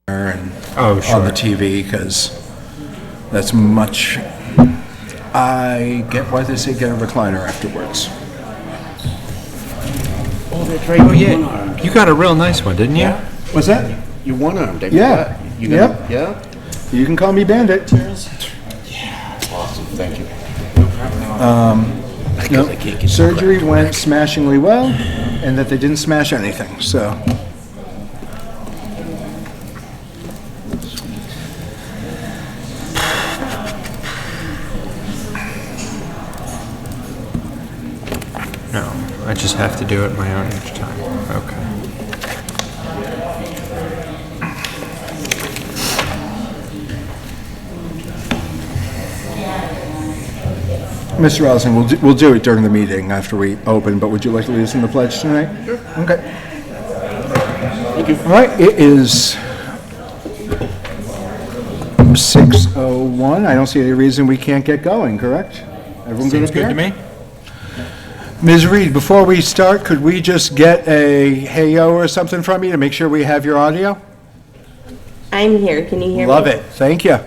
and Oh, sure. on the TV, because that's much, I get why they say get a recliner afterwards. Oh, that's right. Oh, You yeah. one-armed. You got a real nice one, didn't you? What's that? You one-armed. Yeah. You Yep. got, yeah? You can call me Bandit. Awesome, thank you. No, I can't get surgery went smashingly well, and that they didn't smash anything, so. No, I just have to do it my own each time. Okay. Mr. Ellison, we'll do it during the meeting after we open, but would you like to lead us in the pledge tonight? Sure. Okay. Thank you. All right, it is 6:01. I don't see any reason we can't get going, correct? Everyone Seems up here? good to me. Ms. Reed, before we start, could we just get a hey-yo or something from you to make sure we have your audio? I'm here. Can you hear me? Love it. Thank you.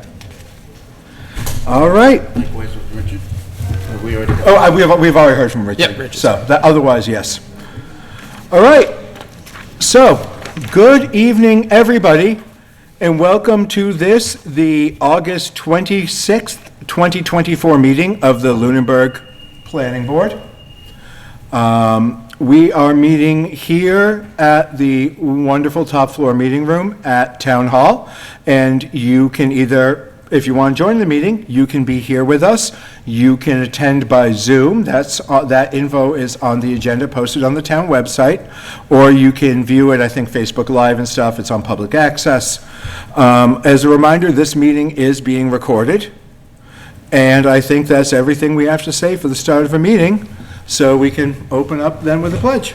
All right. Likewise with Richard. Have we already? Oh, we've already heard from Richard. Yep, Richard. So, otherwise, yes. All right. So, good evening, everybody, and welcome to the August 26th, 2024 meeting of the Lunenburg Planning Board. We are meeting here at the wonderful top floor meeting room at Town Hall, and you can either, if you want to join the meeting, you can be here with us. You can attend by Zoom. That info is on the agenda posted on the town website, or you can view it, I think, Facebook Live and stuff. It's on public access. As a reminder, this meeting is being recorded, and I think that's everything we have to say for the start of a meeting. So we can open up then with a pledge.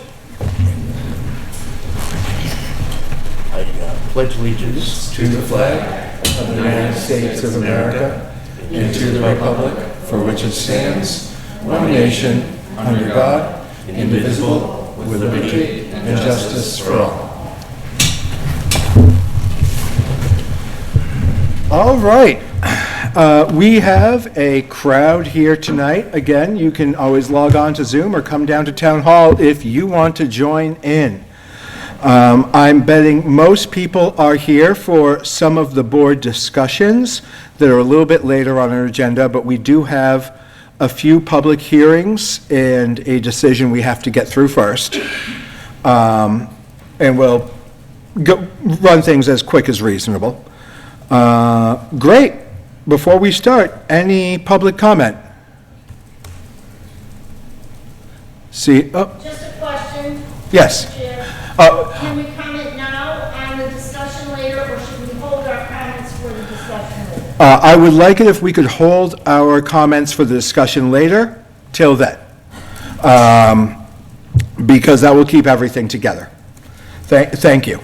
I pledge allegiance To the flag of the United States of America and to the republic for which it stands, one nation, under God, indivisible, with liberty and justice for all. All right. We have a crowd here tonight. Again, you can always log on to Zoom or come down to Town Hall if you want to join in. I'm betting most people are here for some of the board discussions that are a little bit later on our agenda, but we do have a few public hearings and a decision we have to get through first. And we'll run things as quick as reasonable. Great. Before we start, any public comment? See, oh, Just a question, yes. Chair. Uh, Can we comment now on the discussion later, or should we hold our comments for the discussion later? I would like it if we could hold our comments for the discussion later till then, because that will keep everything together. Thank you.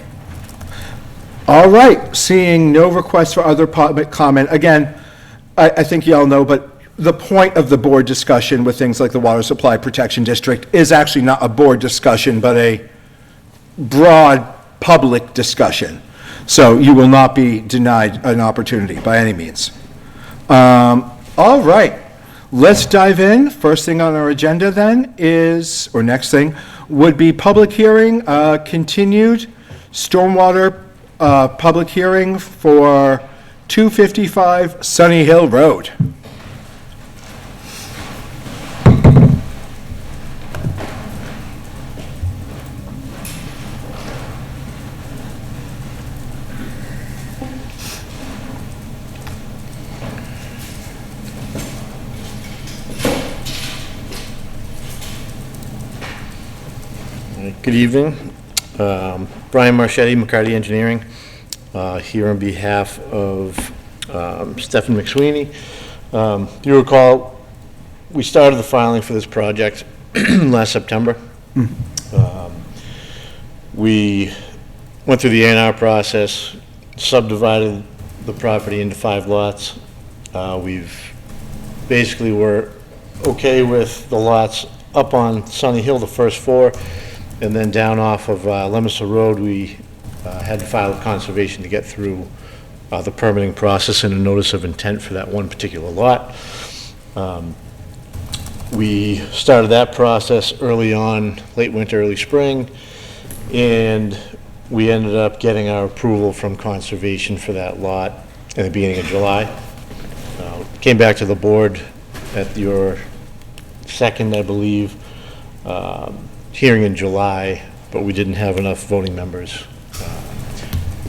All right, seeing no requests for other public comment, again, I think you all know, but the point of the board discussion with things like the Water Supply Protection District is actually not a board discussion, but a broad public discussion. So you will not be denied an opportunity by any means. All right, let's dive in. First thing on our agenda then is, or next thing, would be public hearing, continued stormwater public hearing for 255 Sunny Hill Road. Good evening. Brian Marchetti, McCarty Engineering, here on behalf of Stephen McSweeney. You recall, we started the filing for this project last September. We went through the A&R process, subdivided the property into 5 lots. We've basically were okay with the lots up on Sunny Hill, the first 4, and then down off of Leominster Road, we had to file with conservation to get through the permitting process and a notice of intent for that one particular lot. We started that process early on, late winter, early spring, and we ended up getting our approval from conservation for that lot in the beginning of July. Came back to the board at your second, I believe, hearing in July, but we didn't have enough voting members.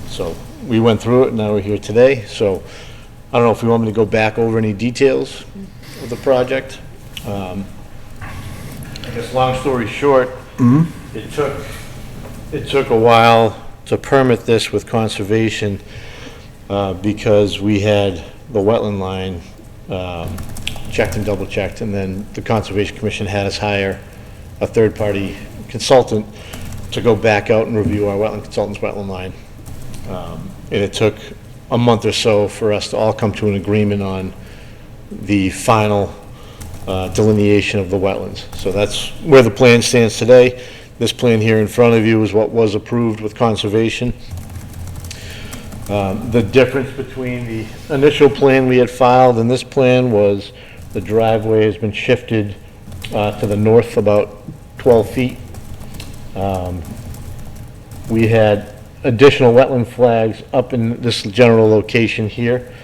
So we went through it, and now we're here today. So I don't know if you want me to go back over any details of the project. I guess, long story short, it took a while to permit this with conservation because we had the wetland line checked and double checked, and then the Conservation Commission had us hire a third-party consultant to go back out and review our wetland consultant's wetland line. And it took a month or so for us to all come to an agreement on the final delineation of the wetlands. So that's where the plan stands today. This plan here in front of you is what was approved with conservation. The difference between the initial plan we had filed and this plan was the driveway has been shifted to the north about 12 feet. We had additional wetland flags up in this general location here,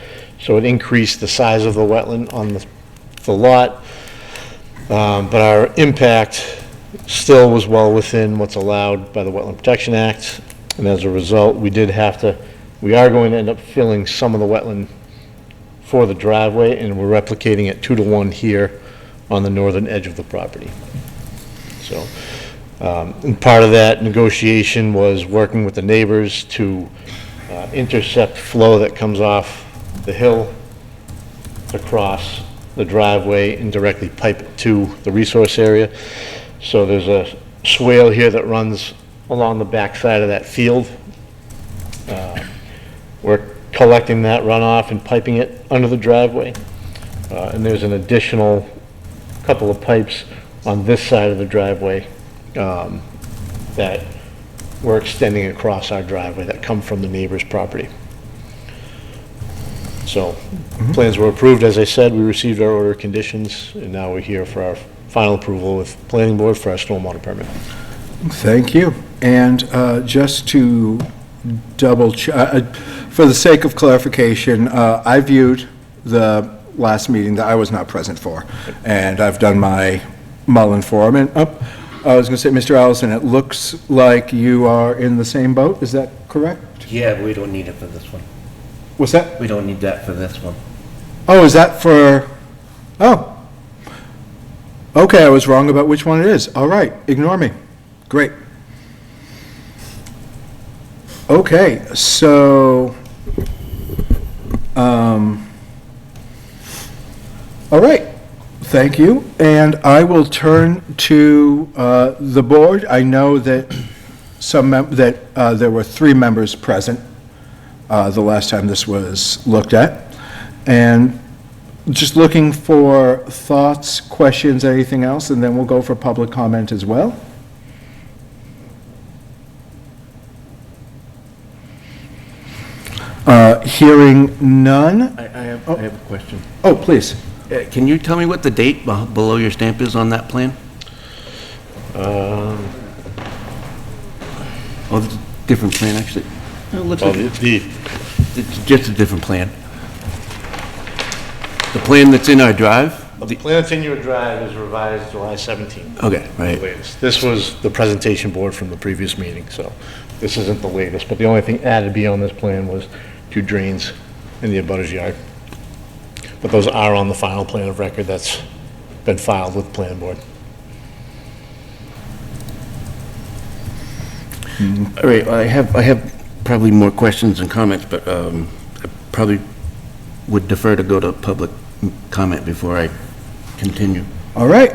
so it increased the size of the wetland on the lot, but our impact still was well within what's allowed by the Wetland Protection Act, and as a result, we are going to end up filling some of the wetland for the driveway, and we're replicating it 2-to-1 here on the northern edge of the property. So, and part of that negotiation was working with the neighbors to intercept flow that comes off the hill across the driveway and directly pipe it to the resource area. So there's a swale here that runs along the back side of that field. We're collecting that runoff and piping it under the driveway. And there's an additional couple of pipes on this side of the driveway that we're extending across our driveway that come from the neighbor's property. So plans were approved, as I said, we received our order of conditions, and now we're here for our final approval with planning board for our stormwater permit. Thank you. And just to double check, for the sake of clarification, I viewed the last meeting that I was not present for, and I've done my Mullen Forum. And I was going to say, Mr. Allison, it looks like you are in the same boat. Is that correct? Yeah, we don't need it for this one. What's that? We don't need that for this one. Oh, is that for, oh. Okay, I was wrong about which one it is. All right, ignore me. Great. Okay, so, all right, thank you. And I will turn to the board. I know that there were 3 members present the last time this was looked at. And just looking for thoughts, questions, anything else, and then we'll go for public comment as well. Hearing none. I have a question. Oh, please. Can you tell me what the date below your stamp is on that plan? Oh, it's a different plan, actually. Oh, it looks like it's just a different plan. The plan that's in our drive? The plan that's in your drive is revised July 17th. Okay, right. Latest. This was the presentation board from the previous meeting, so this isn't the latest, but the only thing added to be on this plan was 2 drains in the abutter's yard. But those are on the final plan of record that's been filed with the planning board. All right, I have probably more questions and comments, but I probably would defer to go to public comment before I continue. All right.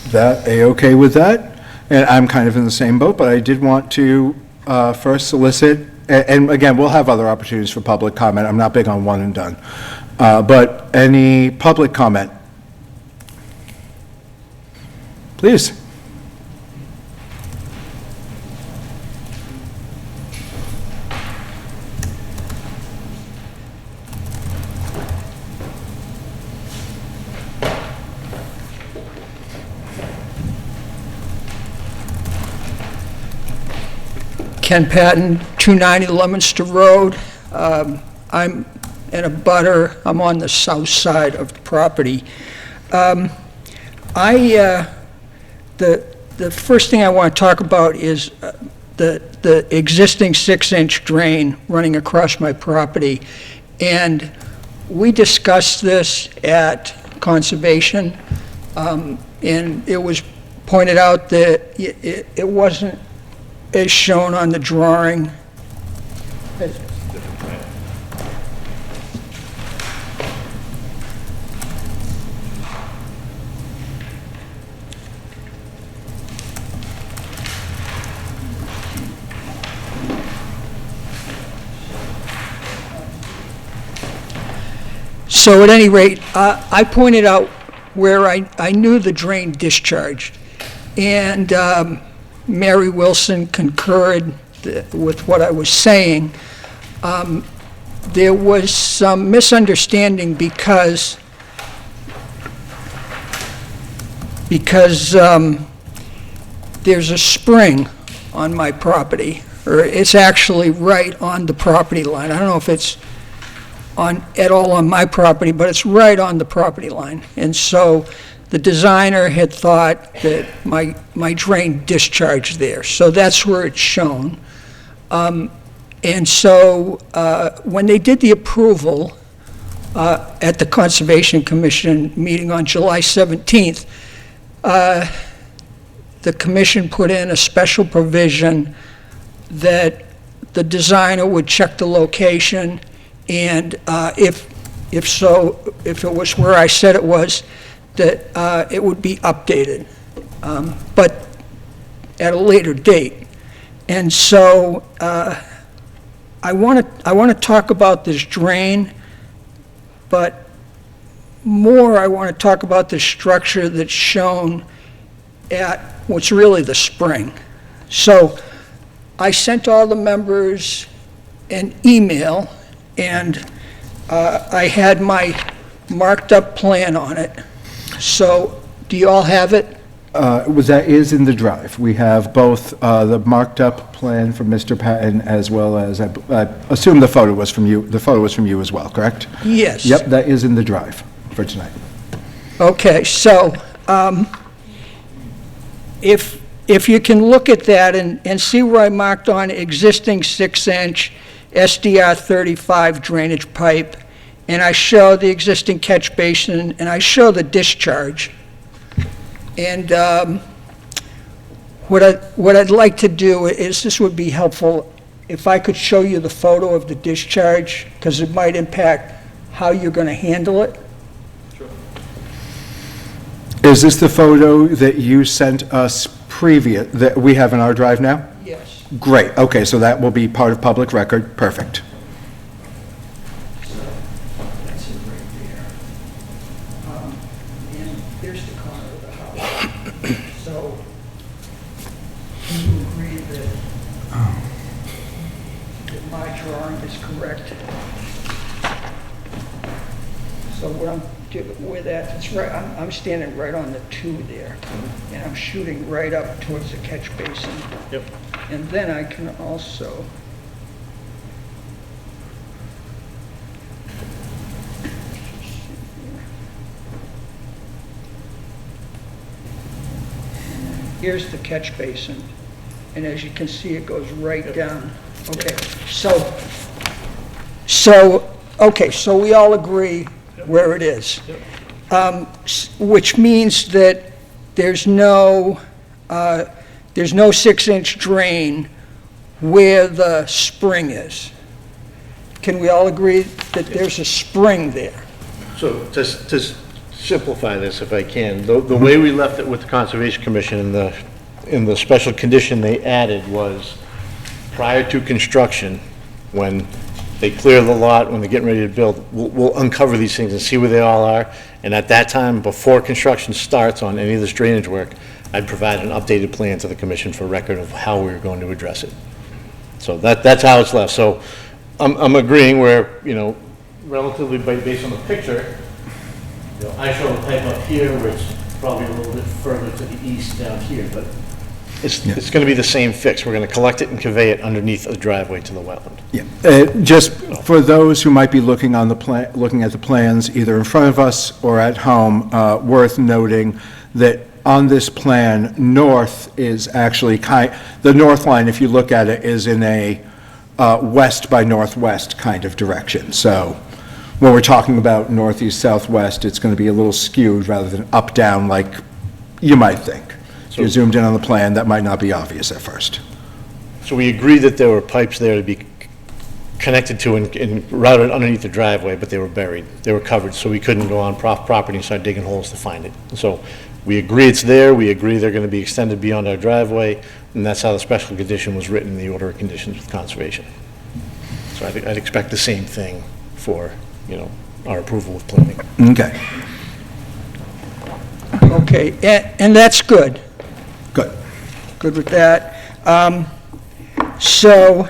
That, A-okay with that? And I'm kind of in the same boat, but I did want to first solicit, and again, we'll have other opportunities for public comment. I'm not big on one and done. But any public comment? Please. Ken Patton, 290 Leominster Road. I'm in a butter. I'm on the south side of the property. The first thing I want to talk about is the existing 6-inch drain running across my property. And we discussed this at Conservation, and it was pointed out that it wasn't as shown on the drawing. So at any rate, I pointed out where I knew the drain discharged, and Mary Wilson concurred with what I was saying. There was some misunderstanding because there's a spring on my property, or it's actually right on the property line. I don't know if it's at all on my property, but it's right on the property line. And so the designer had thought that my drain discharged there. So that's where it's shown. And so when they did the approval at the Conservation Commission meeting on July 17th, the commission put in a special provision that the designer would check the location, and if it was where I said it was, that it would be updated, but at a later date. And so I want to talk about this drain, but more I want to talk about the structure that's shown at what's really the spring. So I sent all the members an email, and I had my marked up plan on it. So do you all have it? That is in the drive. We have both the marked up plan from Mr. Patton, as well as, I assume the photo was from you. The photo was from you as well, correct? Yes. Yep, that is in the drive for tonight. Okay, so if you can look at that and see where I marked on existing 6-inch SDR 35 drainage pipe, and I show the existing catch basin, and I show the discharge. And what I'd like to do is, this would be helpful, if I could show you the photo of the discharge, because it might impact how you're going to handle it. Is this the photo that you sent us that we have in our drive now? Yes. Great, okay, so that will be part of public record, perfect. That's it right there. And there's the corner of the house. So, do you agree that my drawing is correct? So what I'm doing with that, it's right, I'm standing right on the 2 there, and I'm shooting right up towards the catch basin. Yep. And then I can also here's the catch basin, and as you can see, it goes right down. Okay, so we all agree where it is, which means that there's no 6-inch drain where the spring is. Can we all agree that there's a spring there? So to simplify this, if I can, the way we left it with the Conservation Commission in the special condition they added was prior to construction, when they clear the lot, when they're getting ready to build, we'll uncover these things and see where they all are. And at that time, before construction starts on any of this drainage work, I'd provide an updated plan to the commission for record of how we were going to address it. So that's how it's left. So I'm agreeing where, relatively based on the picture, I show the pipe up here, where it's probably a little bit further to the east down here, but it's going to be the same fix. We're going to collect it and convey it underneath a driveway to the wetland. Yeah, just for those who might be looking on the plan, looking at the plans, either in front of us or at home, worth noting that on this plan, north is actually the north line, if you look at it, is in a west by northwest kind of direction. So when we're talking about northeast, southwest, it's going to be a little skewed rather than up, down like you might think. If you zoomed in on the plan, that might not be obvious at first. So we agreed that there were pipes there to be connected to and routed underneath the driveway, but they were buried. They were covered, so we couldn't go on property and start digging holes to find it. So we agree it's there, we agree they're gonna be extended beyond our driveway, and that's how the special condition was written in the order of conditions with conservation. So I'd expect the same thing for, our approval of planning. Okay, Okay, and that's good. good. Good with that. So,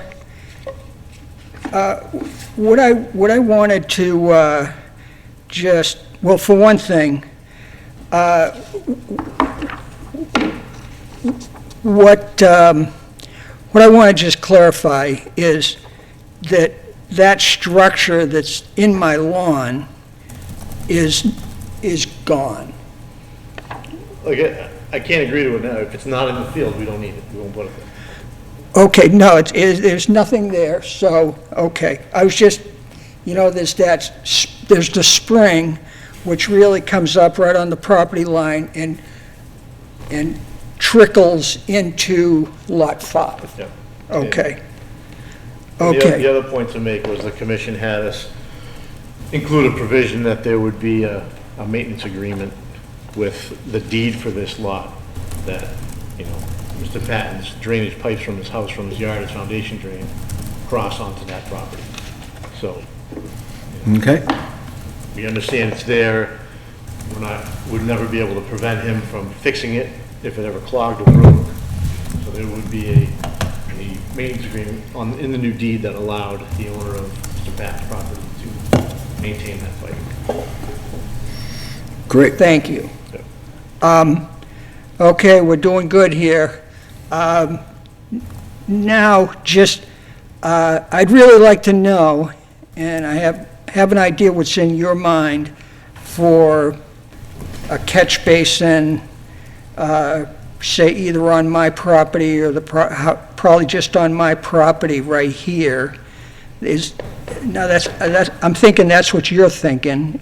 what I wanted to just, well, for one thing, what I want to just clarify is that structure that's in my lawn is gone. Like, I can't agree to it now. If it's not in the field, we don't need it. We won't put it there. Okay, no, there's nothing there, so, okay. I was just, there's the spring, which really comes up right on the property line and trickles into Lot 5. Yeah. Okay. And Okay. The other point to make was the commission had us include a provision that there would be a maintenance agreement with the deed for this lot, that, Mr. Patton's drainage pipes from his house, from his yard, his foundation drain, cross onto that property. So Okay, we understand it's there. We'd never be able to prevent him from fixing it if it ever clogged or broke. So there would be a maintenance agreement in the new deed that allowed the owner of Mr. Patton's property to maintain that pipe. great. Thank you. Okay, we're doing good here. Now, just, I'd really like to know, and I have an idea what's in your mind for a catch basin, say either on my property or probably just on my property right here. Now I'm thinking that's what you're thinking,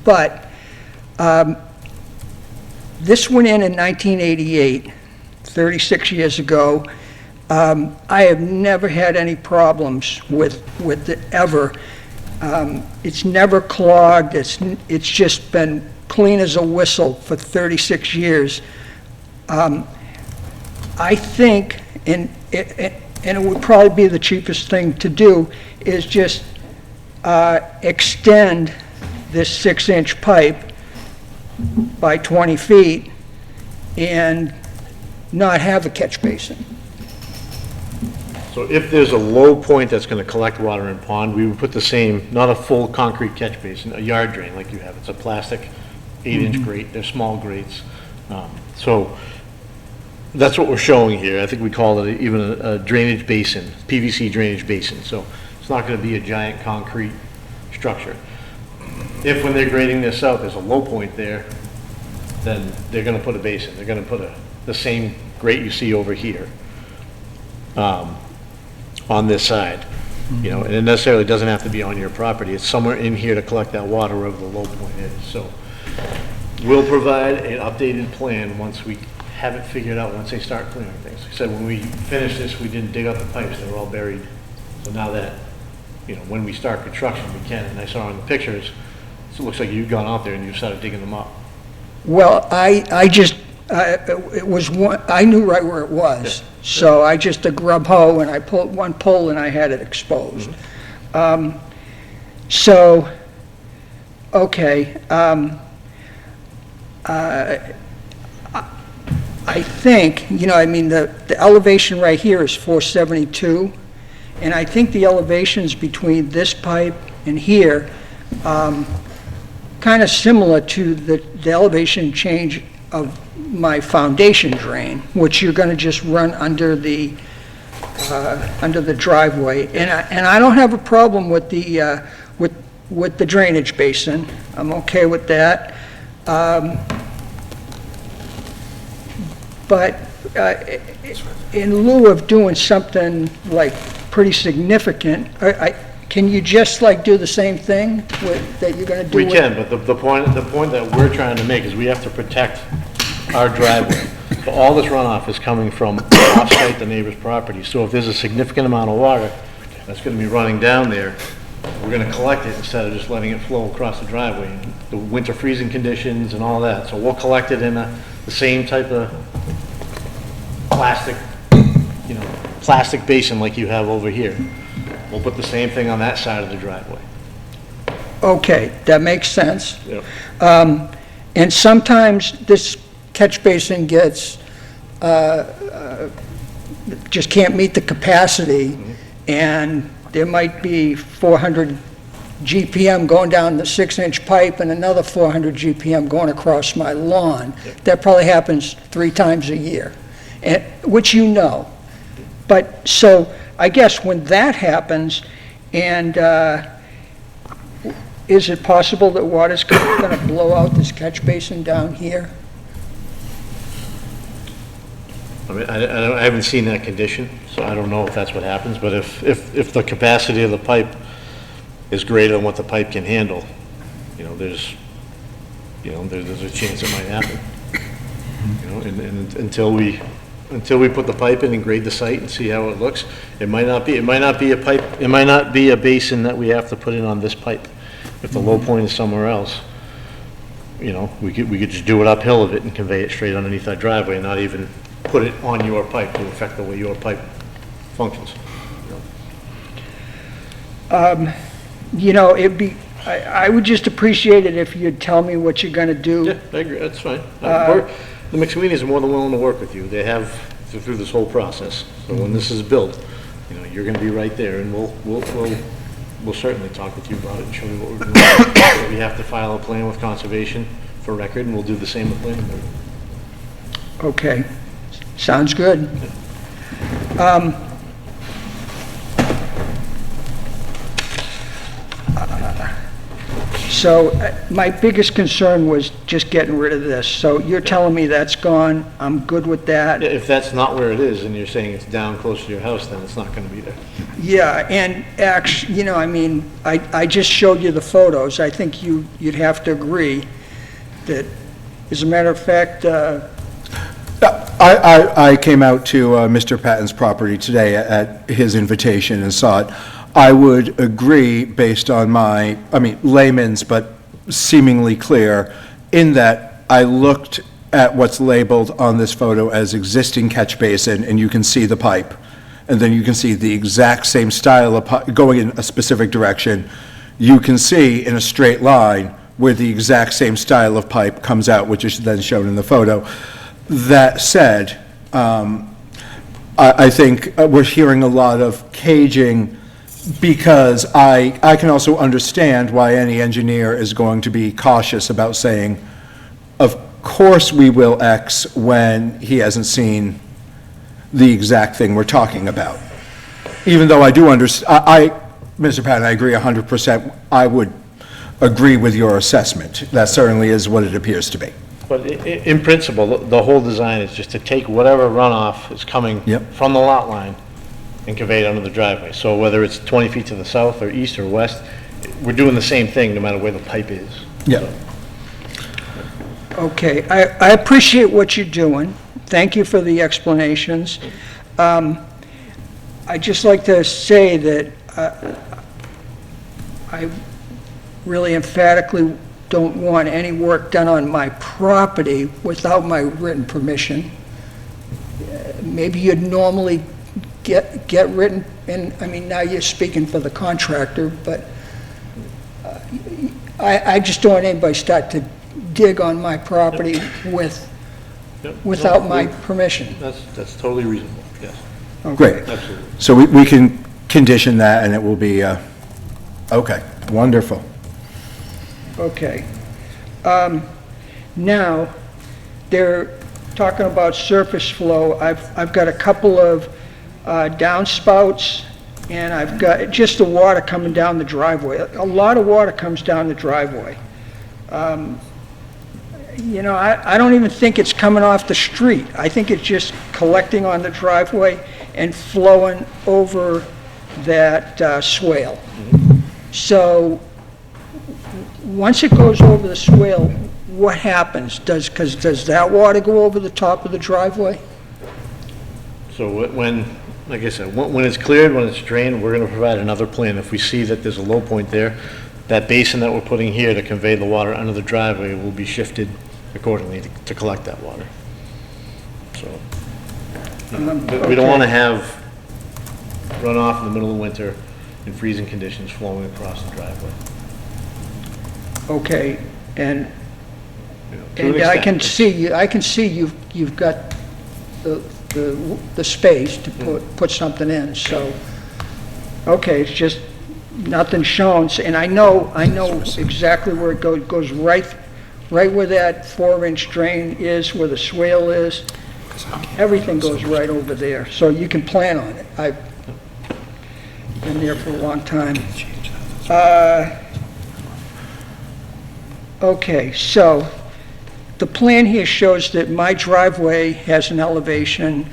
but this went in 1988, 36 years ago. I have never had any problems with it ever. It's never clogged. It's just been clean as a whistle for 36 years. I think, and it would probably be the cheapest thing to do, is just extend this 6-inch pipe by 20 feet and not have a catch basin. So if there's a low point that's going to collect water in pond, we would put the same, not a full concrete catch basin, a yard drain like you have. It's a plastic 8-inch grate. They're small grates. So that's what we're showing here. I think we call it even a drainage basin, PVC drainage basin. So it's not going to be a giant concrete structure. If when they're grading this out, there's a low point there, then they're going to put a basin. They're going to put the same grate you see over here on this side. And it necessarily doesn't have to be on your property. It's somewhere in here to collect that water wherever the low point is. So we'll provide an updated plan once we have it figured out, once they start clearing things. Like I said, when we finished this, we didn't dig up the pipes. They were all buried. So now that, when we start construction, we can. And I saw in the pictures, so it looks like you've gone out there and you've started digging them up. Well, it was one, I knew right where it was, so I just a grub hoe and I pulled one pole and I had it exposed. So, okay, I think, the elevation right here is 472, and I think the elevations between this pipe and here, kind of similar to the elevation change my foundation drain, which you're going to just run under the driveway. And I don't have a problem with the drainage basin. I'm okay with that. But in lieu of doing something like pretty significant, can you just like do the same thing that you're going to do? We can, but the point that we're trying to make is we have to protect our driveway. So all this runoff is coming from off-site, the neighbor's property. So if there's a significant amount of water that's gonna be running down there, we're gonna collect it instead of just letting it flow across the driveway. The winter freezing conditions and all that. So we'll collect it in the same type of plastic basin like you have over here. We'll put the same thing on that side of the driveway. Okay, that makes sense. Yep. And sometimes this catch basin gets, just can't meet the capacity, and there might be 400 GPM going down the 6-inch pipe and another 400 GPM going across my lawn. That probably happens 3 times a year, which you know. But, so, I guess when that happens, and is it possible that water's going to blow out this catch basin down here? I mean, I haven't seen that condition, so I don't know if that's what happens, but if the capacity of the pipe is greater than what the pipe can handle, there's a chance it might happen. And until we put the pipe in and grade the site and see how it looks, it might not be a basin that we have to put in on this pipe. If the low point is somewhere else, we could just do it uphill of it and convey it straight underneath that driveway and not even put it on your pipe to affect the way your pipe functions. I would just appreciate it if you'd tell me what you're gonna do. Yeah, I agree, that's fine. The McSweeney's are more than willing to work with you. They have through this whole process. So when this is built, you're gonna be right there, and we'll certainly talk with you about it and show you what we're doing. We have to file a plan with conservation for record, and we'll do the same with planning board. Okay, sounds good. So my biggest concern was just getting rid of this. So you're telling me that's gone, I'm good with that? If that's not where it is, and you're saying it's down close to your house, then it's not gonna be there. Yeah, and actually, I just showed you the photos. I think you'd have to agree that, as a matter of fact, I came out to Mr. Patton's property today at his invitation and saw it. I would agree, based on layman's, but seemingly clear, in that I looked at what's labeled on this photo as existing catch basin, and you can see the pipe. And then you can see the exact same style of pipe going in a specific direction. You can see in a straight line where the exact same style of pipe comes out, which is then shown in the photo. That said, I think we're hearing a lot of caging, because I can also understand why any engineer is going to be cautious about saying, of course we will X, when he hasn't seen the exact thing we're talking about. Even though I do understand, Mr. Patton, I agree 100%. I would agree with your assessment. That certainly is what it appears to be. But in principle, the whole design is just to take whatever runoff is coming Yep. from the lot line and convey it under the driveway. So whether it's 20 feet to the south or east or west, we're doing the same thing no matter where the pipe is. Yeah. okay, I appreciate what you're doing. Thank you for the explanations. I'd just like to say that I really emphatically don't want any work done on my property without my written permission. Maybe you'd normally get written, and, now you're speaking for the contractor, but I just don't want anybody start to dig on my property without my permission. That's totally reasonable, yes, Great. absolutely. So we can condition that, and it will be, okay, wonderful. Okay. Now, they're talking about surface flow. I've got a couple of downspouts, and I've got just the water coming down the driveway. A lot of water comes down the driveway. You know, I don't even think it's coming off the street. I think it's just collecting on the driveway and flowing over that swale. So, once it goes over the swale, what happens? Does that water go over the top of the driveway? So when, like I said, when it's cleared, when it's drained, we're gonna provide another plan. If we see that there's a low point there, that basin that we're putting here to convey the water under the driveway will be shifted accordingly to collect that water. So, we don't wanna have runoff in the middle of winter in freezing conditions flowing across the driveway. Okay, and You know, to an And I can extent. see you've got the space to put something in, so, okay, it's just nothing shown, and I know exactly where it goes right where that 4-inch drain is, where the swale is, everything goes right over there, so you can plan on it. I've been there for a long time. Okay, so, the plan here shows that my driveway has an elevation.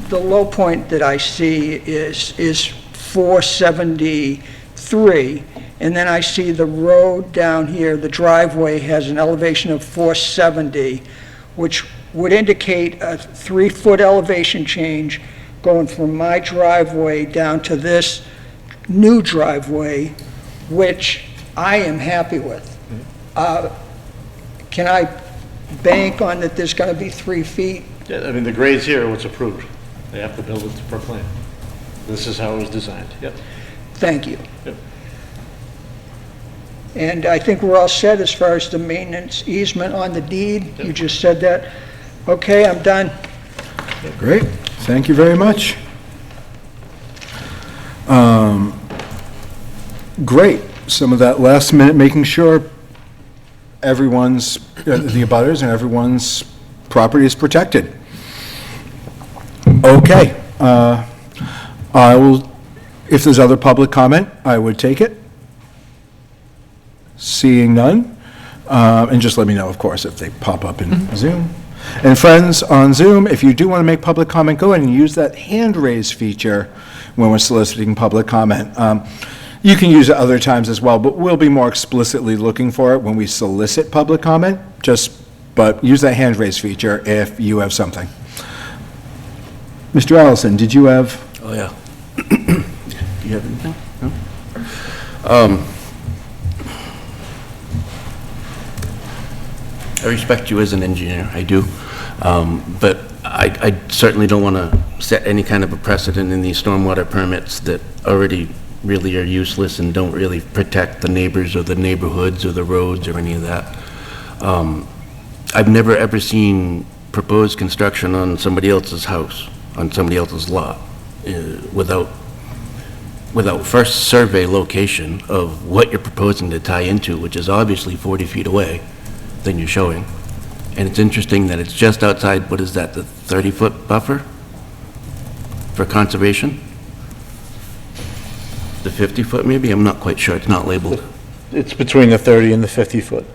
The low point that I see is 473, and then I see the road down here, the driveway has an elevation of 470, which would indicate a 3-foot elevation change going from my driveway down to this new driveway, which I am happy with. Can I bank on that there's going to be 3 feet? Yeah, I mean, the grades here are what's approved. They have to build it per plan. This is how it was designed, yep. Thank you. Yep. And I think we're all set as far as the maintenance easement on the deed. You just said that. Okay, I'm done. Great, thank you very much. Great, some of that last minute, making sure everyone's, the abutters and everyone's property is protected. Okay, I will, if there's other public comment, I would take it. Seeing none, and just let me know, of course, if they pop up in Zoom. And friends on Zoom, if you do want to make public comment, go ahead and use that hand raise feature when we're soliciting public comment. You can use it other times as well, but we'll be more explicitly looking for it when we solicit public comment, but use that hand raise feature if you have something. Mr. Allison, did you have? Oh, yeah. Do you have anything? No? I respect you as an engineer, I do. But I certainly don't want to set any kind of a precedent in these stormwater permits that already really are useless and don't really protect the neighbors or the neighborhoods or the roads or any of that. I've never ever seen proposed construction on somebody else's house, on somebody else's lot, without first survey location of what you're proposing to tie into, which is obviously 40 feet away than you're showing. And it's interesting that it's just outside, what is that, the 30-foot buffer for conservation? The 50-foot maybe? I'm not quite sure. It's not labeled. It's between the 30 and the 50 foot.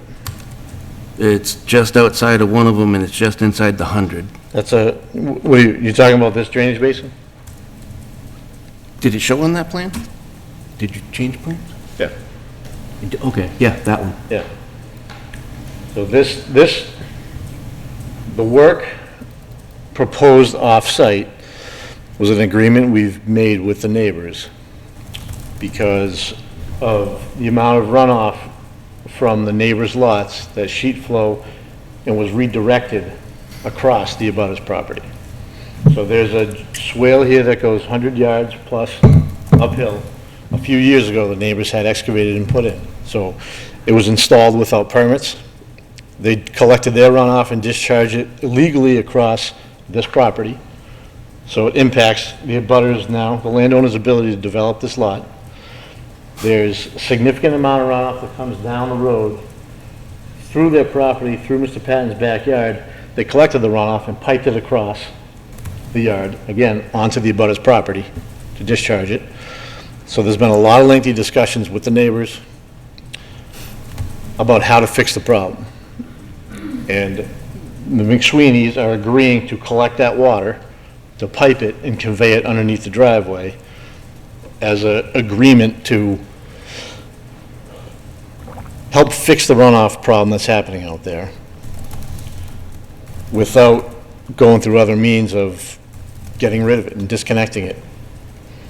It's just outside of one of them, and it's just inside the 100. That's what are you talking about this drainage basin? Did it show on that plan? Did you change plans? Yeah. Okay, yeah, that one. Yeah. So the work proposed off-site was an agreement we've made with the neighbors because of the amount of runoff from the neighbors' lots that sheet flow and was redirected across the abutters property. So there's a swale here that goes 100 yards plus uphill. A few years ago, the neighbors had excavated and put in. So it was installed without permits. They collected their runoff and discharged it illegally across this property. So it impacts the abutters now, the landowner's ability to develop this lot. There's a significant amount of runoff that comes down the road through their property, through Mr. Patton's backyard. They collected the runoff and piped it across the yard, again, onto the abutter's property to discharge it. So there's been a lot of lengthy discussions with the neighbors about how to fix the problem. And the McSweeney's are agreeing to collect that water, to pipe it and convey it underneath the driveway as an agreement to help fix the runoff problem that's happening out there without going through other means of getting rid of it and disconnecting it.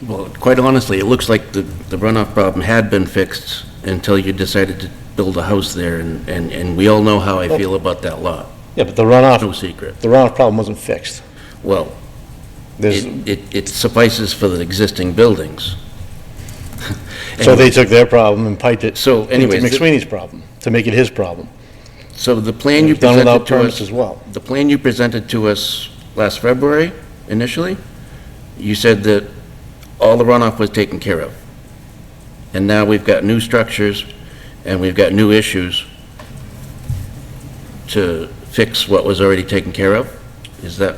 Well, quite honestly, it looks like the runoff problem had been fixed until you decided to build a house there, and we all know how I feel about that lot. Yeah, but the No runoff secret. problem wasn't fixed. Well, There's, it suffices for the existing buildings. so they took their problem and piped it So into anyways, McSweeney's problem, to make it his problem. So the plan you Done without presented to permits us, as well. the plan you presented to us last February, initially, you said that all the runoff was taken care of. And now we've got new structures, and we've got new issues to fix what was already taken care of? Is that,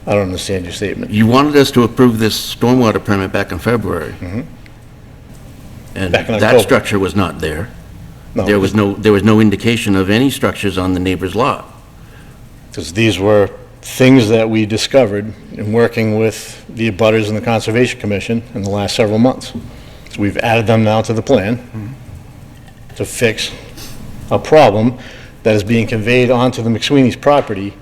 I don't understand your statement. you wanted us to approve this stormwater permit back in February. And Back in that October. structure was not there. No, There was no indication of any structures on the neighbor's lot. because these were things that we discovered in working with the abutters and the Conservation Commission in the last several months. So we've added them now to the plan to fix a problem that is being conveyed onto the McSweeney's property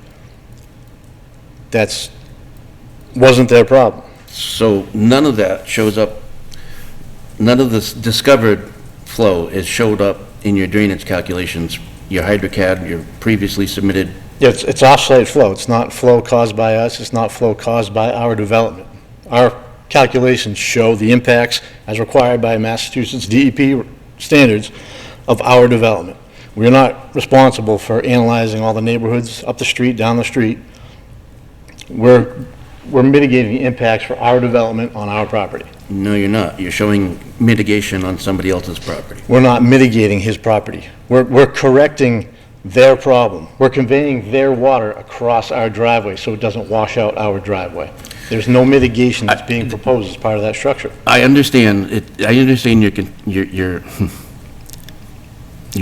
wasn't their problem. So none of that shows up, none of this discovered flow is showed up in your drainage calculations, your HydroCAD, your previously submitted. Yeah, it's off-site flow. It's not flow caused by us. It's not flow caused by our development. Our calculations show the impacts as required by Massachusetts DEP standards of our development. We're not responsible for analyzing all the neighborhoods up the street, down the street. We're mitigating the impacts for our development on our property. No, you're not. You're showing mitigation on somebody else's property. We're not mitigating his property. We're correcting their problem. We're conveying their water across our driveway so it doesn't wash out our driveway. There's no mitigation that's being proposed as part of that structure. I understand it, I understand your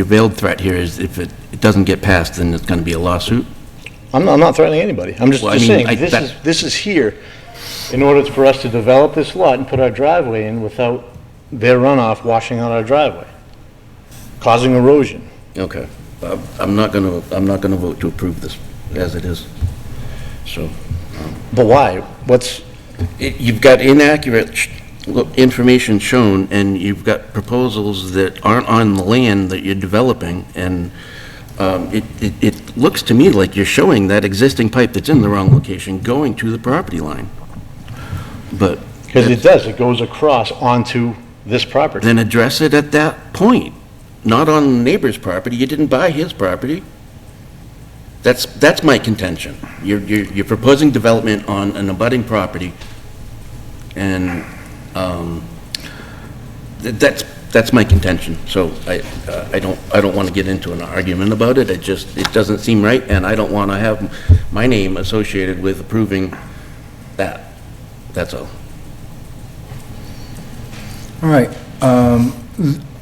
veiled threat here is if it doesn't get passed, then it's gonna be a lawsuit. I'm not threatening anybody. I'm just Well, I mean, saying, this is here in order for us to develop this lot and put our driveway in without their runoff washing out our driveway, causing erosion. Okay. I'm not gonna vote to approve this as it is. So, But why? you've got inaccurate information shown, and you've got proposals that aren't on the land that you're developing, and it looks to me like you're showing that existing pipe that's in the wrong location going to the property line. But Because it does, it goes across onto this property. then address it at that point, not on the neighbor's property. You didn't buy his property. That's my contention. You're proposing development on an abutting property, and that's my contention. So I don't want to get into an argument about it. It doesn't seem right, and I don't want to have my name associated with approving that. That's all. All right.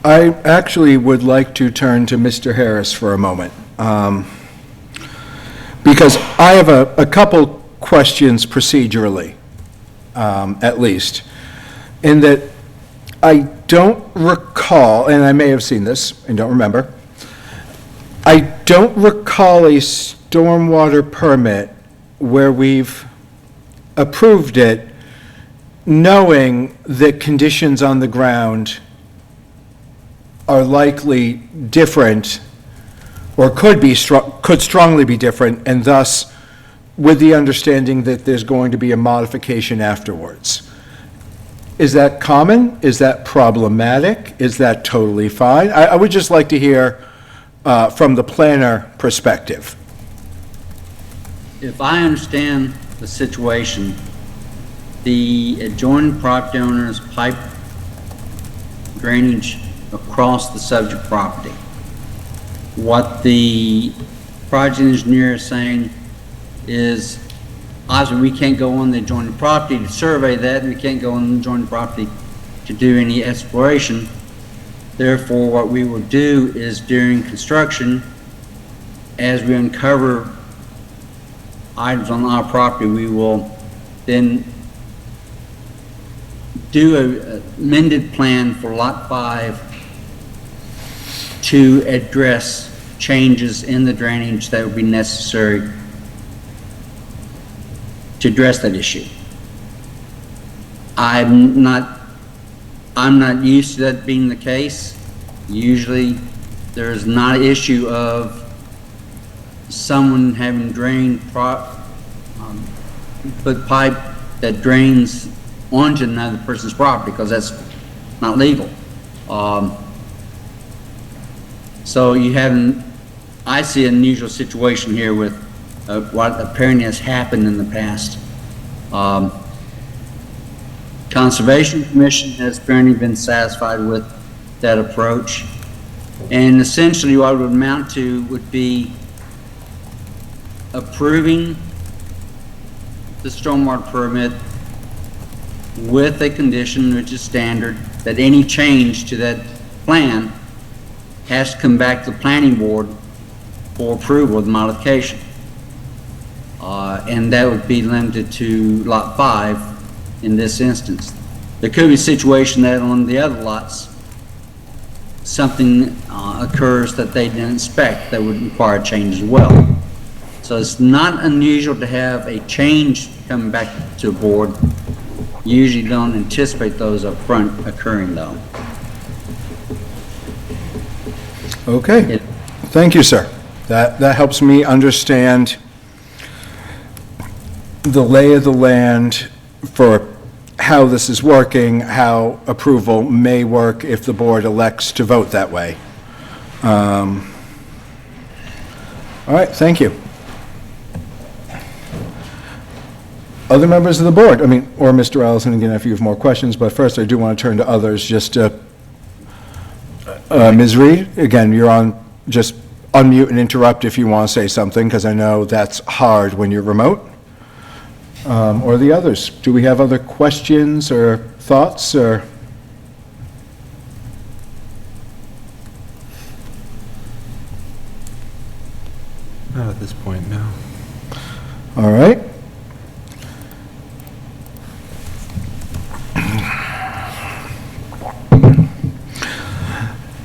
I actually would like to turn to Mr. Harris for a moment, because I have a couple questions procedurally, at least, in that I don't recall, and I may have seen this and don't remember, I don't recall a stormwater permit where we've approved it knowing that conditions on the ground are likely different, or could strongly be different, and thus with the understanding that there's going to be a modification afterwards. Is that common? Is that problematic? Is that totally fine? I would just like to hear from the planner perspective. If I understand the situation, the adjoining property owners pipe drainage across the subject property. What the project engineer is saying is, obviously, we can't go on the adjoining property to survey that, and we can't go on the adjoining property to do any exploration. Therefore, what we will do is during construction, as we uncover items on our property, we will then do a amended plan for Lot 5 to address changes in the drainage that would be necessary to address that issue. I'm not used to that being the case. Usually, there's not an issue of someone having drained put pipe that drains onto another person's property, because that's not legal. So you haven't, I see an unusual situation here with what apparently has happened in the past. Conservation Commission has apparently been satisfied with that approach. And essentially what it would amount to would be approving the stormwater permit with a condition, which is standard, that any change to that plan has to come back to the planning board for approval of the modification. And that would be limited to Lot 5 in this instance. There could be a situation that on the other lots, something occurs that they didn't expect that would require change as well. So it's not unusual to have a change coming back to a board. Usually don't anticipate those up front occurring though. Okay, thank you, sir. That helps me understand the lay of the land for how this is working, how approval may work if the board elects to vote that way. All right, thank you. Other members of the board, or Mr. Allison, again, if you have more questions, but first I do want to turn to others, just Ms. Reed, again, you're on, just unmute and interrupt if you want to say something, because I know that's hard when you're remote. Or the others, do we have other questions or thoughts, or? Not at this point, no. All right.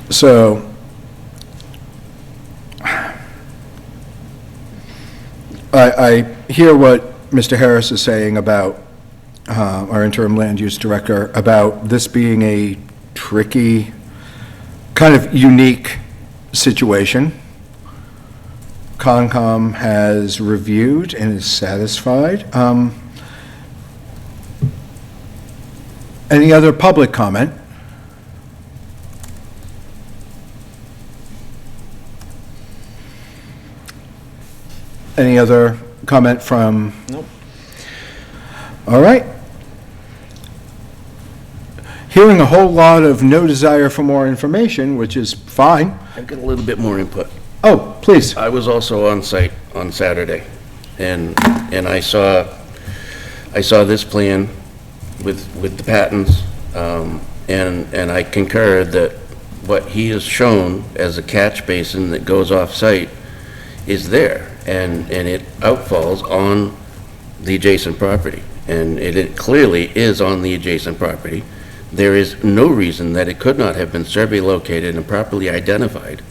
So, I hear what Mr. Harris is saying about our interim land use director, about this being a tricky, kind of unique situation. Concom has reviewed and is satisfied. Any other public comment? Any other comment from? Nope. All right. Hearing a whole lot of no desire for more information, which is fine. I've got a little bit more input. Oh, please. I was also on site on Saturday, and I saw this plan with the patents, and I concur that what he has shown as a catch basin that goes off-site is there, and it outfalls on the adjacent property, and it clearly is on the adjacent property. There is no reason that it could not have been survey located and properly identified.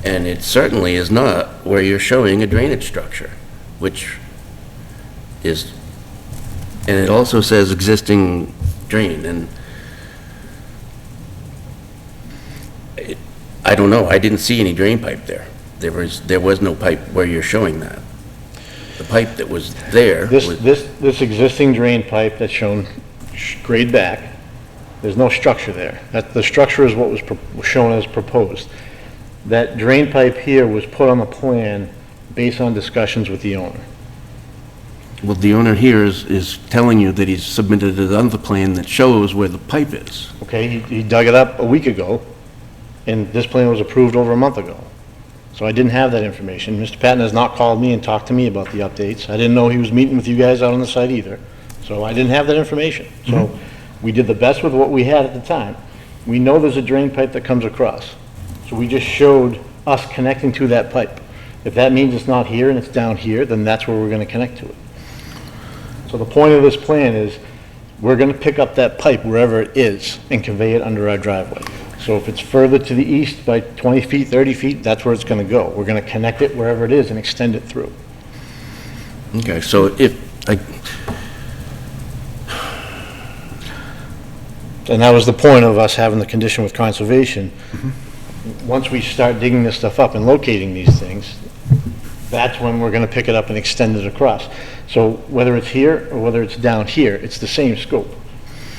And it certainly is not where you're showing a drainage structure, which is, and it also says existing drain, and I don't know, I didn't see any drain pipe there. There was no pipe where you're showing that. The pipe that was there was... This existing drain pipe that's shown grade back, there's no structure there. The structure is what was shown as proposed. That drain pipe here was put on the plan based on discussions with the owner. Well, the owner here is telling you that he's submitted another plan that shows where the pipe is. Okay, he dug it up a week ago, and this plan was approved over a month ago. So I didn't have that information. Mr. Patton has not called me and talked to me about the updates. I didn't know he was meeting with you guys out on the site either. So I didn't have that information. So we did the best with what we had at the time. We know there's a drain pipe that comes across. So we just showed us connecting to that pipe. If that means it's not here and it's down here, then that's where we're gonna connect to it. So the point of this plan is, we're gonna pick up that pipe wherever it is and convey it under our driveway. So if it's further to the east by 20 feet, 30 feet, that's where it's gonna go. We're gonna connect it wherever it is and extend it through. Okay, so And that was the point of us having the condition with conservation. Once we start digging this stuff up and locating these things, that's when we're gonna pick it up and extend it across. So whether it's here or whether it's down here, it's the same scope.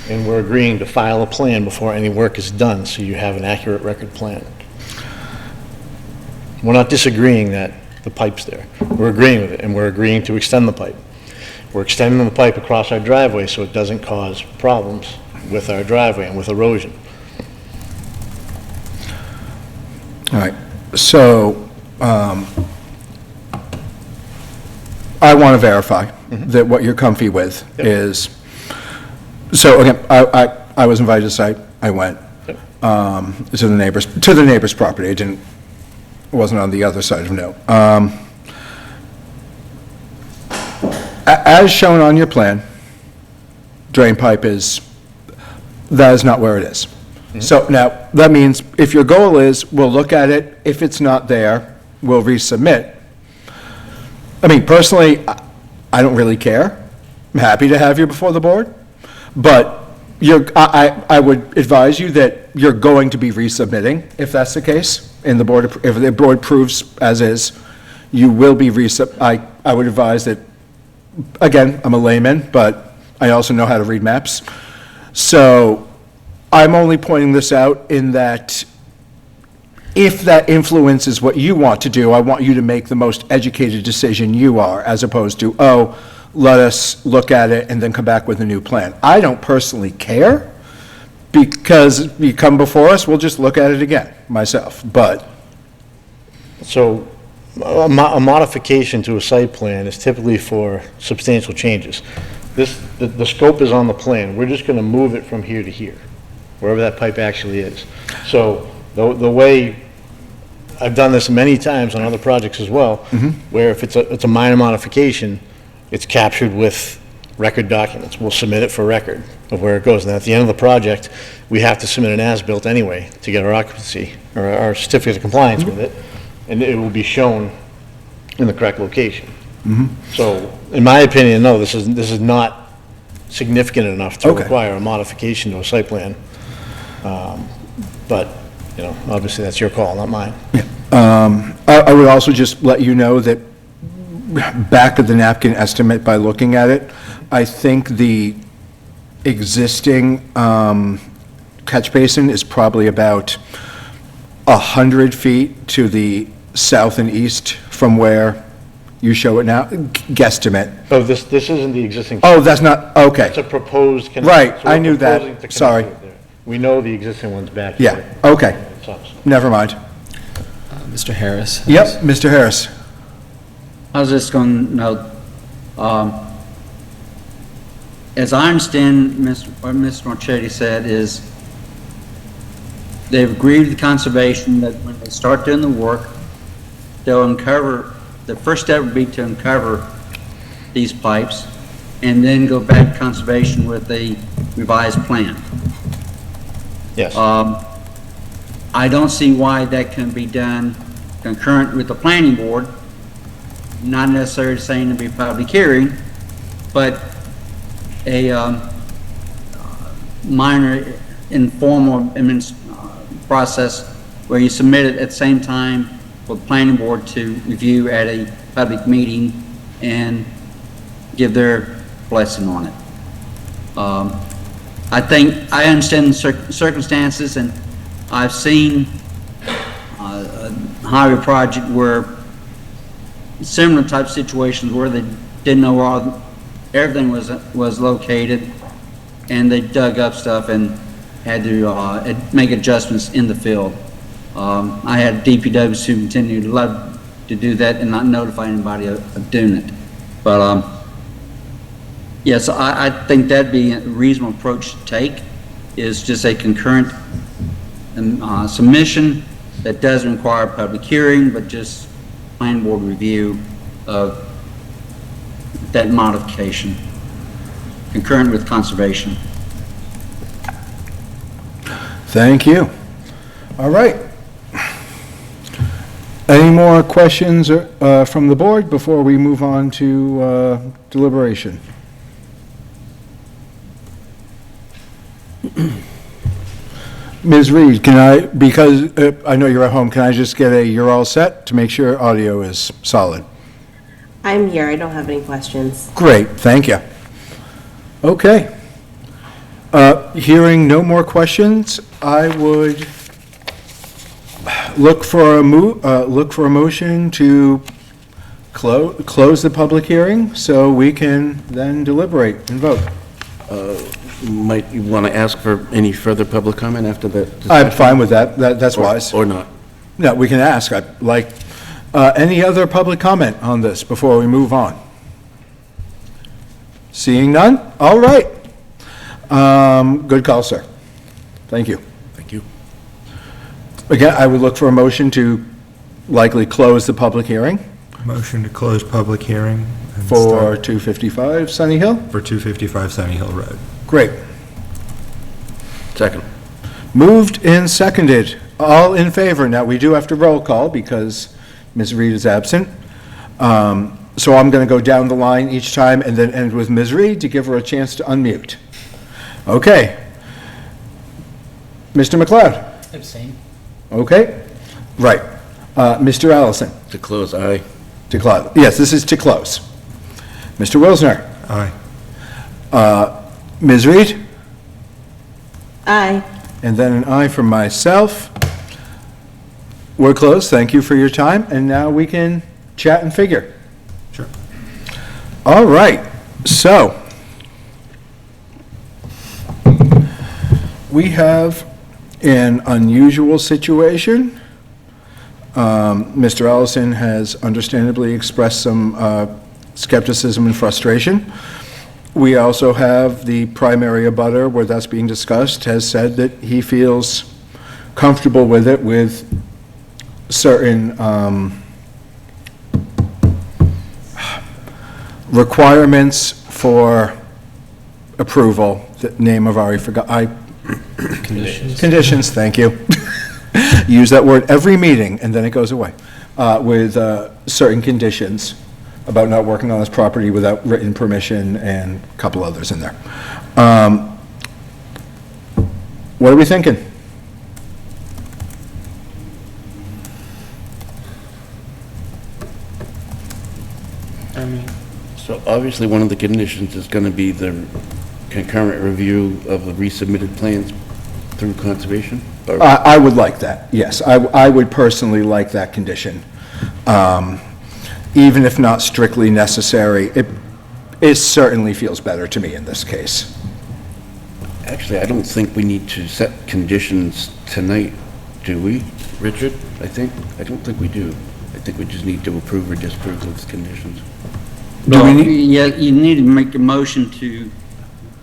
And we're agreeing to file a plan before any work is done, so you have an accurate record plan. We're not disagreeing that the pipe's there. We're agreeing with it, and we're agreeing to extend the pipe. We're extending the pipe across our driveway so it doesn't cause problems with our driveway and with erosion. All right, so, I want to verify that what you're comfy with is, so again, I was invited to site, I went, to the neighbor's property, wasn't on the other side of no. As shown on your plan, drain pipe that is not where it is. So now, that means if your goal is, we'll look at it, if it's not there, we'll resubmit. I mean, personally, I don't really care. I'm happy to have you before the board, but I would advise you that you're going to be resubmitting, if that's the case, and if the board proves as is, you will be I would advise that, again, I'm a layman, but I also know how to read maps. So I'm only pointing this out in that if that influences what you want to do, I want you to make the most educated decision you are, as opposed to, oh, let us look at it and then come back with a new plan. I don't personally care, because you come before us, we'll just look at it again, myself, but. So a modification to a site plan is typically for substantial changes. The scope is on the plan. We're just gonna move it from here to here, wherever that pipe actually is. So the way, I've done this many times on other projects as well, where if it's a minor modification, it's captured with record documents. We'll submit it for record of where it goes. And at the end of the project, we have to submit an as-built anyway to get our occupancy, or our certificate of compliance with it, and it will be shown in the correct location. So, in my opinion, no, this is not significant enough to Okay. require a modification to a site plan. But, you know, obviously that's your call, not mine. I would also just let you know that back of the napkin estimate, by looking at it, I think the existing catch basin is probably about 100 feet to the south and east from where you show it now, guesstimate. Oh, this isn't the existing. Oh, that's not, okay. It's a proposed. Right, so we're I knew that. proposing to connect Sorry. it there. We know the existing one's back Yeah, here. okay, It's us. never mind. Mr. Harris? Yep, Mr. Harris. I was just going to note, as I understand what Mr. Marchetti said is, they've agreed with the conservation that when they start doing the work, they'll uncover, the first step would be to uncover these pipes and then go back to conservation with a revised plan. Yes. I don't see why that can be done concurrent with the planning board, not necessarily saying to be a public hearing, but a minor informal process where you submit it at the same time for the planning board to review at a public meeting and give their blessing on it. I think, I understand the circumstances, and I've seen a highway project where similar type situations where they didn't know where everything was located, and they dug up stuff and had to make adjustments in the field. I had a DPW superintendent who'd love to do that and not notify anybody of doing it. But, yes, I think that'd be a reasonable approach to take, is just a concurrent submission that doesn't require a public hearing, but just planning board review of that modification, concurrent with conservation. Thank you. All right. Any more questions from the board before we move on to deliberation? Ms. Reed, can I, because I know you're at home, can I just get a you're all set to make sure audio is solid? I'm here. I don't have any questions. Great, thank you. Okay. Hearing no more questions, I would look for a motion to close the public hearing so we can then deliberate and vote. Might you want to ask for any further public comment after that I'm discussion? fine with that. That's wise. Or not? No, we can ask. I'd like, any other public comment on this before we move on? Seeing none? All right. Good call, sir. Thank you. Thank you. Again, I would look for a motion to likely close the public hearing Motion to close public hearing and for start 255 Sunny Hill. for 255 Sunny Hill Road. Great. Second. Moved and seconded. All in favor. Now, we do have to roll call because Ms. Reed is absent. So I'm going to go down the line each time and then end with Ms. Reed to give her a chance to unmute. Okay. Mr. McLeod? Abstain. Okay. Right. Mr. Allison? To close, aye. To close. Yes, this is to close. Mr. Wilsner? Aye. Ms. Reed? Aye. And then an aye from myself. We're closed. Thank you for your time. And now we can chat and figure. Sure. All right. So we have an unusual situation. Mr. Allison has understandably expressed some skepticism and frustration. We also have the primary abutter, where that's being discussed, has said that he feels comfortable with it, with certain requirements for approval. The name I've already forgot. Conditions, thank you. Use that word every meeting, and then it goes away. With certain conditions about not working on this property without written permission and a couple others in there. What are we thinking? So obviously, one of the conditions is going to be the concurrent review of the resubmitted plans through conservation? Or- I would like that, yes. I would personally like that condition. Even if not strictly necessary, it certainly feels better to me in this case. Actually, I don't think we need to set conditions tonight, do we, Richard? I don't think we do. I think we just need to approve or disapprove those conditions. Do we need, Yeah, you need to make a motion to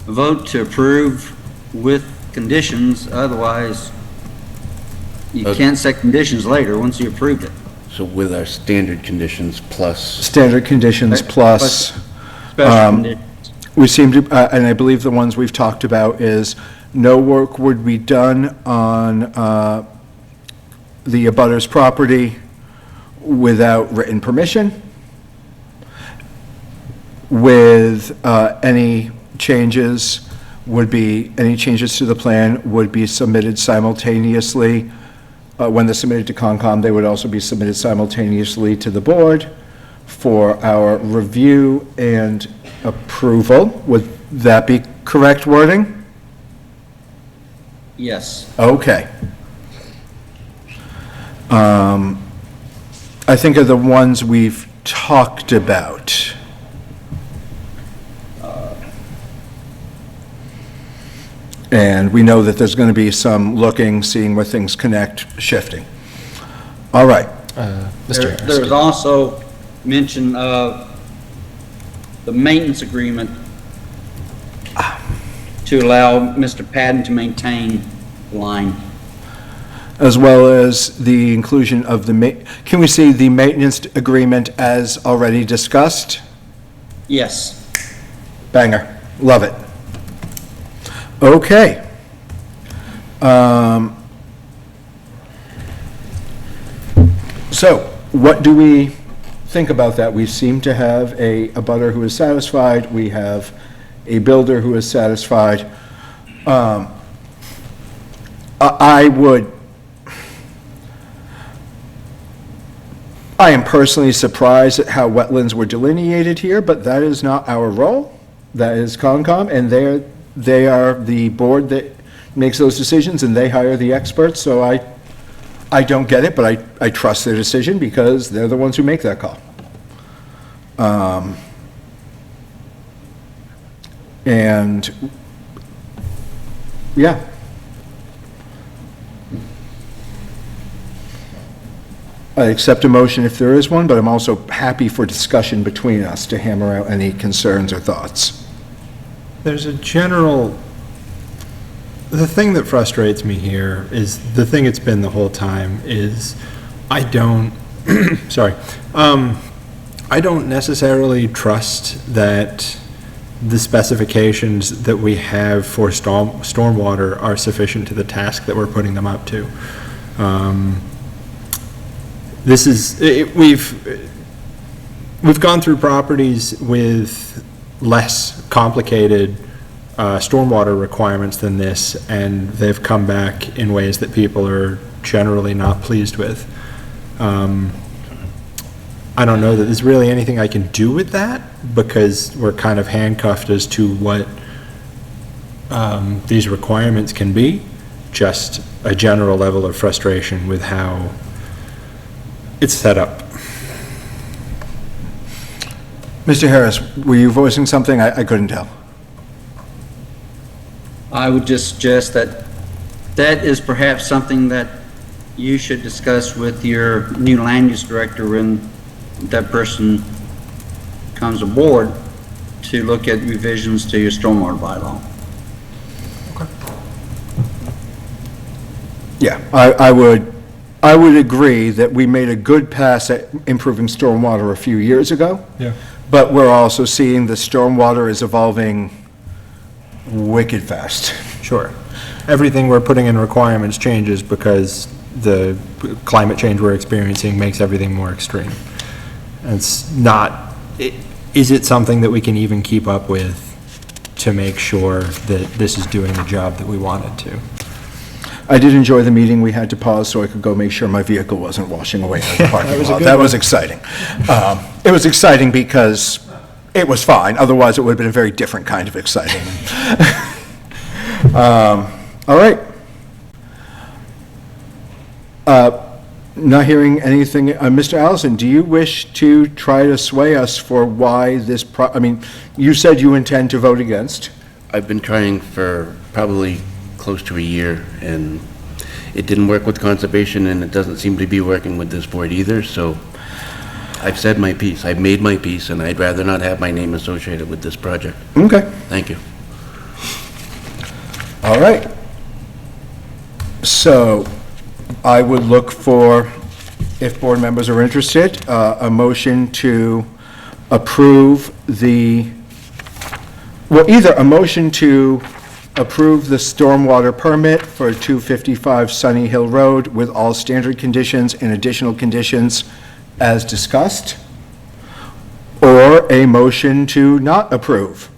vote to approve with conditions, otherwise you Okay. can't set conditions later once you approve it. So with our standard conditions plus, standard conditions plus, Special conditions. we seem to, and I believe the ones we've talked about is no work would be done on the abutter's property without written permission, with any changes to the plan would be submitted simultaneously. When they're submitted to Concom, they would also be submitted simultaneously to the board for our review and approval. Would that be correct wording? Yes. Okay. I think of the ones we've talked about. And we know that there's going to be some looking, seeing where things connect, shifting. All right. Mr. There was also mention of the maintenance agreement to allow Mr. Patton to maintain the line. As well as the inclusion of can we see the maintenance agreement as already discussed? Yes. Banger. Love it. Okay. So, what do we think about that? We seem to have a butter who is satisfied, we have a builder who is satisfied. I am personally surprised at how wetlands were delineated here, but that is not our role. That is Concom, and they are the board that makes those decisions, and they hire the experts, so I don't get it, but I trust their decision because they're the ones who make that call. And, yeah. I accept a motion if there is one, but I'm also happy for discussion between us to hammer out any concerns or thoughts. There's a general, the thing that frustrates me here is, the thing it's been the whole time is, I don't, sorry, I don't necessarily trust that the specifications that we have for stormwater are sufficient to the task that we're putting them up to. This is, we've gone through properties with less complicated stormwater requirements than this, and they've come back in ways that people are generally not pleased with. I don't know that there's really anything I can do with that, because we're kind of handcuffed as to what these requirements can be. Just a general level of frustration with how it's set up. Mr. Harris, were you voicing something? I couldn't tell. I would just suggest that that is perhaps something that you should discuss with your new land use director when that person comes aboard, to look at revisions to your stormwater bylaw. Yeah, I would agree that we made a good pass at improving stormwater a few years ago. Yeah. But we're also seeing the stormwater is evolving wicked fast. Sure. Everything we're putting in requirements changes because the climate change we're experiencing makes everything more extreme. And it's not, is it something that we can even keep up with to make sure that this is doing the job that we want it to? I did enjoy the meeting. We had to pause so I could go make sure my vehicle wasn't washing away in the parking lot. That was exciting. It was exciting because it was fine. Otherwise, it would have been a very different kind of exciting. All right. Not hearing anything. Mr. Allison, do you wish to try to sway us for why this I mean, you said you intend to vote against. I've been trying for probably close to a year, and it didn't work with conservation, and it doesn't seem to be working with this board either, so I've said my piece. I've made my piece, and I'd rather not have my name associated with this project. Okay. Thank you. All right. So I would look for, if board members are interested, a motion to approve either a motion to approve the stormwater permit for 255 Sunny Hill Road with all standard conditions and additional conditions as discussed, or a motion to not approve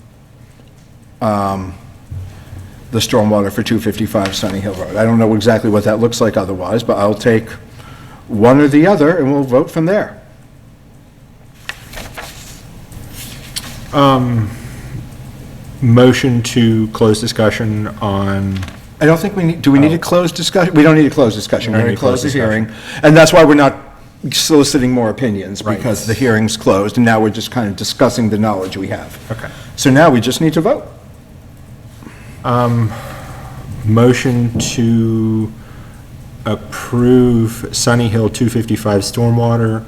the stormwater for 255 Sunny Hill Road. I don't know exactly what that looks like otherwise, but I'll take one or the other and we'll vote from there. Motion to close discussion on, I don't think we need, do we need a closed discussion? We don't need a closed discussion. We're don't going need to close the closed discussion. hearing. And that's why we're not soliciting more opinions, because the hearing's closed, and now we're just kind of discussing the knowledge we have. okay. So now we just need to vote. Motion to approve Sunny Hill 255 stormwater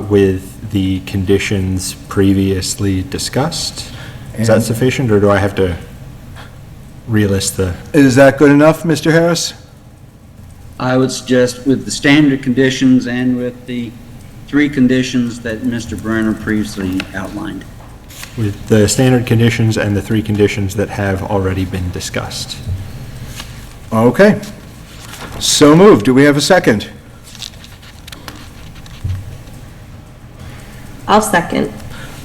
with the conditions previously discussed. Is that And- sufficient, or do I have to relist the? Is that good enough, Mr. Harris? I would suggest with the standard conditions and with the 3 conditions that Mr. Brenner previously outlined. With the standard conditions and the 3 conditions that have already been discussed. Okay. So moved. Do we have a second? I'll second.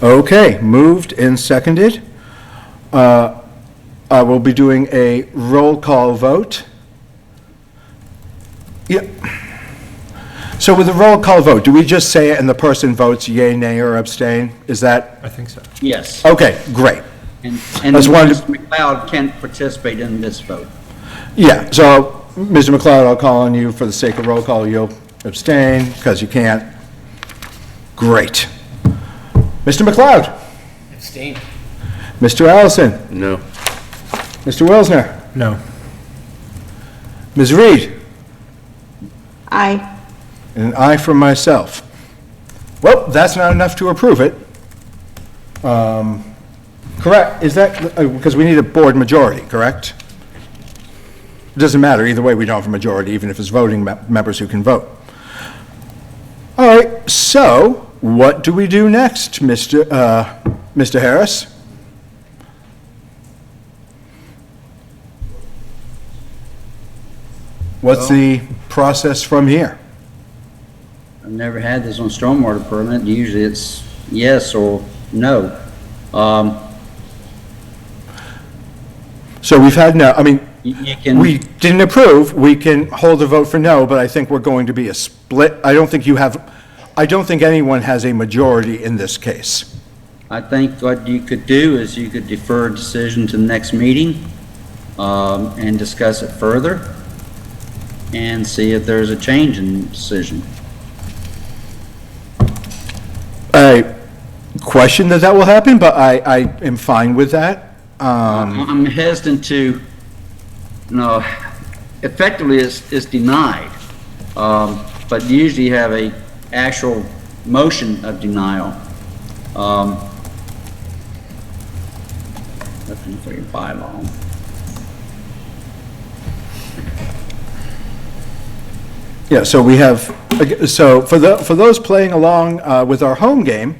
Okay, moved and seconded. I will be doing a roll call vote. Yep. So with a roll call vote, do we just say it and the person votes yea, nay, or abstain? Is that, I think so. Yes. okay, great. And That's one- Mr. McLeod can't participate in this vote. Yeah, so, Mr. McLeod, I'll call on you for the sake of roll call. You'll abstain because you can't. Great. Mr. McLeod? Abstain. Mr. Allison? No. Mr. Wilsner? No. Ms. Reed? Aye. And an aye from myself. Well, that's not enough to approve it. Correct, is that, because we need a board majority, correct? It doesn't matter, either way, we don't have a majority, even if it's voting members who can vote. All right, so what do we do next, Mr. Harris? What's the process from here? I've never had this on stormwater permit. Usually it's yes or no. So we've had no, I mean, You can, we didn't approve, we can hold a vote for no, but I think we're going to be a split. I don't think anyone has a majority in this case. I think what you could do is you could defer a decision to the next meeting, and discuss it further and see if there's a change in decision. I question that will happen, but I am fine with that. I'm hesitant to, effectively it's denied. But usually you have a actual motion of denial. Looking for your bylaw. Yeah, so we have, so for those playing along with our home game,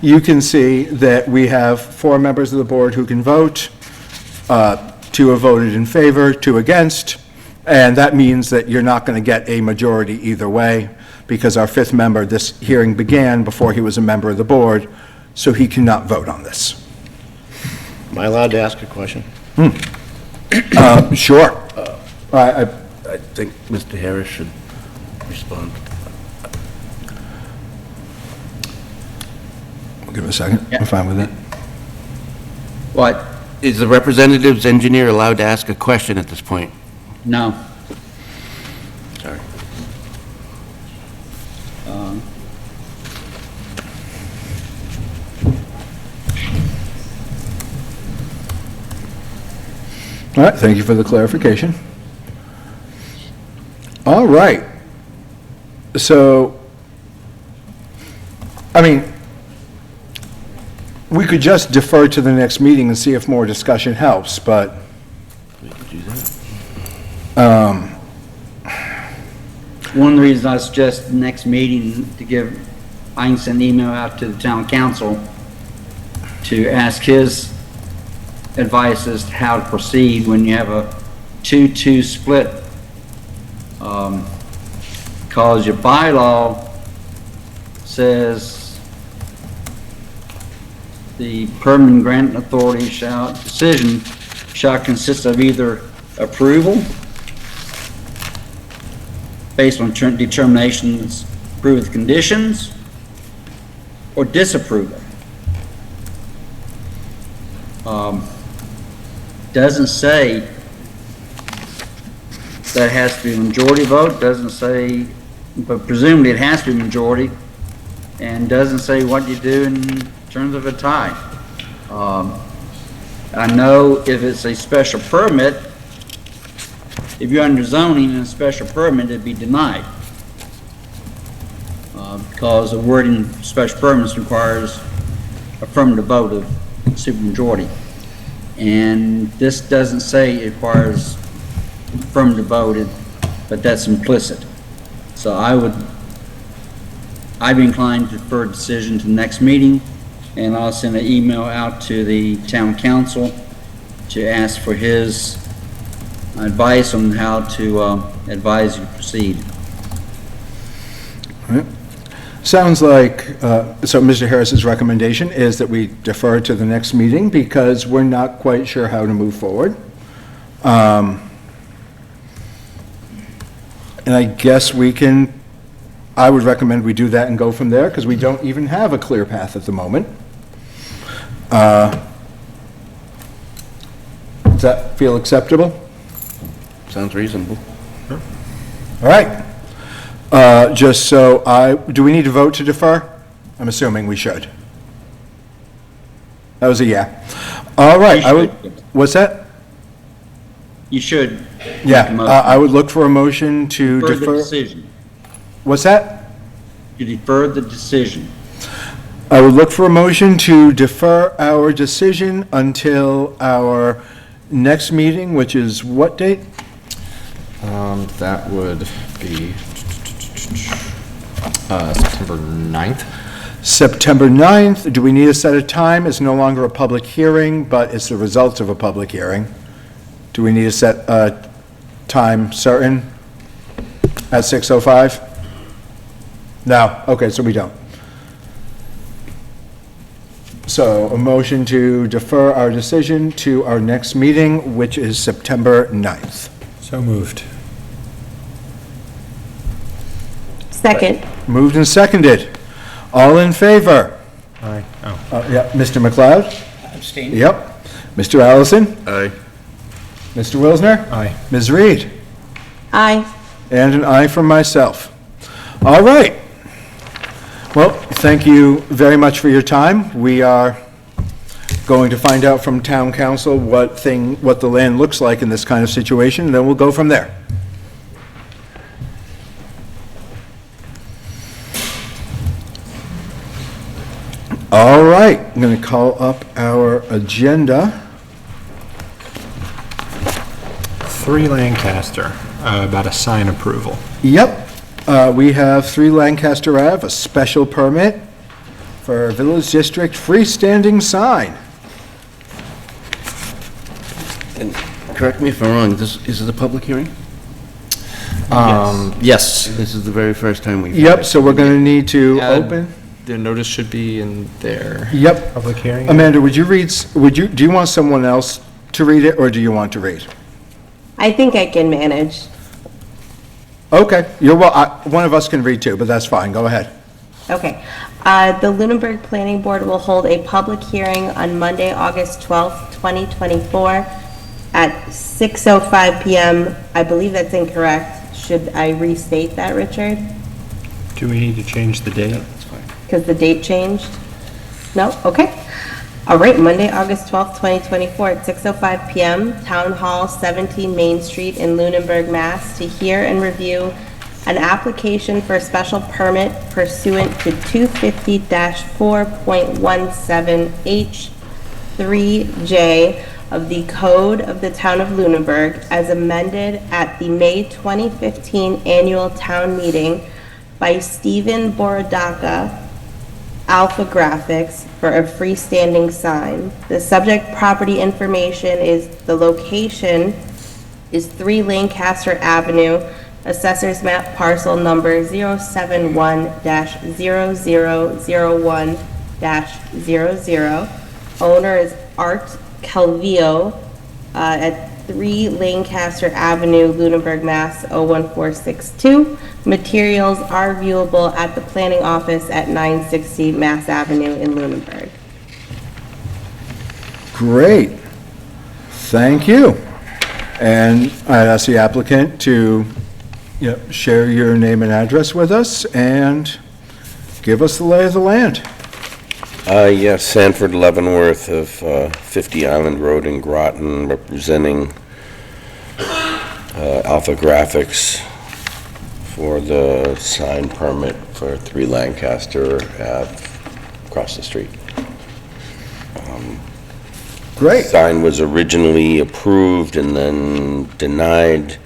you can see that we have 4 members of the board who can vote, 2 have voted in favor, 2 against, and that means that you're not going to get a majority either way, because our 5th member, this hearing began before he was a member of the board, so he cannot vote on this. Am I allowed to ask a question? Sure. I think Mr. Harris should respond. Give it a second, I'm fine with it. What? Is the representative's engineer allowed to ask a question at this point? No. Sorry. All right, thank you for the clarification. All right. So, I mean, we could just defer to the next meeting and see if more discussion helps, but, We could do that. One of the reasons I suggest the next meeting I can send an email out to the town council to ask his advice as to how to proceed when you have a 2-2 split. Because your bylaw says the permanent grant authority decision shall consist of either approval based on determinations, approve with conditions, or disapproval. Doesn't say that it has to be a majority vote, doesn't say, but presumably it has to be majority, and doesn't say what you do in terms of a tie. I know if it's a special permit, if you're under zoning and a special permit, it'd be denied. Because the wording special permits requires affirmative vote of supermajority. And this doesn't say it requires affirmative vote, but that's implicit. So I'd be inclined to defer decision to the next meeting, and I'll send an email out to the town council to ask for his advice on how to advise you to proceed. Sounds like, so Mr. Harris's recommendation is that we defer to the next meeting because we're not quite sure how to move forward. And I guess I would recommend we do that and go from there because we don't even have a clear path at the moment. Does that feel acceptable? Sounds reasonable. All right. Do we need to vote to defer? I'm assuming we should. That was a yeah. All right, You should. what's that? You should. Yeah, make a motion. I would look for a motion to Defer the defer. decision. What's that? You defer the decision. I would look for a motion to defer our decision until our next meeting, which is what date? That would be September 9th. September 9th. Do we need to set a time? It's no longer a public hearing, but it's the result of a public hearing. Do we need to set a time certain at 6:05? No, okay, so we don't. So a motion to defer our decision to our next meeting, which is September 9th. So moved. Second. Moved and seconded. All in favor? Aye. Oh. Yeah, Mr. McLeod? Abstain. Yep. Mr. Allison? Aye. Mr. Wilsner? Aye. Ms. Reed? Aye. And an aye from myself. All right. Well, thank you very much for your time. We are going to find out from town council what the land looks like in this kind of situation, and then we'll go from there. All right, I'm going to call up our agenda. 3 Lancaster, about a sign approval. Yep, we have 3 Lancaster Ave, a special permit for Village District freestanding sign. And correct me if I'm wrong, is this a public hearing? Yes. This is the very first time we've. Yep, so we're going to need to Add- open. The notice should be in there. Yep. Public hearing? Amanda, do you want someone else to read it, or do you want to read? I think I can manage. Okay, one of us can read too, but that's fine, go ahead. Okay. The Lunenburg Planning Board will hold a public hearing on Monday, August 12th, 2024 at 6:05 PM. I believe that's incorrect. Should I restate that, Richard? Do we need to change the date? Because the date changed? No? Okay. All right, Monday, August 12th, 2024 at 6:05 PM, Town Hall, 17 Main Street in Lunenburg, Mass. to hear and review an application for a special permit pursuant to 250-4.17H3J of the Code of the Town of Lunenburg as amended at the May 2015 Annual Town Meeting by Stephen Borodaka, Alpha Graphics, for a freestanding sign. The subject property information is, the location is 3 Lancaster Avenue, Assessor's Map Parcel Number 071-0001-00. Owner is Art Calvillo at 3 Lancaster Avenue, Lunenburg, Mass. 01462. Materials are viewable at the planning office at 960 Mass Avenue in Lunenburg. Great, thank you. And I'd ask the applicant to share your name and address with us and give us the lay of the land. Yes, Sanford Leavenworth of 50 Island Road in Groton, representing Alpha Graphics for the sign permit for 3 Lancaster Ave across the street. Great. Sign was originally approved and then denied.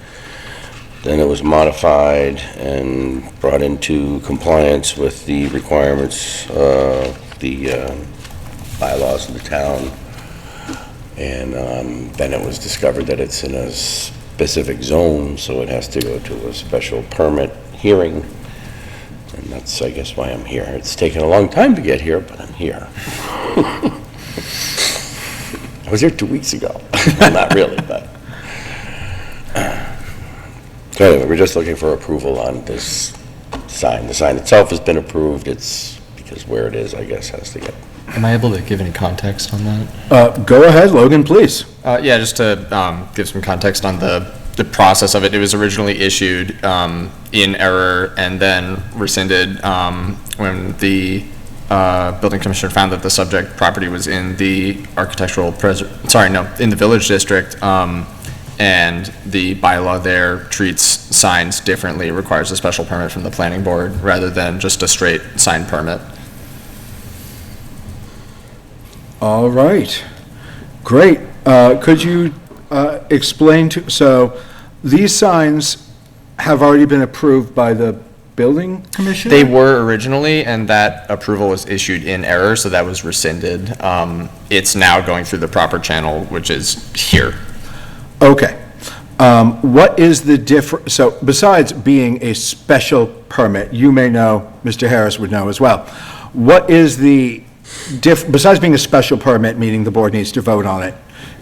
Then it was modified and brought into compliance with the requirements of the bylaws of the town. And then it was discovered that it's in a specific zone, so it has to go to a special permit hearing. And that's, I guess, why I'm here. It's taken a long time to get here, but I'm here. I was here 2 weeks ago. Well, not really, but. So anyway, we're just looking for approval on this sign. The sign itself has been approved. It's because where it is, I guess, has to get. Am I able to give any context on that? Go ahead, Logan, please. Yeah, just to give some context on the process of it. It was originally issued in error and then rescinded when the building commissioner found that the subject property was in the in the village district, and the bylaw there treats signs differently, requires a special permit from the planning board rather than just a straight sign permit. All right, great. Could you explain so these signs have already been approved by the building commissioner? They were originally, and that approval was issued in error, so that was rescinded. It's now going through the proper channel, which is here. Okay. What is the difference? So besides being a special permit, you may know, Mr. Harris would know as well, what is the besides being a special permit, meaning the board needs to vote on it,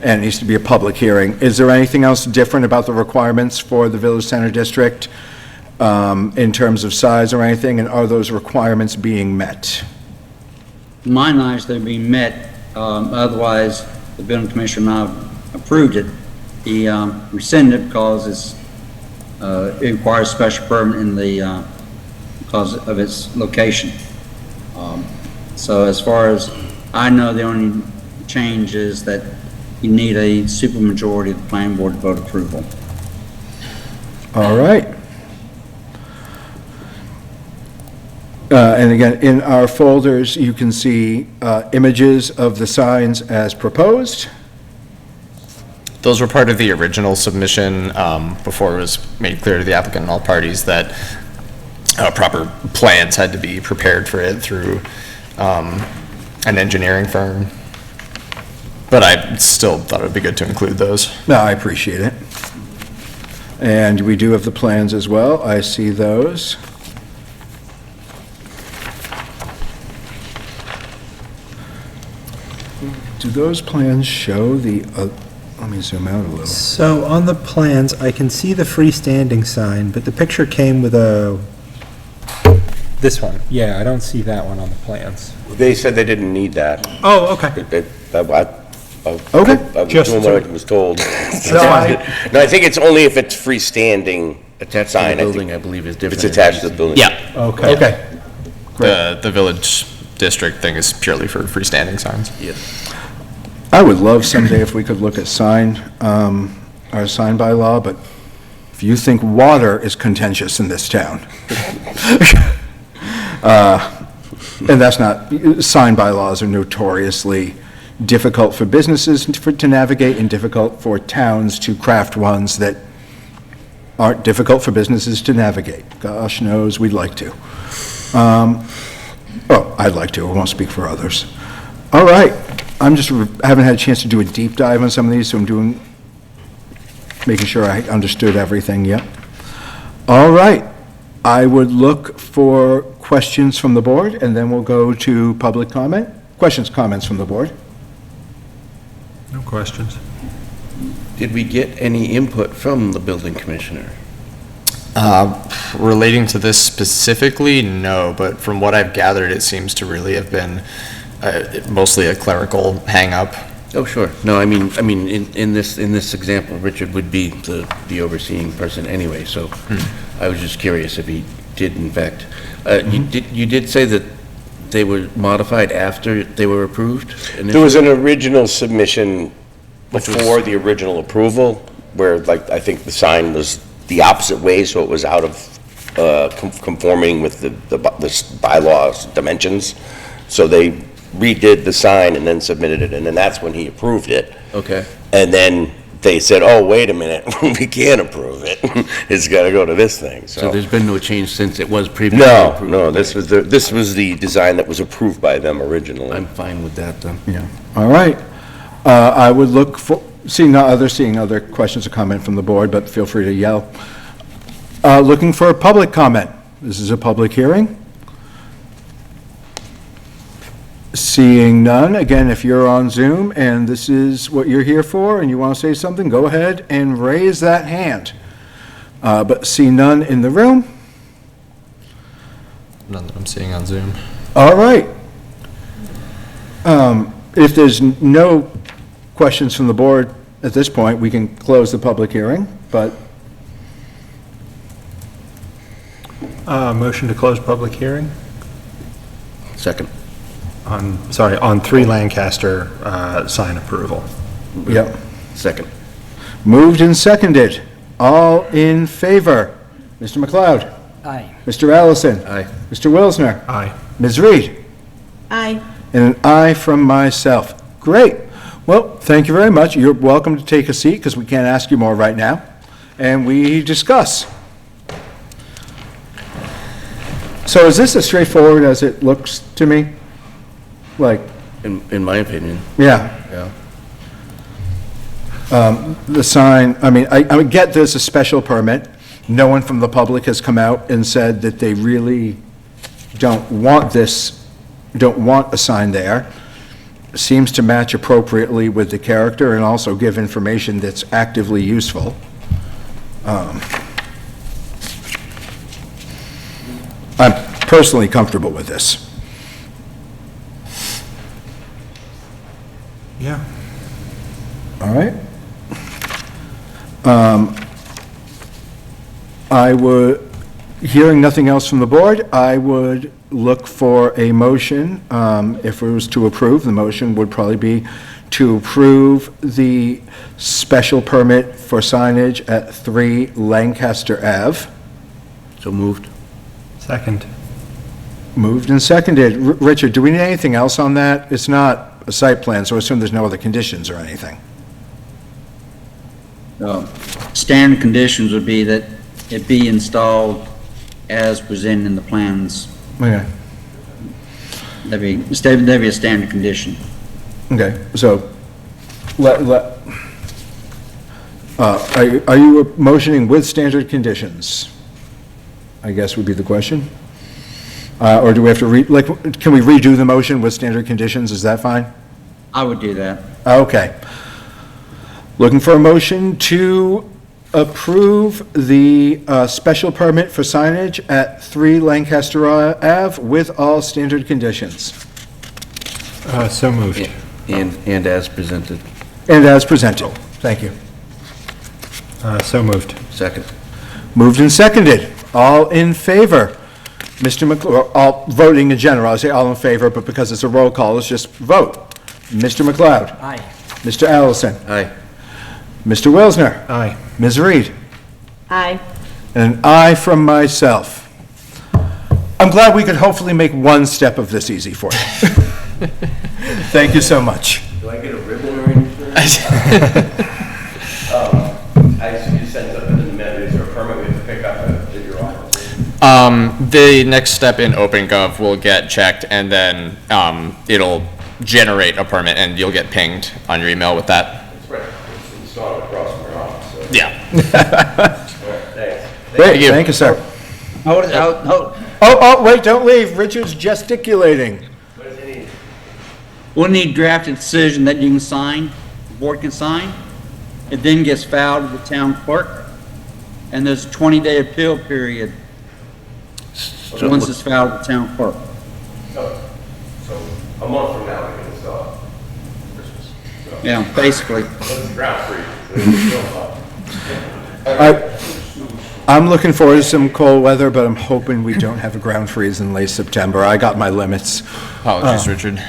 and it needs to be a public hearing, is there anything else different about the requirements for the Village Center District in terms of size or anything, and are those requirements being met? To my knowledge, they're being met, otherwise the building commissioner might have approved it. He rescinded because it requires special permit in the, because of its location. So as far as I know, the only change is that you need a supermajority of the planning board to vote approval. All right. And again, in our folders, you can see images of the signs as proposed. Those were part of the original submission before it was made clear to the applicant and all parties that proper plans had to be prepared for it through an engineering firm. But I still thought it would be good to include those. No, I appreciate it. And we do have the plans as well. I see those. Do those plans show the, let me zoom out a little. So on the plans, I can see the freestanding sign, but the picture came with this one. Yeah, I don't see that one on the plans. They said they didn't need that. Oh, okay. Okay. I was Just doing what I was told. No, No, I think it's only if it's freestanding Attached to sign. the I think building, I believe, is different. it's attached to the building. Yeah. Okay. Okay. The village district thing is purely for freestanding signs. Yes. I would love someday if we could look at our sign by law, but if you think water is contentious in this town, and that's not, sign bylaws are notoriously difficult for businesses to navigate and difficult for towns to craft ones that aren't difficult for businesses to navigate. Gosh knows we'd like to. Oh, I'd like to, I won't speak for others. All right, I haven't had a chance to do a deep dive on some of these, so I'm making sure I understood everything yet. All right, I would look for questions from the board, and then we'll go to public comment. Questions, comments from the board? No questions. Did we get any input from the building commissioner? Relating to this specifically, no, but from what I've gathered, it seems to really have been mostly a clerical hang-up. Oh, sure. No, I mean, in this example, Richard would be the overseeing person anyway, so I was just curious if he did in fact. You did say that they were modified after they were approved? There was an original submission before the original approval where, like, I think the sign was the opposite way, so it was out of conforming with the bylaws dimensions. So they redid the sign and then submitted it, and then that's when he approved it. Okay. And then they said, oh, wait a minute, we can't approve it. It's got to go to this thing, So so. there's been no change since it was previously No, approved? no, this was the design that was approved by them originally. I'm fine with that, then. Yeah, all right. I would look for, seeing other questions or comment from the board, but feel free to yell. Looking for a public comment. This is a public hearing. Seeing none, again, if you're on Zoom and this is what you're here for and you want to say something, go ahead and raise that hand. But see none in the room. None that I'm seeing on Zoom. All right. If there's no questions from the board at this point, we can close the public hearing, but Motion to close public hearing Second. on 3 Lancaster sign approval. Yep. Second. Moved and seconded. All in favor? Mr. McLeod? Aye. Mr. Allison? Aye. Mr. Wilsner? Aye. Ms. Reed? Aye. And an aye from myself. Great. Well, thank you very much. You're welcome to take a seat because we can't ask you more right now. And we discuss. So is this as straightforward as it looks to me? Like, In my opinion, yeah. yeah. The sign, I mean, I get there's a special permit. No one from the public has come out and said that they really don't want a sign there. Seems to match appropriately with the character and also give information that's actively useful. I'm personally comfortable with this. Yeah. All right. Hearing nothing else from the board, I would look for a motion. If it was to approve, the motion would probably be to approve the special permit for signage at 3 Lancaster Ave. So moved. Second. Moved and seconded. Richard, do we need anything else on that? It's not a site plan, so I assume there's no other conditions or anything. Standard conditions would be that it be installed as presented in the plans. Okay. That'd be a standard condition. Okay, so, are you motioning with standard conditions? I guess would be the question. Or do we have to can we redo the motion with standard conditions? Is that fine? I would do that. Okay. Looking for a motion to approve the special permit for signage at 3 Lancaster Ave with all standard conditions. So moved. And as presented. And as presented. Thank you. So moved. Second. Moved and seconded. All in favor? Mr. McLeod, all voting in general, I say all in favor, but because it's a roll call, let's just vote. Mr. McLeod? Aye. Mr. Allison? Aye. Mr. Wilsner? Aye. Ms. Reed? Aye. And an aye from myself. I'm glad we could hopefully make one step of this easy for you. Thank you so much. Do I get a ribbon or anything? I see you sent something in the mail, is there a permit we have to pick up at your office? The next step in OpenGov will get checked, and then it'll generate a permit, and you'll get pinged on your email with that. That's right, it's installed across from your office, so. Yeah. Thanks. Great, you. thank you, sir. Hold. Oh, wait, don't leave. Richard's gesticulating. What does it need? We'll need drafted decision that you can sign, the board can sign. It then gets filed with the town clerk, and there's a 20-day appeal period once it's filed with the town clerk. So a month from now, we can install it. Christmas. So, Yeah, basically. it's ground free. So it's still up. I'm looking forward to some cold weather, but I'm hoping we don't have a ground freeze in late September. I got my limits. Apologies, Richard.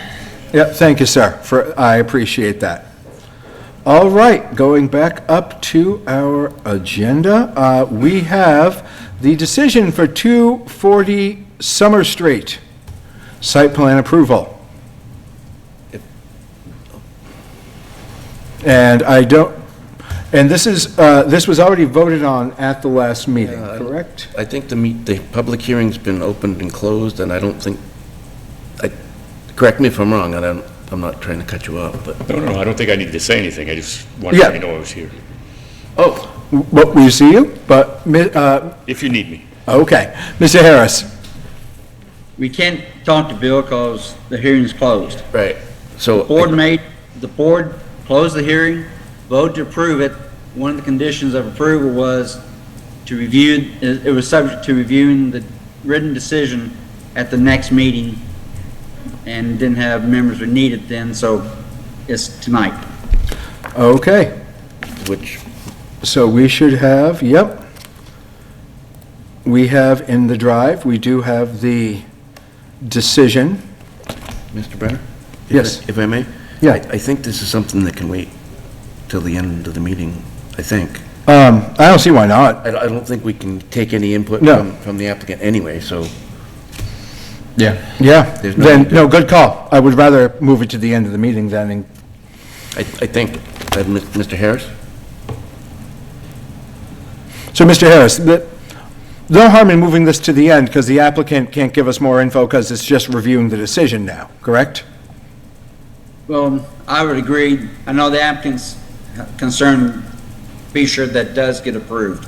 Yeah, thank you, sir, I appreciate that. All right, going back up to our agenda, we have the decision for 240 Summer Street, site plan approval. And this was already voted on at the last meeting, correct? I think the public hearing's been opened and closed, and I don't think, correct me if I'm wrong, I'm not trying to cut you off, but. No, I don't think I need to say anything. I just wanted Yeah. to know I was here. Oh, Well, we see you, but, If you need me. okay. Mr. Harris? We can't talk to Bill because the hearing's closed. right, so. The board closed the hearing, voted to approve it. One of the conditions of approval was to review, it was subject to reviewing the written decision at the next meeting, and didn't have members were needed then, so it's tonight. Okay, Which, so we should have, yep. We have in the drive, we do have the decision. Mr. Brenner? Yes. If I may? Yeah. I think this is something that can wait till the end of the meeting, I think. I don't see why not. I don't think we can take any input No. from the applicant anyway, so. Yeah, There's no then, need to- no, good call. I would rather move it to the end of the meeting than, I think, Mr. Harris? so, Mr. Harris, no harm in moving this to the end, because the applicant can't give us more info, because it's just reviewing the decision now, correct? Well, I would agree. I know the applicant's concerned, be sure that does get approved.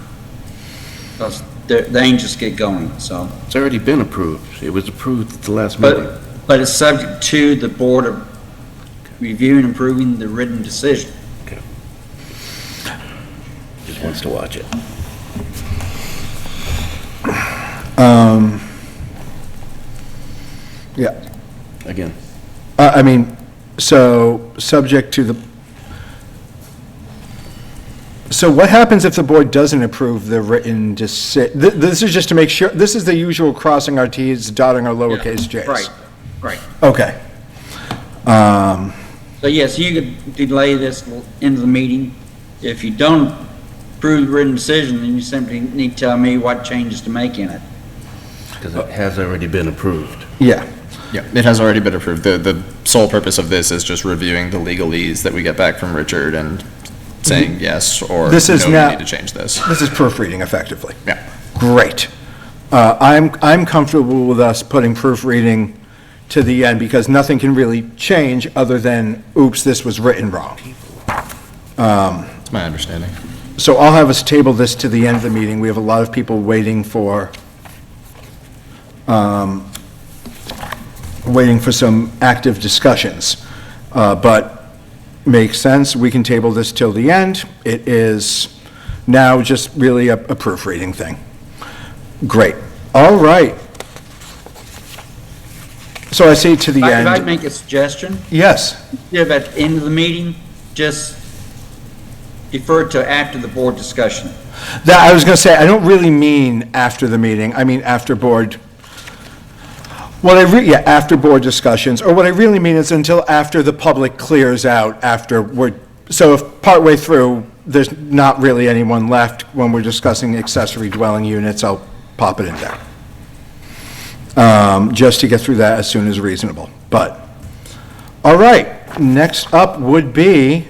Because they ain't just get going, so. It's already been approved. It was approved at the last meeting. But it's subject to the board of reviewing and approving the written decision. Just wants to watch it. Yeah. Again. I mean, so, subject to the, so what happens if the board doesn't approve the written this is just to make sure, this is the usual crossing our Ts, dotting our lowercase j's? Right. Okay. So yes, you could delay this into the meeting. If you don't approve the written decision, then you simply need to tell me what changes to make in it. Because it has already been approved. Yeah. Yeah, it has already been approved. The sole purpose of this is just reviewing the legalese that we get back from Richard and saying yes or no, This is you now- need to change this. This is proofreading effectively. Yeah. Great. I'm comfortable with us putting proofreading to the end, because nothing can really change other than, oops, this was written wrong. That's my understanding. So I'll have us table this to the end of the meeting. We have a lot of people waiting for some active discussions. But makes sense, we can table this till the end. It is now just really a proofreading thing. Great. All right. So I say to the If I end. make a suggestion, Yes. if at the end of the meeting, just defer to after the board discussion. That, I was going to say, I don't really mean after the meeting, I mean after board, after board discussions, or what I really mean is until after the public clears out, so if partway through, there's not really anyone left when we're discussing accessory dwelling units, I'll pop it in there. Just to get through that as soon as reasonable, but, all right, next up would be,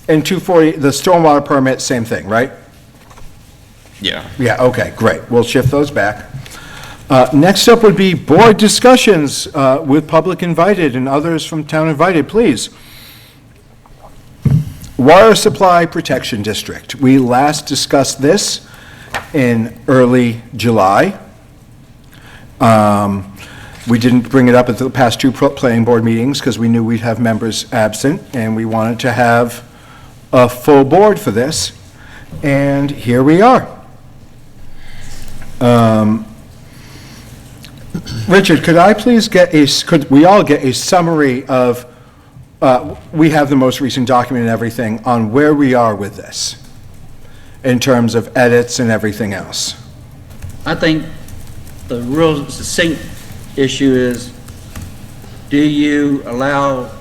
in 240, the stormwater permit, same thing, right? Yeah. Yeah, okay, great. We'll shift those back. Next up would be board discussions with public invited and others from town invited, please. Water Supply Protection District. We last discussed this in early July. We didn't bring it up at the past two planning board meetings because we knew we'd have members absent, and we wanted to have a full board for this, and here we are. Richard, could I please could we all get a summary of, we have the most recent document and everything, on where we are with this, in terms of edits and everything else? I think the real succinct issue is, do you allow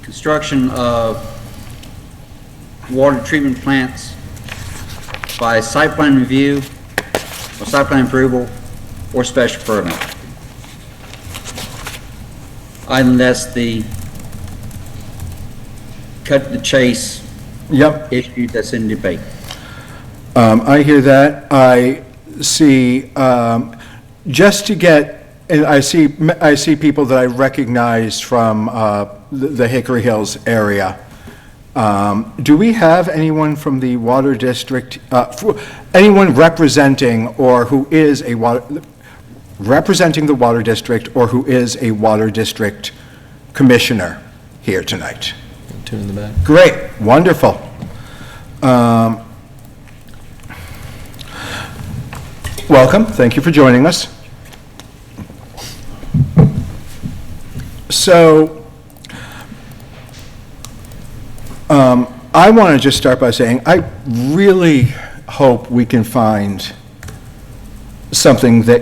construction of water treatment plants by site plan review, or site plan approval, or special permit. Item that's the cut to the chase Yep. issue that's in debate. I hear that. I see, just to get, and I see people that I recognize from the Hickory Hills area. Do we have anyone from the Water District, anyone representing or who is representing the Water District or who is a Water District Commissioner here tonight? Two in the back. Great, wonderful. Welcome, thank you for joining us. So, I want to just start by saying, I really hope we can find something that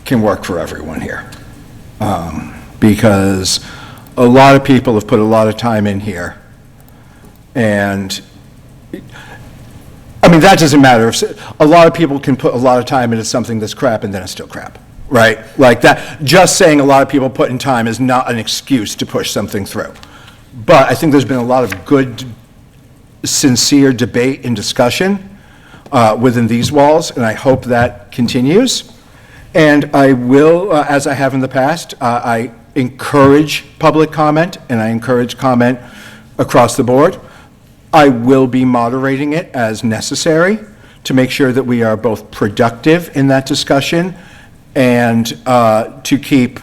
can work for everyone here. Because a lot of people have put a lot of time in here. And, I mean, that doesn't matter. A lot of people can put a lot of time into something that's crap and then it's still crap, right? Like that, just saying a lot of people put in time is not an excuse to push something through. But I think there's been a lot of good, sincere debate and discussion within these walls, and I hope that continues. And I will, as I have in the past, I encourage public comment, and I encourage comment across the board. I will be moderating it as necessary to make sure that we are both productive in that discussion and to keep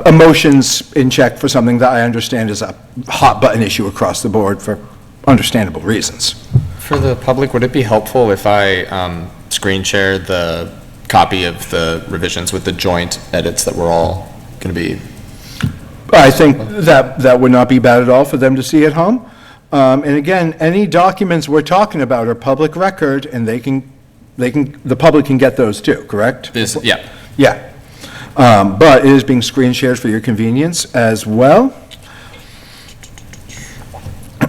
emotions in check for something that I understand is a hot button issue across the board for understandable reasons. For the public, would it be helpful if I screen share the copy of the revisions with the joint edits that we're all going to be? I think that would not be bad at all for them to see at home. And again, any documents we're talking about are public record, and the public can get those too, correct? Yeah. Yeah. But it is being screen shared for your convenience as well. If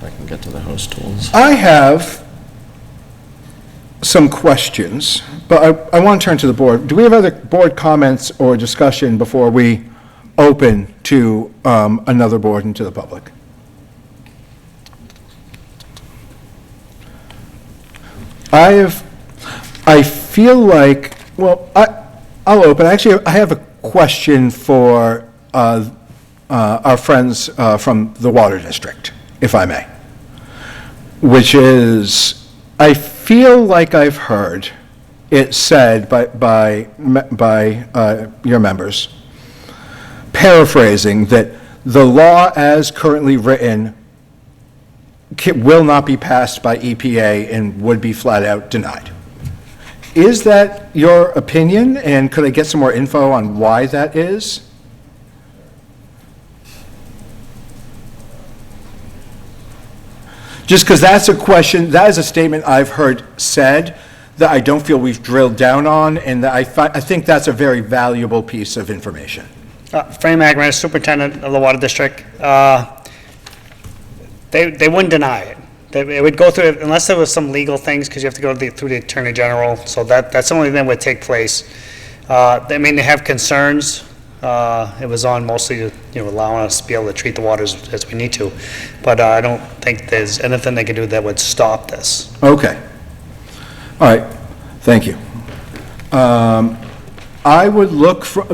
I can get to the host tools. I have some questions, but I want to turn to the board. Do we have other board comments or discussion before we open to another board and to the public? I feel like, well, I'll open. Actually, I have a question for our friends from the Water District, if I may, which is, I feel like I've heard it said by your members, paraphrasing, that the law as currently written will not be passed by EPA and would be flat out denied. Is that your opinion, and could I get some more info on why that is? Just because that's a question, that is a statement I've heard said that I don't feel we've drilled down on, and that I think that's a very valuable piece of information. Frank McManus, Superintendent of the Water District. They wouldn't deny it. It would go through, unless there was some legal things, because you have to go through the Attorney General, so that's the only thing that would take place. I mean, they have concerns. It was on mostly to, allowing us to be able to treat the waters as we need to. But I don't think there's anything they can do that would stop this. Okay. All right. Thank you. I would look for,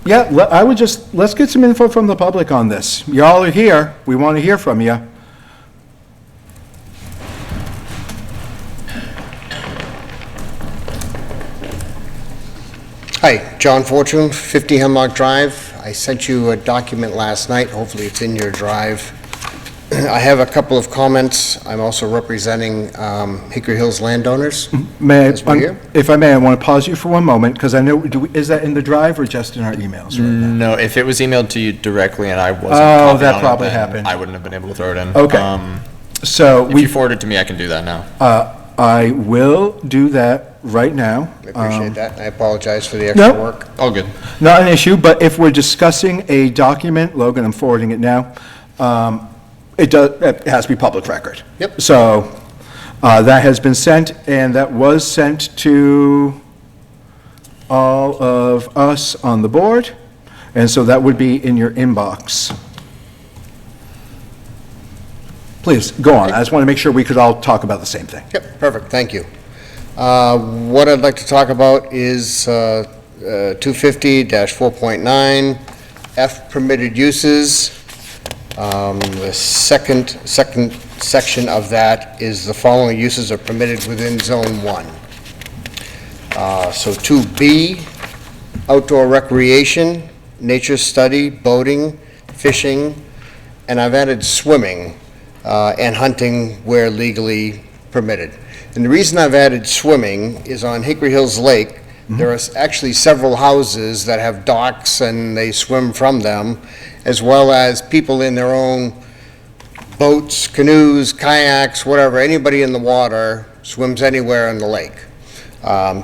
let's get some info from the public on this. Y'all are here. We want to hear from you. Hi, John Fortune, 50 Hemlock Drive. I sent you a document last night. Hopefully it's in your drive. I have a couple of comments. I'm also representing Hickory Hills landowners. If I may, I want to pause you for one moment, because I know, is that in the drive or just in our emails right now? No, if it was emailed to you directly and I wasn't Oh, copied that on it, probably then happened. I wouldn't have been able to throw it in. Okay. So if you forward it to me, I can do that now. I will do that right now. I appreciate that, and I apologize for the extra No. work. All good. Not an issue, but if we're discussing a document, Logan, I'm forwarding it now, it has to be public record. Yep. So, that has been sent, and that was sent to all of us on the board, and so that would be in your inbox. Please, go on. I just want to make sure we could all talk about the same thing. Yep, perfect, thank you. What I'd like to talk about is 250-4.9, F permitted uses. The second section of that is the following uses are permitted within Zone 1. So 2B, outdoor recreation, nature study, boating, fishing, and I've added swimming and hunting where legally permitted. And the reason I've added swimming is on Hickory Hills Lake, there are actually several houses that have docks and they swim from them, as well as people in their own boats, canoes, kayaks, whatever, anybody in the water swims anywhere in the lake.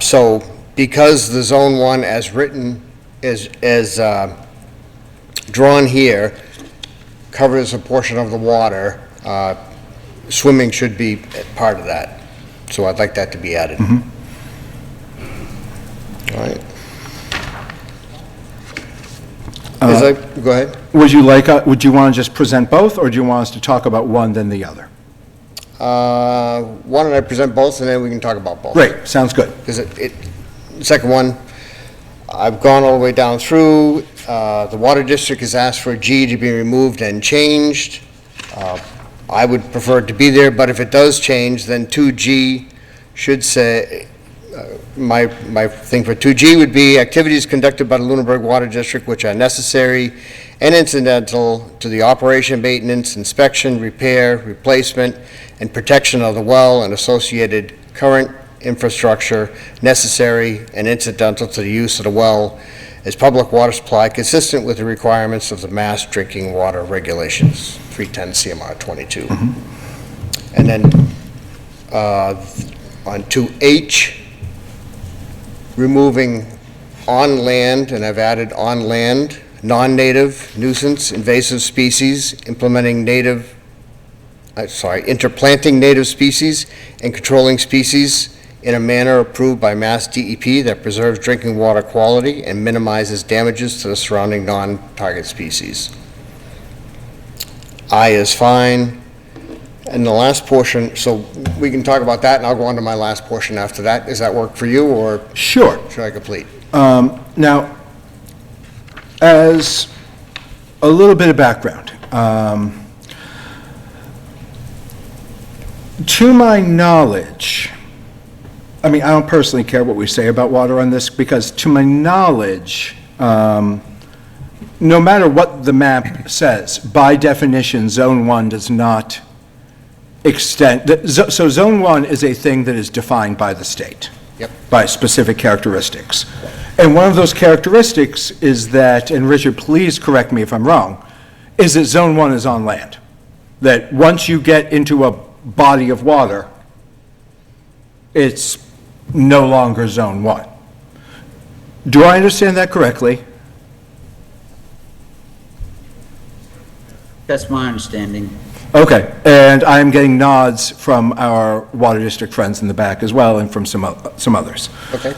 So because the Zone 1 as written, is drawn here, covers a portion of the water, swimming should be part of that. So I'd like that to be added. All right. Go ahead. Would you want to just present both, or do you want us to talk about one, then the other? Why don't I present both, and then we can talk about both? Great, sounds good. Because the second one, I've gone all the way down through. The Water District has asked for G to be removed and changed. I would prefer it to be there, but if it does change, then 2G should say, my thing for 2G would be activities conducted by the Lunenburg Water District which are necessary and incidental to the operation, maintenance, inspection, repair, replacement, and protection of the well and associated current infrastructure necessary and incidental to the use of the well as public water supply consistent with the requirements of the Mass Drinking Water Regulations, 310 CMR 22. And then on 2H, removing on land, and I've added on land, non-native, nuisance, invasive species, interplanting native species and controlling species in a manner approved by Mass DEP that preserves drinking water quality and minimizes damages to the surrounding non-target species. I is fine. And the last portion, so we can talk about that, and I'll go on to my last portion after that. Does that work for you, or? Sure. Should I complete? Now, as a little bit of background, to my knowledge, I mean, I don't personally care what we say about water on this, because to my knowledge, no matter what the map says, by definition, Zone 1 does not extend, so Zone 1 is a thing that is defined by the state. Yep. By specific characteristics. And one of those characteristics is that, and Richard, please correct me if I'm wrong, is that Zone 1 is on land. That once you get into a body of water, it's no longer Zone 1. Do I understand that correctly? That's my understanding. Okay, and I'm getting nods from our Water District friends in the back as well, and from some others. Okay.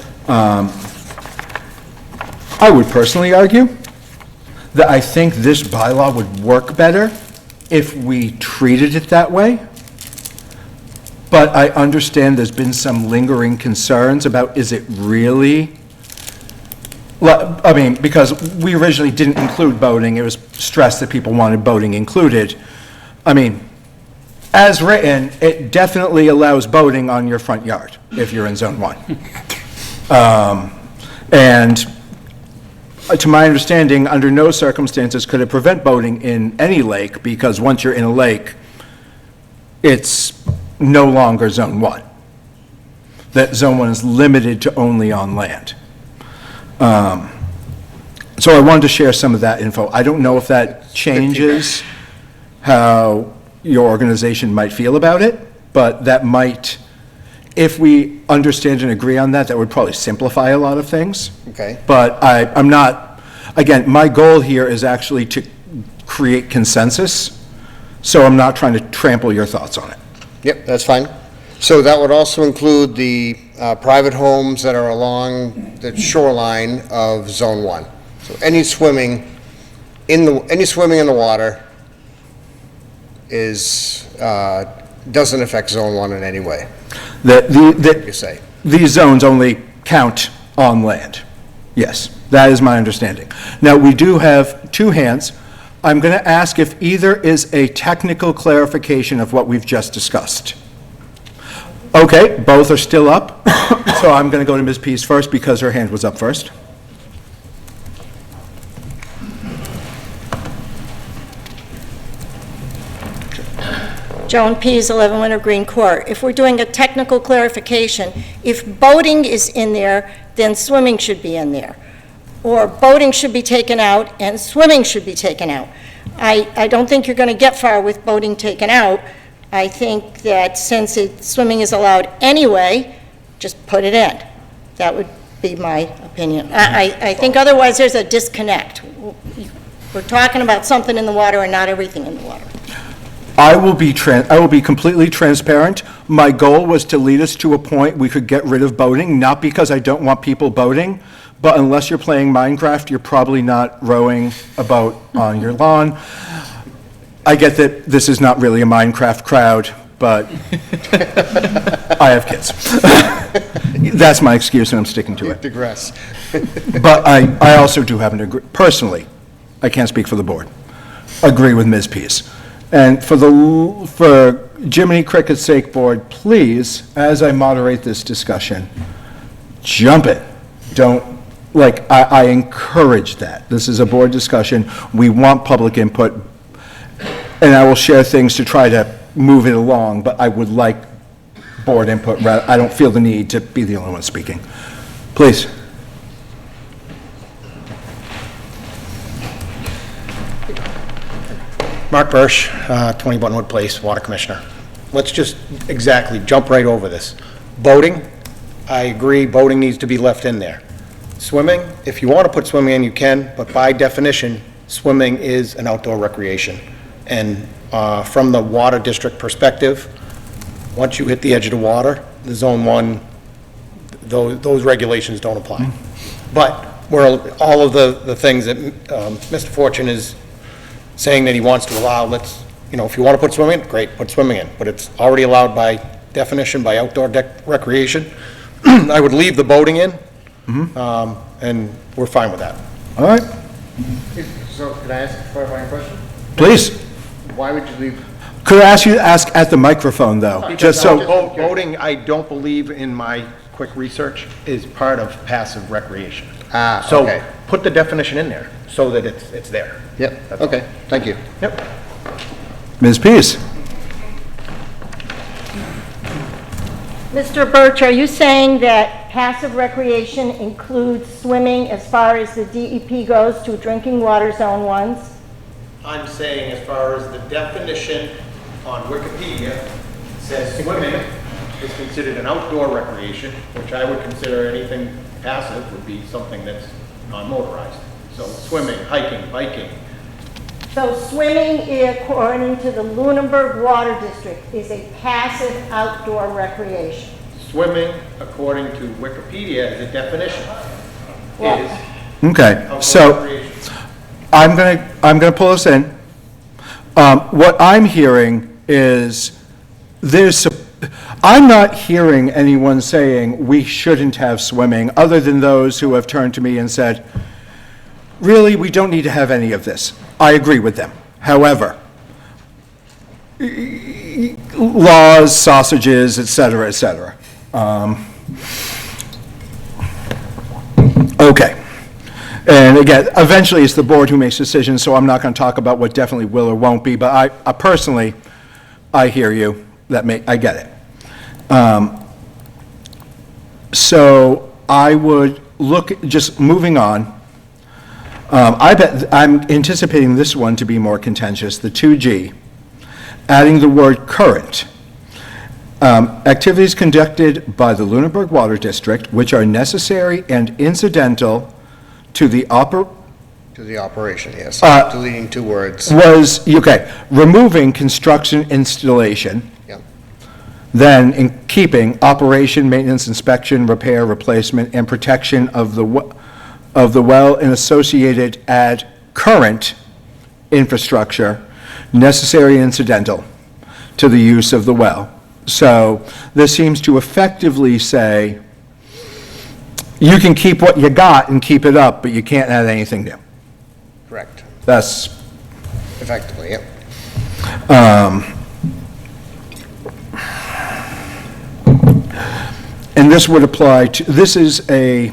I would personally argue that I think this bylaw would work better if we treated it that way. But I understand there's been some lingering concerns about, is it really? Well, I mean, because we originally didn't include boating, it was stressed that people wanted boating included. I mean, as written, it definitely allows boating on your front yard if you're in Zone 1. And to my understanding, under no circumstances could it prevent boating in any lake, because once you're in a lake, it's no longer Zone 1. That Zone 1 is limited to only on land. So I wanted to share some of that info. I don't know if that changes how your organization might feel about it, but that might if we understand and agree on that, that would probably simplify a lot of things. Okay. But I'm not, again, my goal here is actually to create consensus, so I'm not trying to trample your thoughts on it. Yep, that's fine. So that would also include the private homes that are along the shoreline of Zone 1. So any swimming in the water doesn't affect Zone 1 in any way, you say? These zones only count on land. Yes, that is my understanding. Now, we do have two hands. I'm going to ask if either is a technical clarification of what we've just discussed. Okay, both are still up, so I'm going to go to Ms. Pease first because her hand was up first. Joan Pease, 11 Winter Green Court. If we're doing a technical clarification, if boating is in there, then swimming should be in there. Or boating should be taken out and swimming should be taken out. I don't think you're going to get far with boating taken out. I think that since swimming is allowed anyway, just put it in. That would be my opinion. I think otherwise there's a disconnect. We're talking about something in the water and not everything in the water. I will be completely transparent. My goal was to lead us to a point we could get rid of boating, not because I don't want people boating, but unless you're playing Minecraft, you're probably not rowing a boat on your lawn. I get that this is not really a Minecraft crowd, but I have kids. That's my excuse, and I'm sticking to it. Digress. But I also do happen to agree, personally, I can't speak for the board, agree with Ms. Pease. And for Jiminy Cricket's sake, board, please, as I moderate this discussion, jump it. Don't, I encourage that. This is a board discussion. We want public input, and I will share things to try to move it along, but I would like board input. I don't feel the need to be the only one speaking. Please. Mark Bursch, 20 Buttonwood Place, Water Commissioner. Let's just exactly jump right over this. Boating, I agree, boating needs to be left in there. Swimming, if you want to put swimming in, you can, but by definition, swimming is an outdoor recreation. And from the water district perspective, once you hit the edge of the water, the Zone 1, those regulations don't apply. But all of the things that Mr. Fortune is saying that he wants to allow, if you want to put swimming in, great, put swimming in, but it's already allowed by definition by outdoor recreation. I would leave the boating in, and we're fine with that. All right. So, can I ask a clarifying question? Please. Why would you leave? Could I ask you to ask at the microphone, though? Just so. Boating, I don't believe in my quick research, is part of passive recreation. Okay. So put the definition in there so that it's there. Yep, That's all. okay, thank you. Yep. Ms. Pease. Mr. Birch, are you saying that passive recreation includes swimming as far as the DEP goes to drinking water zone 1s? I'm saying as far as the definition on Wikipedia says swimming is considered an outdoor recreation, which I would consider anything passive would be something that's non-motorized. So swimming, hiking, biking. So swimming, according to the Lunenburg Water District, is a passive outdoor recreation. Swimming, according to Wikipedia, as a definition, is Okay, outdoor so recreation. I'm gonna pull us in. What I'm hearing is I'm not hearing anyone saying we shouldn't have swimming, other than those who have turned to me and said, really, we don't need to have any of this. I agree with them. However, laws, sausages, et cetera, et cetera. Okay. And again, eventually it's the board who makes decisions, so I'm not going to talk about what definitely will or won't be, but I personally, I hear you. I get it. So I would look, just moving on, I'm anticipating this one to be more contentious, the 2G, adding the word current. Activities conducted by the Lunenburg Water District which are necessary and incidental to the To the operation, yes. Uh, Deleting 2 words. was, okay, removing construction installation. Yep. Then in keeping operation, maintenance, inspection, repair, replacement, and protection of the well and associated current infrastructure necessary and incidental to the use of the well. So this seems to effectively say, you can keep what you got and keep it up, but you can't add anything new. Correct. That's, Effectively, yep. and this would apply to, this is a,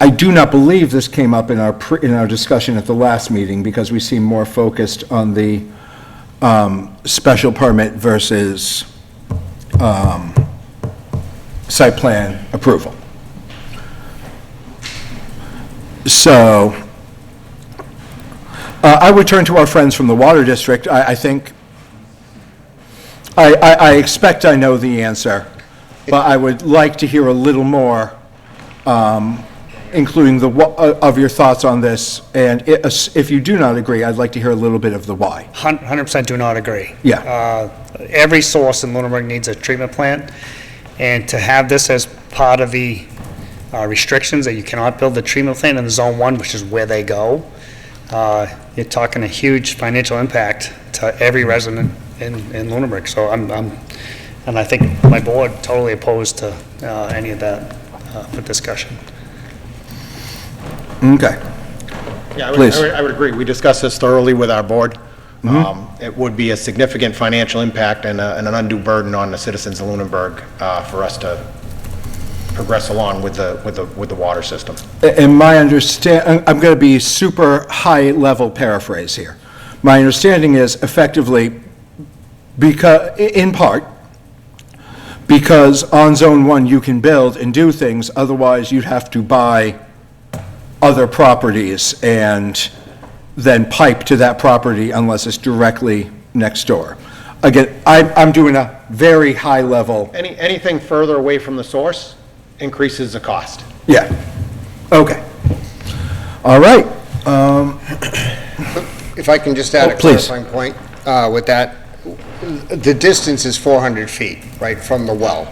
I do not believe this came up in our discussion at the last meeting because we seem more focused on the special permit versus site plan approval. So I would turn to our friends from the Water District. I think, I expect I know the answer, but I would like to hear a little more, including of your thoughts on this. And if you do not agree, I'd like to hear a little bit of the why. 100% do not agree. Yeah. Every source in Lunenburg needs a treatment plant, and to have this as part of the restrictions that you cannot build the treatment plant in Zone 1, which is where they go, you're talking a huge financial impact to every resident in Lunenburg. So and I think my board totally opposed to any of that for discussion. Okay. Yeah, Please. I would agree. We discussed this thoroughly with our board. It would be a significant financial impact and an undue burden on the citizens of Lunenburg for us to progress along with the water system. And my I'm going to be super high-level paraphrase here. My understanding is effectively, in part, because on Zone 1 you can build and do things, otherwise you'd have to buy other properties and then pipe to that property unless it's directly next door. Again, I'm doing a very high level. Anything further away from the source increases the cost. Yeah. Okay. All right. If I can just add a please. clarifying point with that, the distance is 400 feet, right, from the well.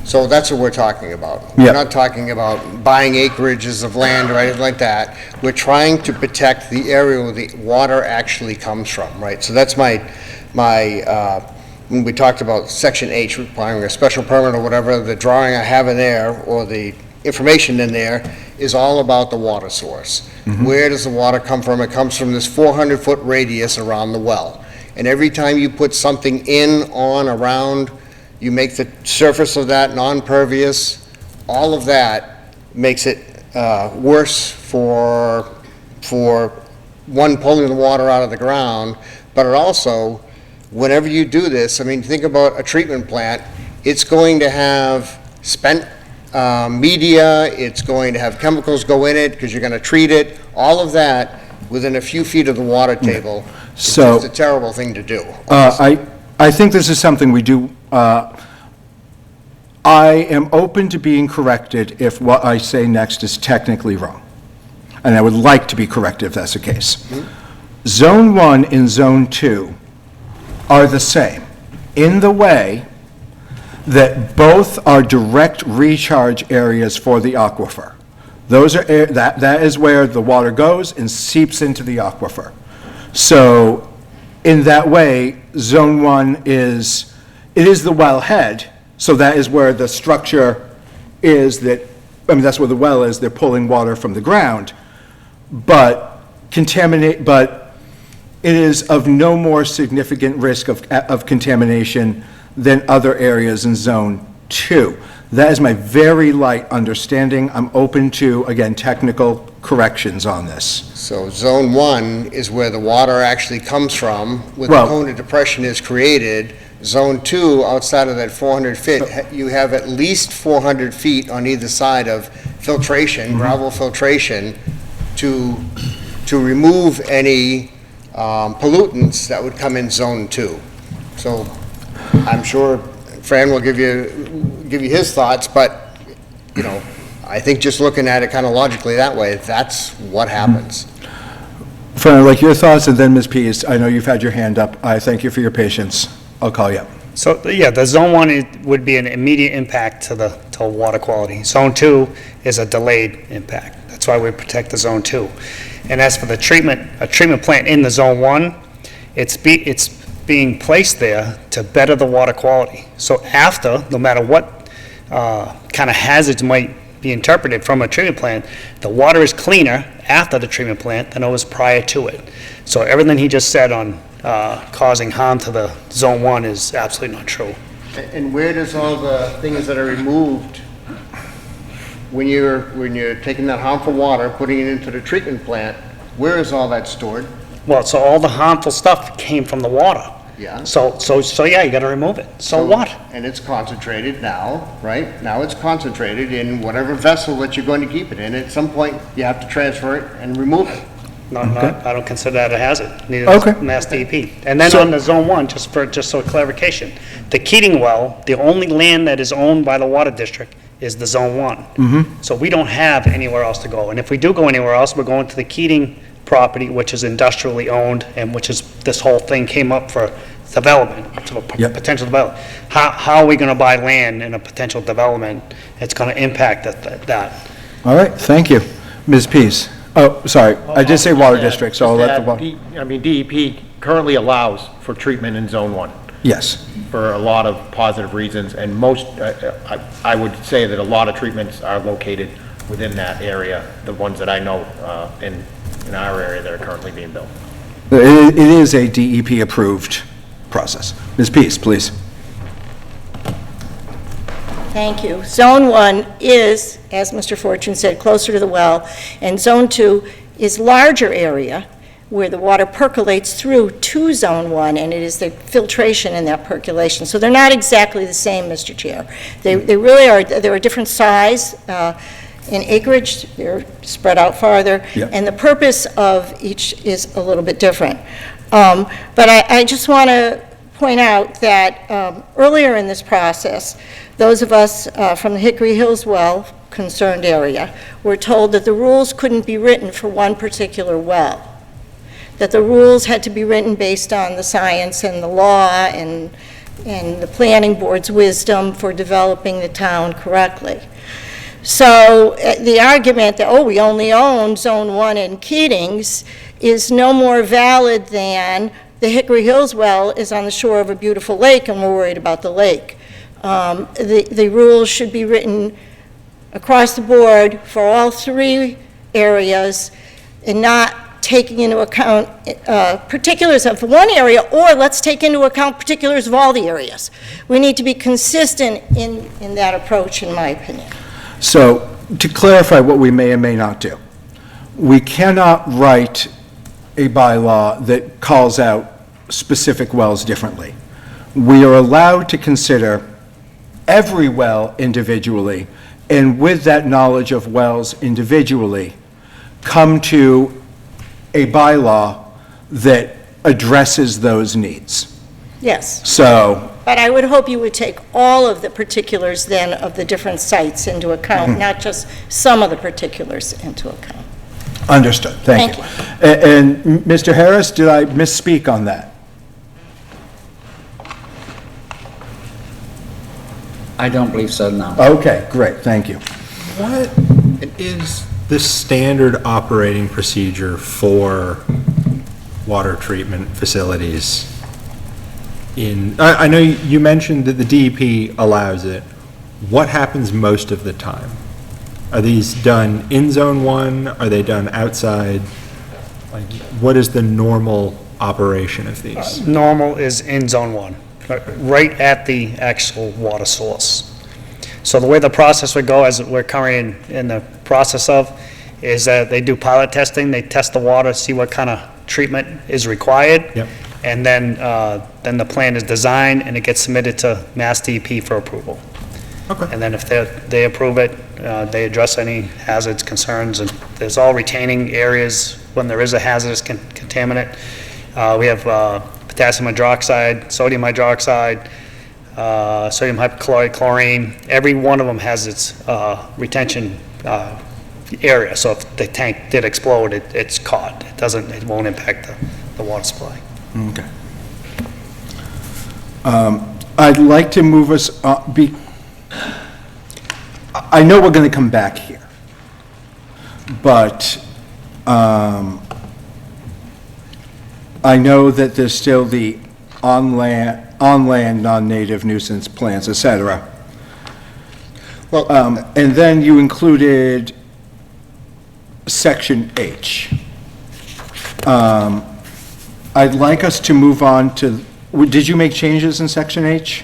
So that's what we're talking about. Yeah. We're not talking about buying acreages of land or anything like that. We're trying to protect the area where the water actually comes from, right? So that's my when we talked about Section H requiring a special permit or whatever, the drawing I have in there, or the information in there, is all about the water source. Where does the water come from? It comes from this 400-foot radius around the well. And every time you put something in, on, around, you make the surface of that non-pervious, all of that makes it worse for one, pulling the water out of the ground, but it also, whenever you do this, I mean, think about a treatment plant, it's going to have spent media, it's going to have chemicals go in it because you're going to treat it, all of that within a few feet of the water table. So it's just a terrible thing to do. I think this is something we do. I am open to being corrected if what I say next is technically wrong. And I would like to be corrected if that's the case. Zone 1 and Zone 2 are the same in the way that both are direct recharge areas for the aquifer. Those are, that is where the water goes and seeps into the aquifer. So in that way, Zone 1 is the wellhead, so that is where the structure is that, I mean, that's where the well is, they're pulling water from the ground, but it is of no more significant risk of contamination than other areas in Zone 2. That is my very light understanding. I'm open to, again, technical corrections on this. So Zone 1 is where the water actually comes from, where the cone of depression is created. Zone 2, outside of that 400 feet, you have at least 400 feet on either side of filtration, gravel filtration, to remove any pollutants that would come in Zone 2. So I'm sure Fran will give you his thoughts, but, you know, I think just looking at it kind of logically that way, that's what happens. Fran, I'd like your thoughts, and then Ms. Pease, I know you've had your hand up. I thank you for your patience. I'll call you up. So, yeah, the Zone 1 would be an immediate impact to water quality. Zone 2 is a delayed impact. That's why we protect the Zone 2. And as for a treatment plant in the Zone 1, it's being placed there to better the water quality. So after, no matter what kind of hazards might be interpreted from a treatment plant, the water is cleaner after the treatment plant than it was prior to it. So everything he just said on causing harm to the Zone 1 is absolutely not true. And where does all the things that are removed, when you're taking that harmful water, putting it into the treatment plant, where is all that stored? Well, so all the harmful stuff came from the water. Yeah. So yeah, you gotta remove it. So what? And it's concentrated now, right? Now it's concentrated in whatever vessel that you're going to keep it in. At some point, you have to transfer it and remove it. I don't consider that a hazard. Neither Okay. does Mass DEP. And then on the Zone 1, just so clarification, the Keating well, the only land that is owned by the water district is the Zone 1. So we don't have anywhere else to go. And if we do go anywhere else, we're going to the Keating property, which is industrially owned, and which is, this whole thing came up for development, Yep. potential development. How are we gonna buy land in a potential development? It's gonna impact that. All right, thank you. Ms. Pease. Oh, sorry, I did say water district, so I'll let the water. I mean, DEP currently allows for treatment in Zone 1 Yes. for a lot of positive reasons, and most, I would say that a lot of treatments are located within that area, the ones that I know in our area that are currently being built. It is a DEP-approved process. Ms. Pease, please. Thank you. Zone 1 is, as Mr. Fortune said, closer to the well, and Zone 2 is larger area where the water percolates through to Zone 1, and it is the filtration in that percolation. So they're not exactly the same, Mr. Chair. They really are. They're a different size in acreage. They're spread out farther, Yep. and the purpose of each is a little bit different. But I just want to point out that earlier in this process, those of us from the Hickory Hills well concerned area were told that the rules couldn't be written for one particular well, that the rules had to be written based on the science and the law and the planning board's wisdom for developing the town correctly. So the argument that, oh, we only own Zone 1 and Keatings is no more valid than the Hickory Hills well is on the shore of a beautiful lake and we're worried about the lake. The rules should be written across the board for all three areas and not taking into account particulars of one area, or let's take into account particulars of all the areas. We need to be consistent in that approach, in my opinion. So, to clarify what we may and may not do, we cannot write a bylaw that calls out specific wells differently. We are allowed to consider every well individually, and with that knowledge of wells individually, come to a bylaw that addresses those needs. Yes. So, But I would hope you would take all of the particulars then of the different sites into account, not just some of the particulars into account. understood, thank you. And Mr. Harris, did I misspeak on that? I don't believe so, no. Okay, great, thank you. What is the standard operating procedure for water treatment facilities? I know you mentioned that the DEP allows it. What happens most of the time? Are these done in Zone 1? Are they done outside? Like, what is the normal operation of these? Normal is in Zone 1, right at the actual water source. So the way the process would go, as we're currently in the process of, is that they do pilot testing, they test the water, see what kind of treatment is required. Yep. And then the plan is designed and it gets submitted to Mass DEP for approval. Okay. And then if they approve it, they address any hazards, concerns, and there's all retaining areas when there is a hazardous contaminant. We have potassium hydroxide, sodium hydroxide, sodium hypochlorite, chlorine, every one of them has its retention area. So if the tank did explode, it's caught. It won't impact the water supply. Okay. I'd like to move us, I know we're going to come back here, but I know that there's still the on-land non-native nuisance plants, et cetera. Well, and then you included Section H. I'd like us to move on to, did you make changes in Section H?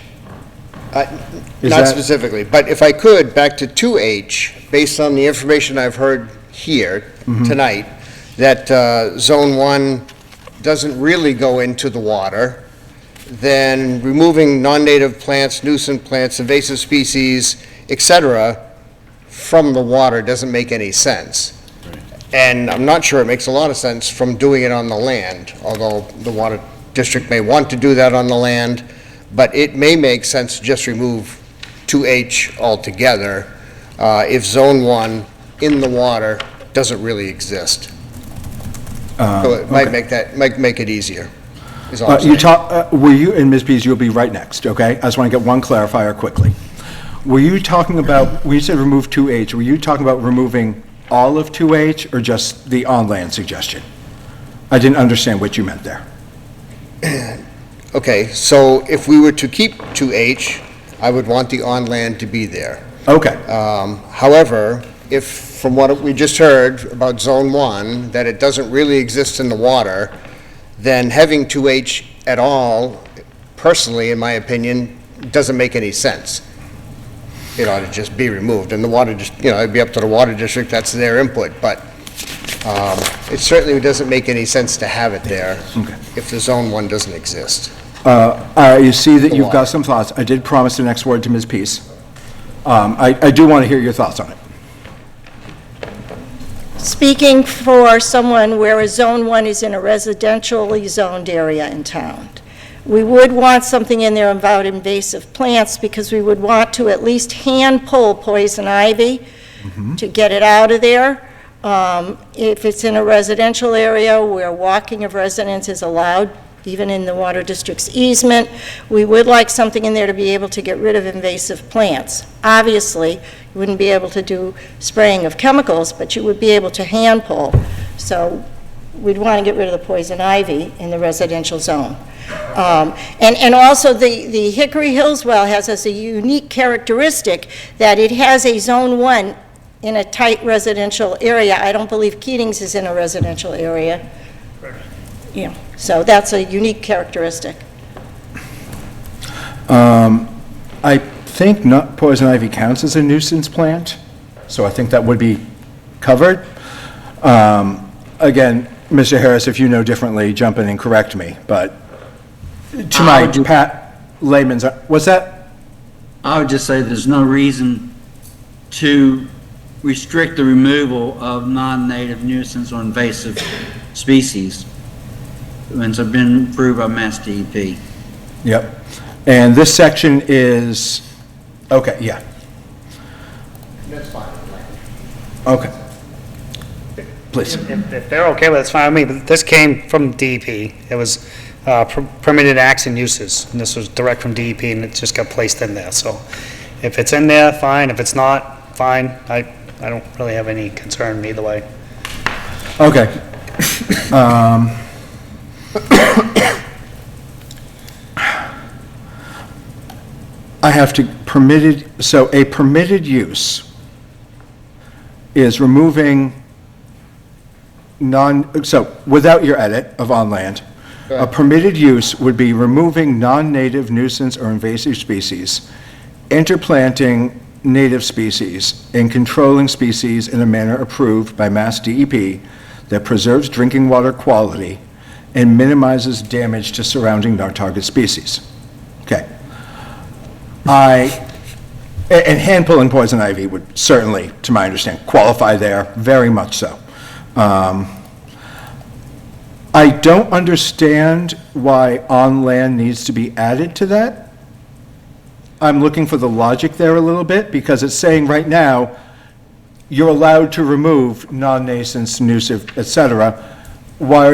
Is Not that- specifically, but if I could, back to 2H, based on the information I've heard here tonight, that Zone 1 doesn't really go into the water, then removing non-native plants, nuisance plants, invasive species, et cetera, from the water doesn't make any sense. And I'm not sure it makes a lot of sense from doing it on the land, although the water district may want to do that on the land, but it may make sense to just remove 2H altogether if Zone 1 in the water doesn't really exist. So it might make it easier, is all I'm saying. Were you, and Ms. Pease, you'll be right next, okay? I just want to get one clarifier quickly. Were you talking about, when you said remove 2H, were you talking about removing all of 2H or just the on-land suggestion? I didn't understand what you meant there. Okay, so if we were to keep 2H, I would want the on-land to be there. Okay. However, if, from what we just heard about Zone 1, that it doesn't really exist in the water, then having 2H at all, personally, in my opinion, doesn't make any sense. It ought to just be removed, and the water, it'd be up to the water district, that's their input, but it certainly doesn't make any sense to have it there if the Zone 1 doesn't exist. You see that you've got some thoughts. I did promise the next word to Ms. Pease. I do want to hear your thoughts on it. Speaking for someone where a Zone 1 is in a residentially zoned area in town, we would want something in there about invasive plants because we would want to at least hand pull poison ivy to get it out of there. If it's in a residential area where walking of residents is allowed, even in the water district's easement, we would like something in there to be able to get rid of invasive plants. Obviously, you wouldn't be able to do spraying of chemicals, but you would be able to hand pull. So we'd want to get rid of the poison ivy in the residential zone. And also the Hickory Hills well has as a unique characteristic that it has a Zone 1 in a tight residential area. I don't believe Keating's is in a residential area. Yeah, so that's a unique characteristic. I think not poison ivy counts as a nuisance plant, so I think that would be covered. Again, Mr. Harris, if you know differently, jump in and correct me, but to my layman's, what's that? I would just say there's no reason to restrict the removal of non-native nuisance or invasive species when it's been approved by Mass DEP. Yep. And this section is, okay, yeah. That's fine. Okay. Please. If they're okay with it, it's fine with me, but this came from DEP. It was permitted acts and uses, and this was direct from DEP, and it just got placed in there. So if it's in there, fine. If it's not, fine. I don't really have any concern either way. Okay. I have to so a permitted use is removing so without your edit of on land, a permitted use would be removing non-native nuisance or invasive species, interplanting native species, and controlling species in a manner approved by Mass DEP that preserves drinking water quality and minimizes damage to surrounding non-target species. Okay. And hand pulling poison ivy would certainly, to my understanding, qualify there, very much so. I don't understand why on land needs to be added to that. I'm looking for the logic there a little bit, because it's saying right now, you're allowed to remove non-nascent, nuisive, et cetera. Why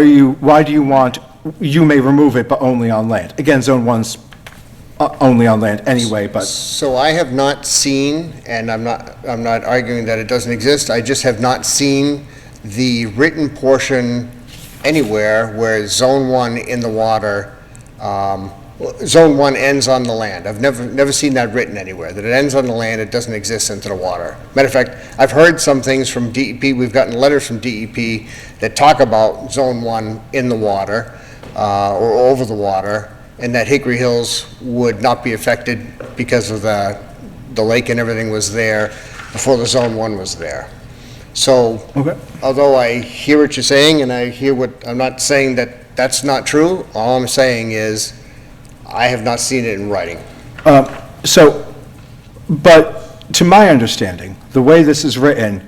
do you want, you may remove it, but only on land? Again, Zone 1's only on land anyway, but, So I have not seen, and I'm not arguing that it doesn't exist, I just have not seen the written portion anywhere where Zone 1 in the water, Zone 1 ends on the land. I've never seen that written anywhere, that it ends on the land, it doesn't exist into the water. Matter of fact, I've heard some things from DEP, we've gotten letters from DEP that talk about Zone 1 in the water, or over the water, and that Hickory Hills would not be affected because of the lake and everything was there before the Zone 1 was there. So, although I hear what you're saying, and I hear what, I'm not saying that that's not true, all I'm saying is, I have not seen it in writing. but to my understanding, the way this is written,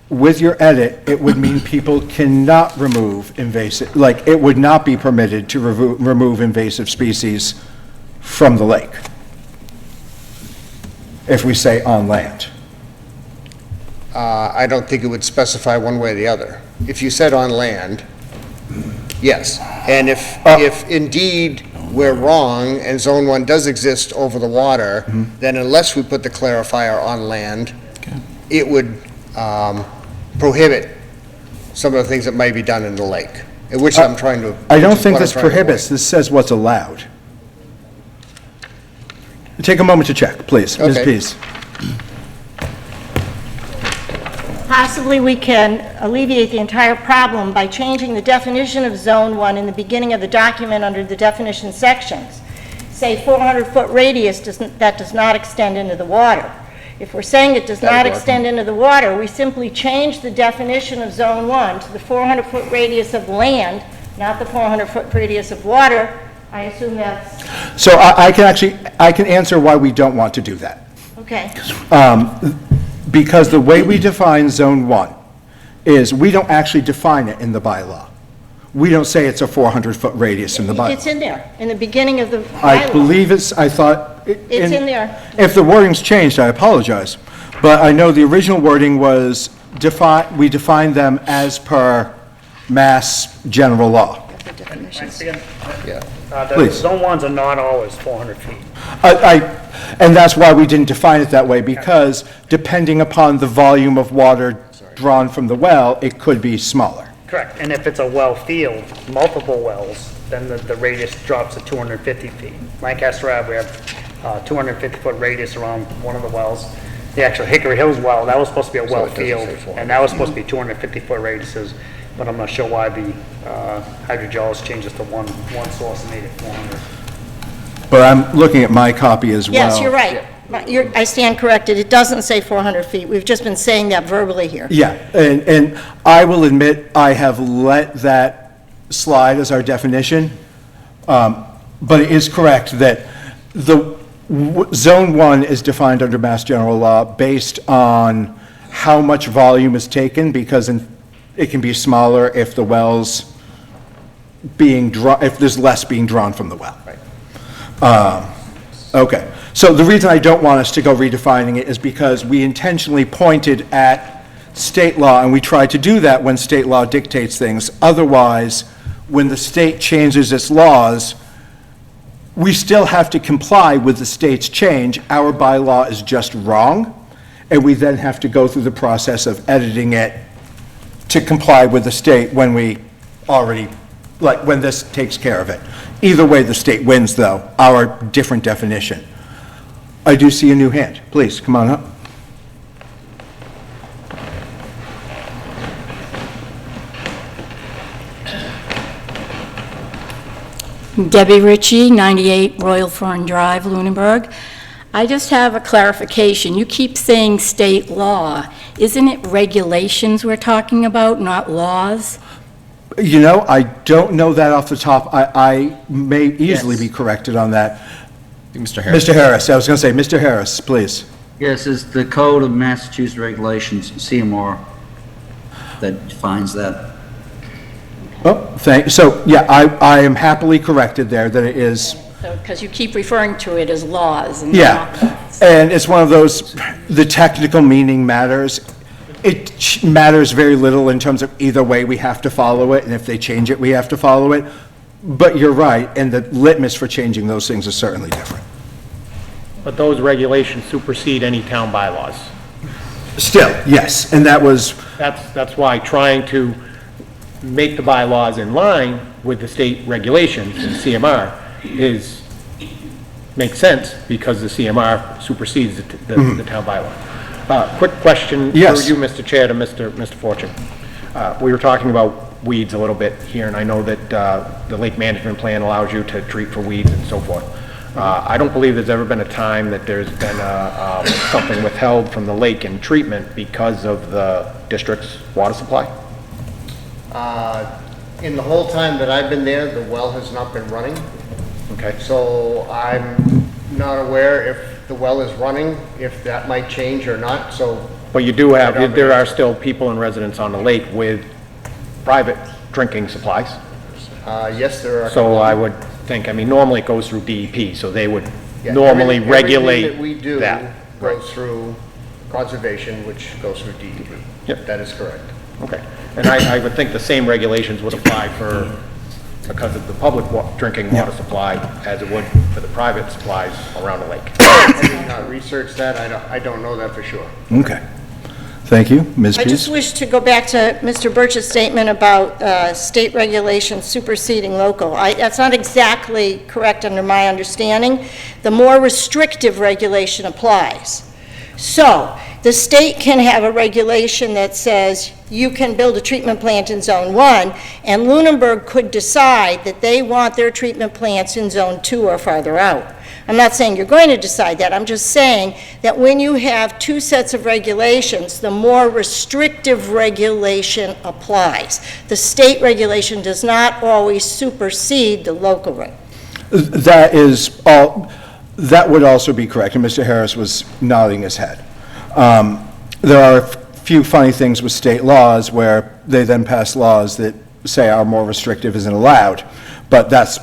with your edit, it would mean people cannot remove invasive, like, it would not be permitted to remove invasive species from the lake, if we say on land. I don't think it would specify one way or the other. If you said on land, yes. And if indeed we're wrong and Zone 1 does exist over the water, then unless we put the clarifier on land, it would prohibit some of the things that might be done in the lake, which I'm trying to. I don't think this prohibits, this says what's allowed. Take a moment to check, please, Ms. Okay. Pease. Possibly we can alleviate the entire problem by changing the definition of Zone 1 in the beginning of the document under the definition sections. Say 400-foot radius that does not extend into the water. If we're saying it does not extend into the water, we simply change the definition of Zone 1 to the 400-foot radius of land, not the 400-foot radius of water. I assume that's, So I can answer why we don't want to do that. okay. Because the way we define Zone 1 is, we don't actually define it in the bylaw. We don't say it's a 400-foot radius in the bylaw. It's in there, in the beginning of the bylaw. I believe I thought. It's in there. If the wording's changed, I apologize. But I know the original wording was, we define them as per Mass General Law. Please. Zone 1s are not always 400 feet. And that's why we didn't define it that way, because depending upon the volume of water drawn from the well, it could be smaller. Correct, and if it's a well field, multiple wells, then the radius drops to 250 feet. Lancaster Ave, we have 250-foot radius around one of the wells. The actual Hickory Hills well, that was supposed to be a well field, and that was supposed to be 250-foot radiuses, but I'm not sure why the hydrogeologist changed it to one source and made it 400. But I'm looking at my copy as well. Yes, you're right. I stand corrected. It doesn't say 400 feet. We've just been saying that verbally here. Yeah, and I will admit, I have let that slide as our definition, but it is correct that Zone 1 is defined under Mass General Law based on how much volume is taken, because it can be smaller if the well's if there's less being drawn from the well. Okay, so the reason I don't want us to go redefining it is because we intentionally pointed at state law, and we try to do that when state law dictates things. Otherwise, when the state changes its laws, we still have to comply with the state's change. Our bylaw is just wrong, and we then have to go through the process of editing it to comply with the state when we already, like, when this takes care of it. Either way, the state wins, though, our different definition. I do see a new hand. Please, come on up. Debbie Ritchie, 98 Royal Fern Drive, Lunenburg. I just have a clarification. You keep saying state law. Isn't it regulations we're talking about, not laws? You know, I don't know that off the top. I may easily be corrected on that. Mr. Harris. Mr. Harris, I was going to say, Mr. Harris, please. Yes, it's the Code of Massachusetts Regulations, CMR, that defines that. Oh, so, yeah, I am happily corrected there that it is Because you keep referring to it as laws and Yeah, not. and it's one of those, the technical meaning matters. It matters very little in terms of either way, we have to follow it, and if they change it, we have to follow it. But you're right, and the litmus for changing those things is certainly different. But those regulations supersede any town bylaws. Still, yes, and that was, That's why trying to make the bylaws in line with the state regulations and CMR makes sense, because the CMR supersedes the town bylaw. Quick question for Yes. you, Mr. Chair, to Mr. Fortune. We were talking about weeds a little bit here, and I know that the lake management plan allows you to treat for weeds and so forth. I don't believe there's ever been a time that there's been something withheld from the lake in treatment because of the district's water supply? In the whole time that I've been there, the well has not been running. Okay. So I'm not aware if the well is running, if that might change or not, so. But you do have, there are still people and residents on the lake with private drinking supplies? Yes, there are. So I would think, I mean, normally it goes through DEP, so they would Yeah, normally everything regulate that we do that. goes through conservation, which goes through DEP. Yep. That is correct. Okay. And I would think the same regulations would apply because of the public drinking water supply as it would for the private supplies around the lake. I did not research that, I don't know that for sure. okay. Thank you. Ms. I Pease? just wish to go back to Mr. Birch's statement about state regulations superseding local. That's not exactly correct under my understanding. The more restrictive regulation applies. So, the state can have a regulation that says you can build a treatment plant in Zone 1, and Lunenburg could decide that they want their treatment plants in Zone 2 or farther out. I'm not saying you're going to decide that, I'm just saying that when you have two sets of regulations, the more restrictive regulation applies. The state regulation does not always supersede the local reg. That is all, that would also be correct, and Mr. Harris was nodding his head. There are a few funny things with state laws where they then pass laws that say are more restrictive isn't allowed, but that's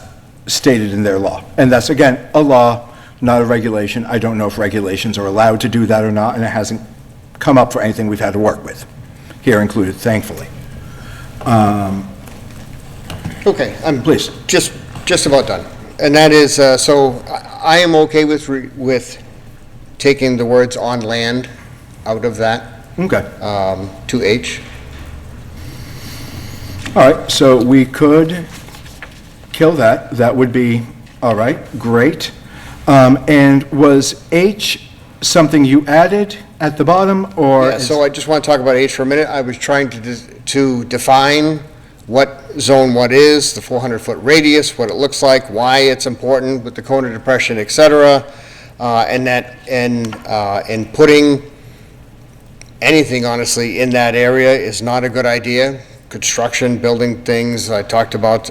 stated in their law. And that's, again, a law, not a regulation. I don't know if regulations are allowed to do that or not, and it hasn't come up for anything we've had to work with, here included, thankfully. Okay, I'm Please. just about done. And that is, so I am okay with taking the words "on land" out of that, Okay. to H. All right, so we could kill that. That would be, all right, great. And was H something you added at the bottom, or? Yeah, so I just want to talk about H for a minute. I was trying to define what Zone What is, the 400-foot radius, what it looks like, why it's important with the cone of depression, et cetera, and putting anything, honestly, in that area is not a good idea. Construction, building things, I talked about,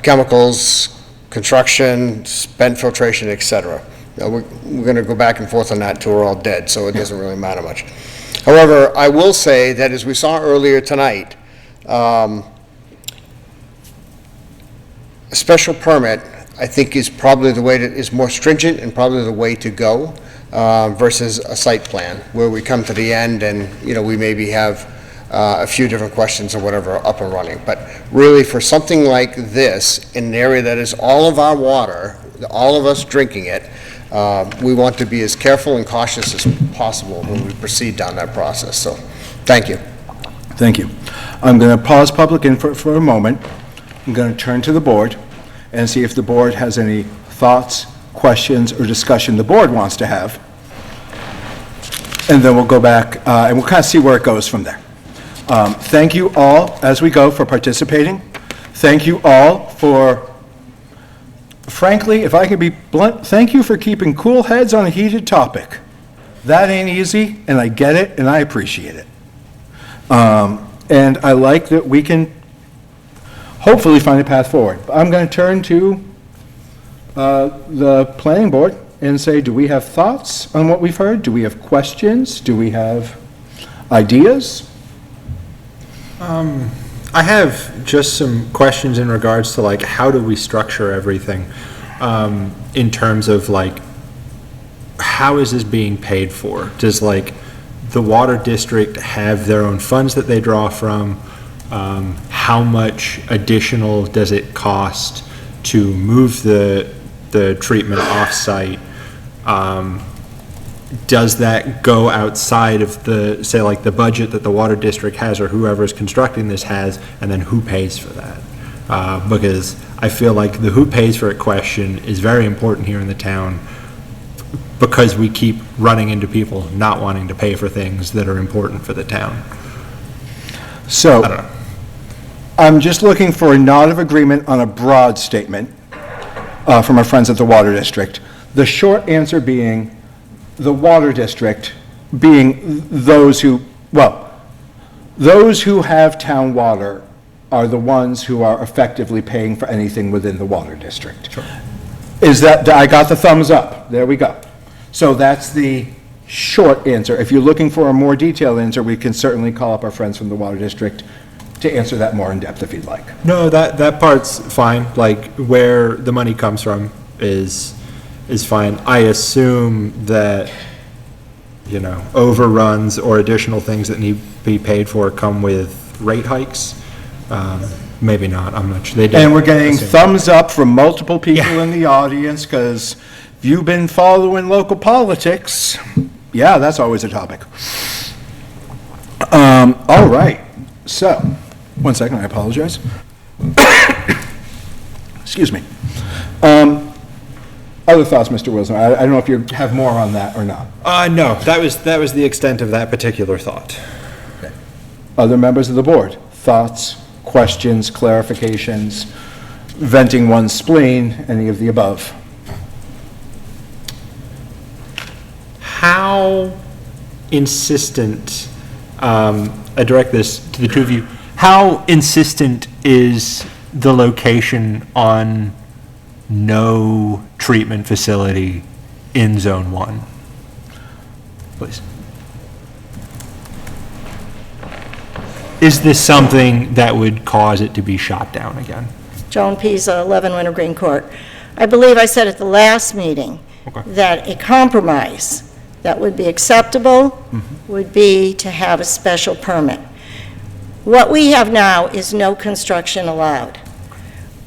chemicals, construction, spent filtration, et cetera. We're going to go back and forth on that until we're all dead, so it doesn't really matter much. However, I will say that as we saw earlier tonight, a special permit, I think, is probably the way is more stringent and probably the way to go versus a site plan, where we come to the end and, we maybe have a few different questions or whatever up and running. But really, for something like this, in an area that is all of our water, all of us drinking it, we want to be as careful and cautious as possible when we proceed down that process. So, thank you. Thank you. I'm going to pause public input for a moment. I'm going to turn to the board and see if the board has any thoughts, questions, or discussion the board wants to have. And then we'll go back and we'll kind of see where it goes from there. Thank you all, as we go, for participating. Thank you all for, frankly, if I could be blunt, thank you for keeping cool heads on a heated topic. That ain't easy, and I get it, and I appreciate it. And I like that we can hopefully find a path forward. I'm going to turn to the planning board and say, do we have thoughts on what we've heard? Do we have questions? Do we have ideas? I have just some questions in regards to, like, how do we structure everything? in terms of like, how is this being paid for? Does like the water district have their own funds that they draw from? How much additional does it cost to move the treatment off-site? Does that go outside of the, say, like the budget that the water district has or whoever is constructing this has, and then who pays for that? Because I feel like the who pays for it question is very important here in the town, because we keep running into people not wanting to pay for things that are important for the town. So, I don't know. I'm just looking for a nod of agreement on a broad statement from our friends at the Water District. The short answer being, the Water District being those who have town water are the ones who are effectively paying for anything within the Water District. Sure. Is that, I got the thumbs up, there we go. So that's the short answer. If you're looking for a more detailed answer, we can certainly call up our friends from the Water District to answer that more in depth if you'd like. No, that part's fine, like where the money comes from is fine. I assume that, you know, overruns or additional things that need to be paid for come with rate hikes. Maybe not, I'm not sure. They did. And we're getting assume. thumbs up from multiple people in the audience, because if you've been following local politics, yeah, that's always a topic. All right, so, one second, I apologize. Excuse me. Other thoughts, Mr. Wilson? I don't know if you have more on that or not. No, that was the extent of that particular thought. Okay. Other members of the board, thoughts, questions, clarifications, venting one's spleen, any of the above? How insistent, I direct this to the two of you, how insistent is the location on no treatment facility in Zone 1? Please. Is this something that would cause it to be shot down again? Joan Pisa, 11 Wintergreen Court. I believe I said at the last meeting that a compromise that would be acceptable would be to have a special permit. What we have now is no construction allowed,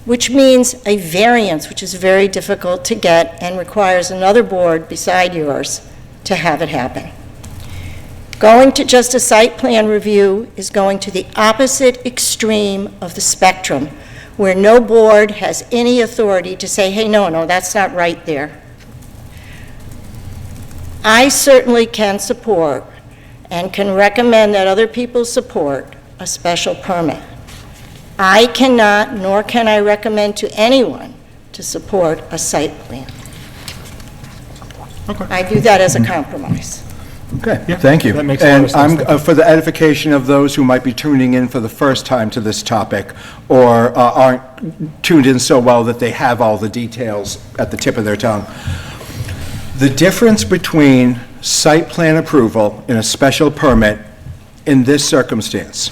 which means a variance, which is very difficult to get and requires another board beside yours to have it happen. Going to just a site plan review is going to the opposite extreme of the spectrum, where no board has any authority to say, hey, no, that's not right there. I certainly can support and can recommend that other people support a special permit. I cannot, nor can I recommend to anyone to support a site plan. I do that as a compromise. Okay, thank you. that makes a lot of sense. And for the edification of those who might be tuning in for the first time to this topic, or aren't tuned in so well that they have all the details at the tip of their tongue, the difference between site plan approval and a special permit in this circumstance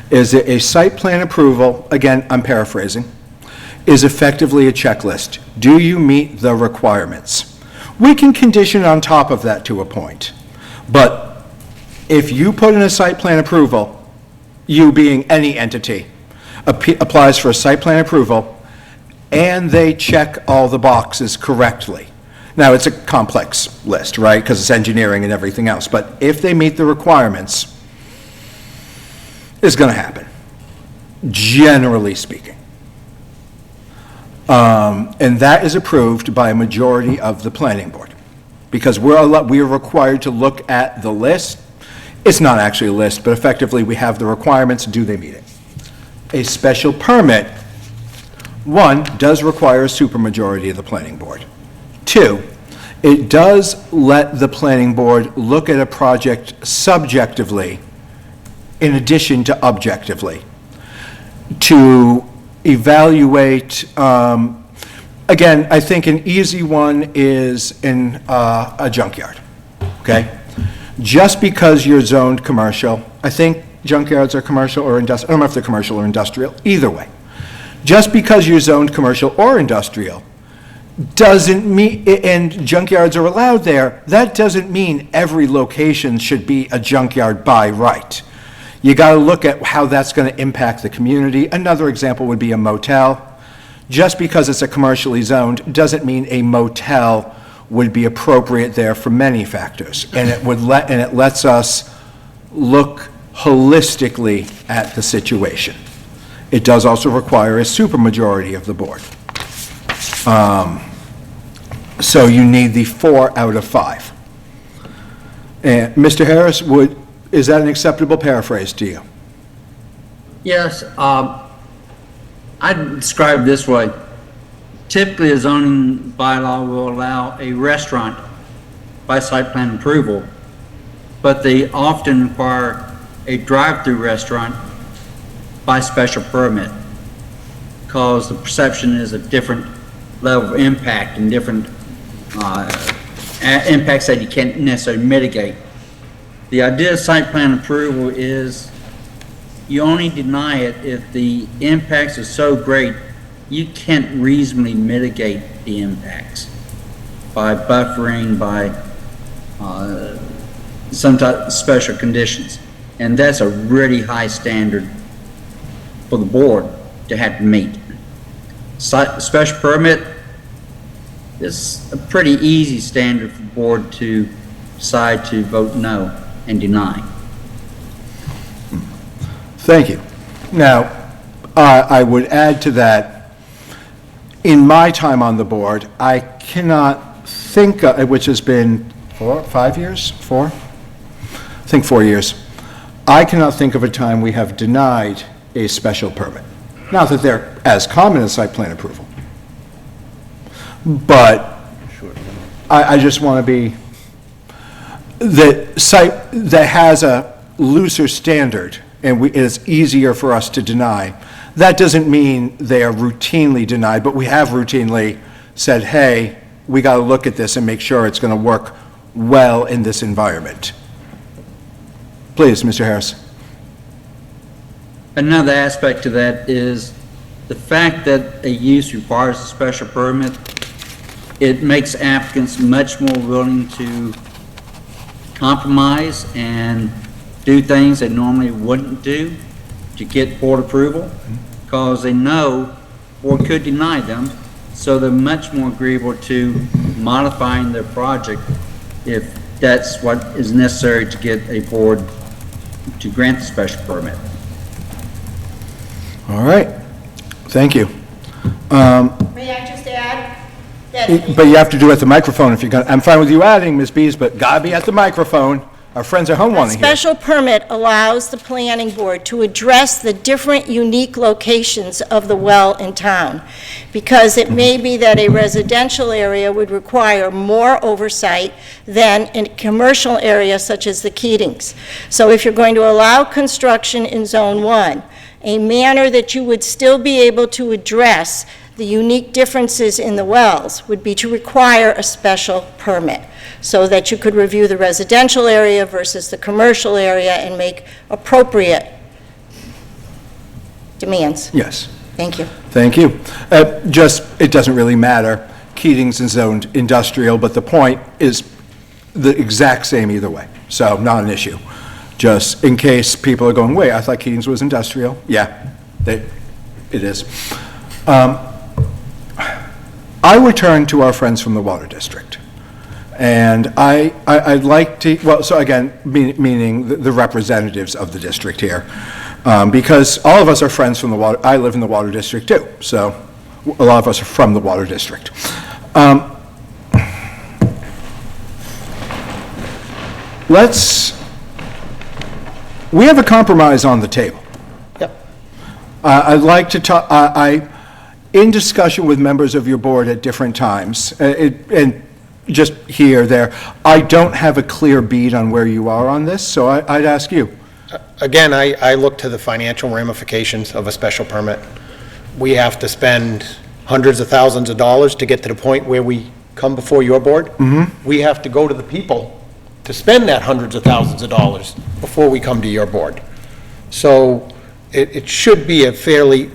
is that a site plan approval, again, I'm paraphrasing, is effectively a checklist. Do you meet the requirements? We can condition on top of that to a point. But if you put in a site plan approval, you being any entity, applies for a site plan approval, and they check all the boxes correctly. Now, it's a complex list, right, because it's engineering and everything else, but if they meet the requirements, it's going to happen, generally speaking. And that is approved by a majority of the planning board, because we are required to look at the list. It's not actually a list, but effectively we have the requirements. Do they meet it? A special permit, one, does require a supermajority of the planning board. Two, it does let the planning board look at a project subjectively in addition to objectively to evaluate. Again, I think an easy one is in a junkyard, okay? Just because you're zoned commercial, I think junkyards are commercial or industrial, I don't know if they're commercial or industrial, either way. Just because you're zoned commercial or industrial doesn't mean, and junkyards are allowed there, that doesn't mean every location should be a junkyard by right. You got to look at how that's going to impact the community. Another example would be a motel. Just because it's a commercially zoned doesn't mean a motel would be appropriate there for many factors. And it lets us look holistically at the situation. It does also require a supermajority of the board. So you need the 4 out of 5. And Mr. Harris, is that an acceptable paraphrase to you? Yes, I'd describe it this way. Typically, a zoning bylaw will allow a restaurant by site plan approval, but they often require a drive-through restaurant by special permit, because the perception is a different level of impact and different impacts that you can't necessarily mitigate. The idea of site plan approval is you only deny it if the impacts are so great you can't reasonably mitigate the impacts by buffering, by some type of special conditions. And that's a really high standard for the board to have to meet. Special permit is a pretty easy standard for the board to decide to vote no and deny. Thank you. Now, I would add to that, in my time on the board, I cannot think of, which has been 5 years? 4? I think 4 years. I cannot think of a time we have denied a special permit. Not that they're as common as site plan approval. But I just want to be, the site that has a looser standard and it is easier for us to deny, that doesn't mean they are routinely denied, but we have routinely said, hey, we got to look at this and make sure it's going to work well in this environment. Please, Mr. Harris. Another aspect to that is the fact that a use requires a special permit. It makes applicants much more willing to compromise and do things they normally wouldn't do to get board approval, because they know board could deny them, so they're much more agreeable to modifying their project if that's what is necessary to get a board to grant the special permit. All right. Thank you. May I just add that... But you have to do it at the microphone if you're going to, I'm fine with you adding, Ms. Bees, but gotta be at the microphone. Our friends at home want to hear. A special permit allows the planning board to address the different unique locations of the well in town, because it may be that a residential area would require more oversight than in a commercial area such as the Keatings. So if you're going to allow construction in Zone 1, a manner that you would still be able to address the unique differences in the wells would be to require a special permit, so that you could review the residential area versus the commercial area and make appropriate demands. Yes. Thank you. Thank you. It doesn't really matter. Keating's is zoned industrial, but the point is the exact same either way, so not an issue. Just in case people are going, wait, I thought Keating's was industrial. Yeah, it is. I would turn to our friends from the Water District. And I'd like to, well, so again, meaning the representatives of the district here, because all of us are friends from the water, I live in the Water District too, so a lot of us are from the Water District. We have a compromise on the table. Yep. I'd like to talk, in discussion with members of your board at different times, and just here, there, I don't have a clear bead on where you are on this, so I'd ask you. Again, I look to the financial ramifications of a special permit. We have to spend hundreds of thousands of dollars to get to the point where we come before your board. Mm-hmm. We have to go to the people to spend that hundreds of thousands of dollars before we come to your board. So it should be a fairly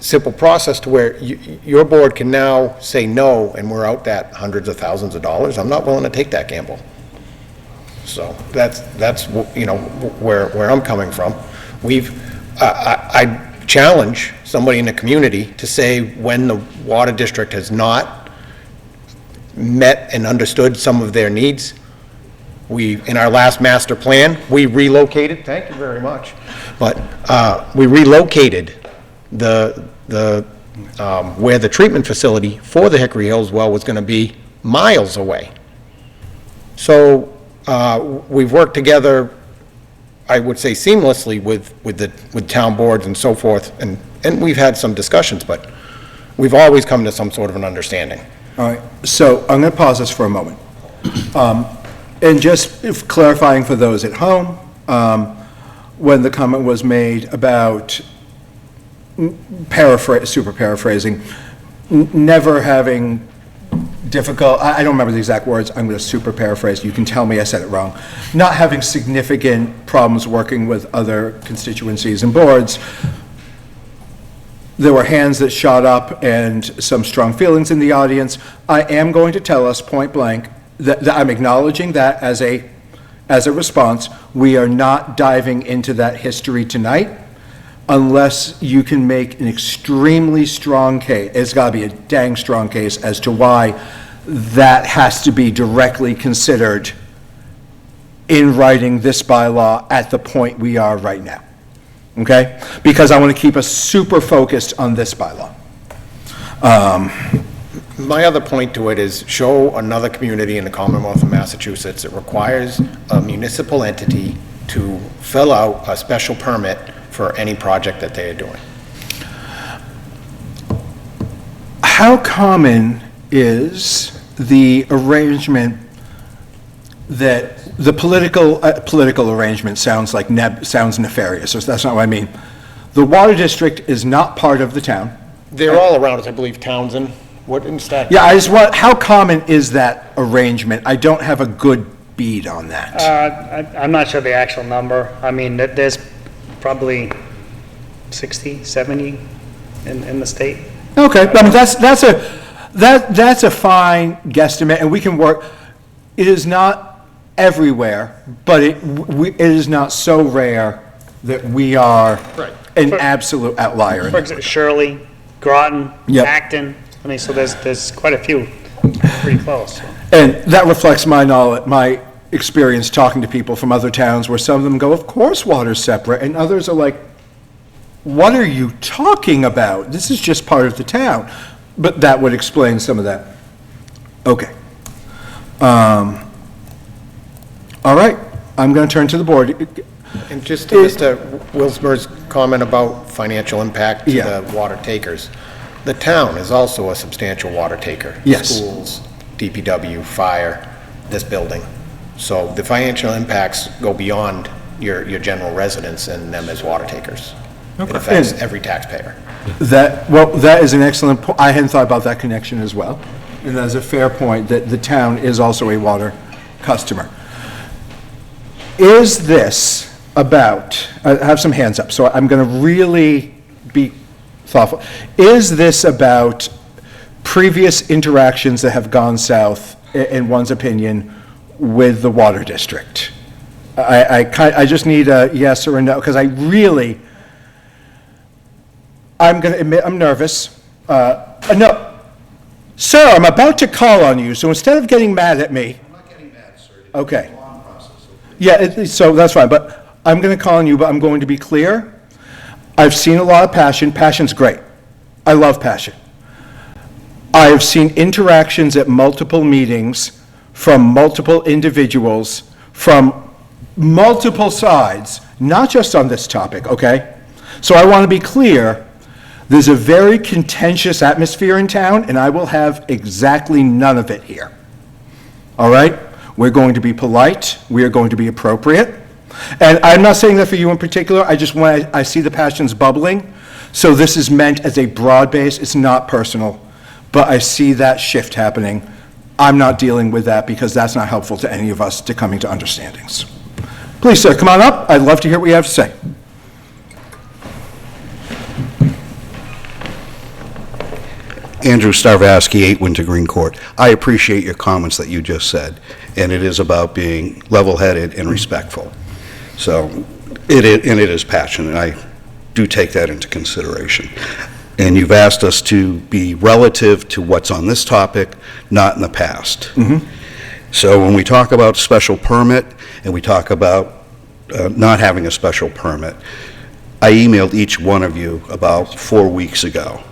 simple process to where your board can now say no, and we're out that hundreds of thousands of dollars. I'm not willing to take that gamble. So that's where I'm coming from. I challenge somebody in the community to say when the water district has not met and understood some of their needs. In our last master plan, we relocated, thank you very much, but we relocated where the treatment facility for the Hickory Hills well was going to be miles away. So we've worked together, I would say seamlessly with town boards and so forth, and we've had some discussions, but we've always come to some sort of an understanding. All right, so I'm going to pause this for a moment. And just if clarifying for those at home, when the comment was made about, super paraphrasing, never having difficult, I don't remember the exact words, I'm going to super paraphrase, you can tell me I said it wrong, not having significant problems working with other constituencies and boards. There were hands that shot up and some strong feelings in the audience. I am going to tell us point blank that I'm acknowledging that as a response. We are not diving into that history tonight unless you can make an extremely strong case. It's got to be a dang strong case as to why that has to be directly considered in writing this bylaw at the point we are right now. Okay? Because I want to keep us super focused on this bylaw. My other point to it is show another community in the Commonwealth of Massachusetts that requires a municipal entity to fill out a special permit for any project that they are doing. How common is the arrangement that the political arrangement sounds like sounds nefarious, so that's not what I mean. The water district is not part of the town. They're all around us, I believe, Townsend. What instead? Yeah, how common is that arrangement? I don't have a good bead on that. I'm not sure the actual number. I mean, there's probably 60, 70 in the state. Okay, I mean, that's a fine guesstimate, and we can work. It is not everywhere, but it is not so rare that we are an absolute outlier. For example, Shirley, Groton, Yep. Acton. I mean, so there's quite a few pretty close. And that reflects my knowledge, my experience talking to people from other towns where some of them go, of course water's separate, and others are like, what are you talking about? This is just part of the town. But that would explain some of that. Okay. All right, I'm going to turn to the board. And just to Mr. Wilsber's comment about financial impact to the water takers, the town is also a substantial water taker. Yes. Schools, DPW, fire, this building. So the financial impacts go beyond your general residents and them as water takers. It affects every taxpayer. That is an excellent point. I hadn't thought about that connection as well. And that's a fair point, that the town is also a water customer. Is this about, I have some hands up, so I'm going to really be thoughtful. Is this about previous interactions that have gone south, in one's opinion, with the water district? I just need a yes or a no, because I'm going to admit I'm nervous. No. Sir, I'm about to call on you, so instead of getting mad at me. I'm not getting mad, sir. Okay. It's a long process. Yeah, so that's fine, but I'm going to call on you, but I'm going to be clear. I've seen a lot of passion. Passion's great. I love passion. I've seen interactions at multiple meetings from multiple individuals from multiple sides, not just on this topic, okay? So I want to be clear. There's a very contentious atmosphere in town, and I will have exactly none of it here. All right? We're going to be polite. We are going to be appropriate. And I'm not saying that for you in particular. I see the passions bubbling. So this is meant as a broad base. It's not personal. But I see that shift happening. I'm not dealing with that because that's not helpful to any of us to coming to understandings. Please, sir, come on up. I'd love to hear what you have to say. Andrew Starvasky, 8 Wintergreen Court. I appreciate your comments that you just said, and it is about being level-headed and respectful. So, it is passionate, I do take that into consideration. And you've asked us to be relative to what's on this topic, not in the past. So when we talk about special permit, and we talk about not having a special permit, I emailed each one of you about 4 weeks ago.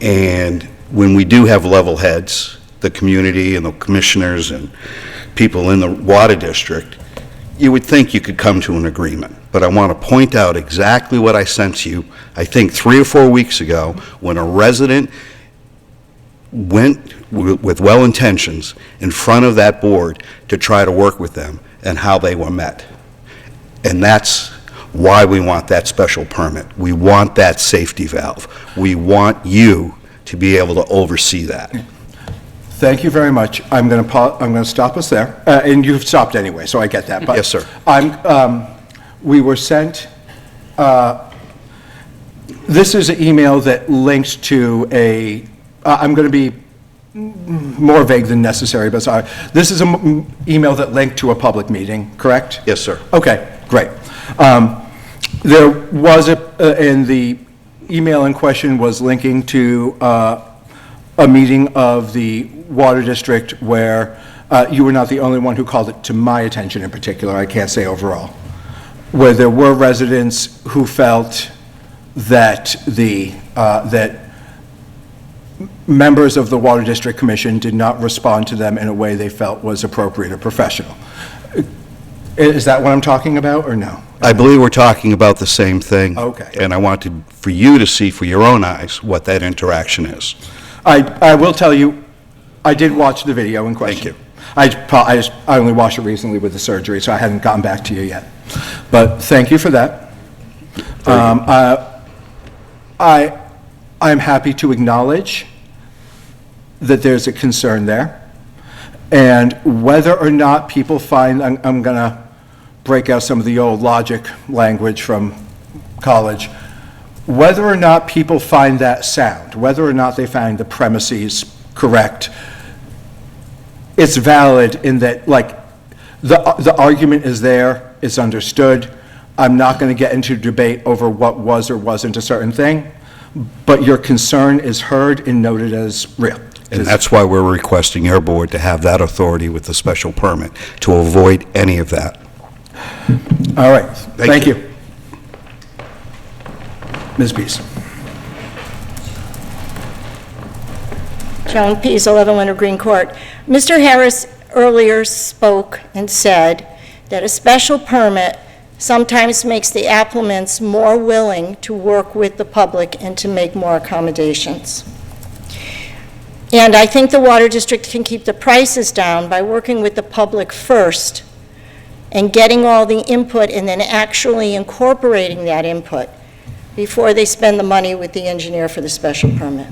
And when we do have level heads, the community and the commissioners and people in the water district, you would think you could come to an agreement. But I want to point out exactly what I sent to you, I think 3 or 4 weeks ago, when a resident went with well intentions in front of that board to try to work with them and how they were met. And that's why we want that special permit. We want that safety valve. We want you to be able to oversee that. Thank you very much. I'm going to stop us there, and you've stopped anyway, so I get that. But Yes, sir. We were sent, this is an email that links to I'm going to be more vague than necessary, but sorry. This is an email that linked to a public meeting, correct? Yes, sir. Okay, great. There was in the email in question was linking to a meeting of the Water District where you were not the only one who called it to my attention in particular, I can't say overall, where there were residents who felt that that members of the Water District Commission did not respond to them in a way they felt was appropriate or professional. Is that what I'm talking about, or no? I believe we're talking about the same thing. Okay. And I wanted for you to see for your own eyes what that interaction is. I will tell you, I did watch the video in question. Thank you. I only watched it recently with the surgery, so I hadn't gotten back to you yet. But thank you for that. I'm happy to acknowledge that there's a concern there. And whether or not people find, I'm going to break out some of the old logic language from college, whether or not people find that sound, whether or not they find the premises correct, it's valid in that, like, the argument is there, it's understood. I'm not going to get into debate over what was or wasn't a certain thing, but your concern is heard and noted as real. And that's why we're requesting your board to have that authority with the special permit, to avoid any of that. All right, thank you. Ms. Pease. Joan Pease, 11 Wintergreen Court. Mr. Harris earlier spoke and said that a special permit sometimes makes the applicants more willing to work with the public and to make more accommodations. And I think the Water District can keep the prices down by working with the public first and getting all the input and then actually incorporating that input before they spend the money with the engineer for the special permit.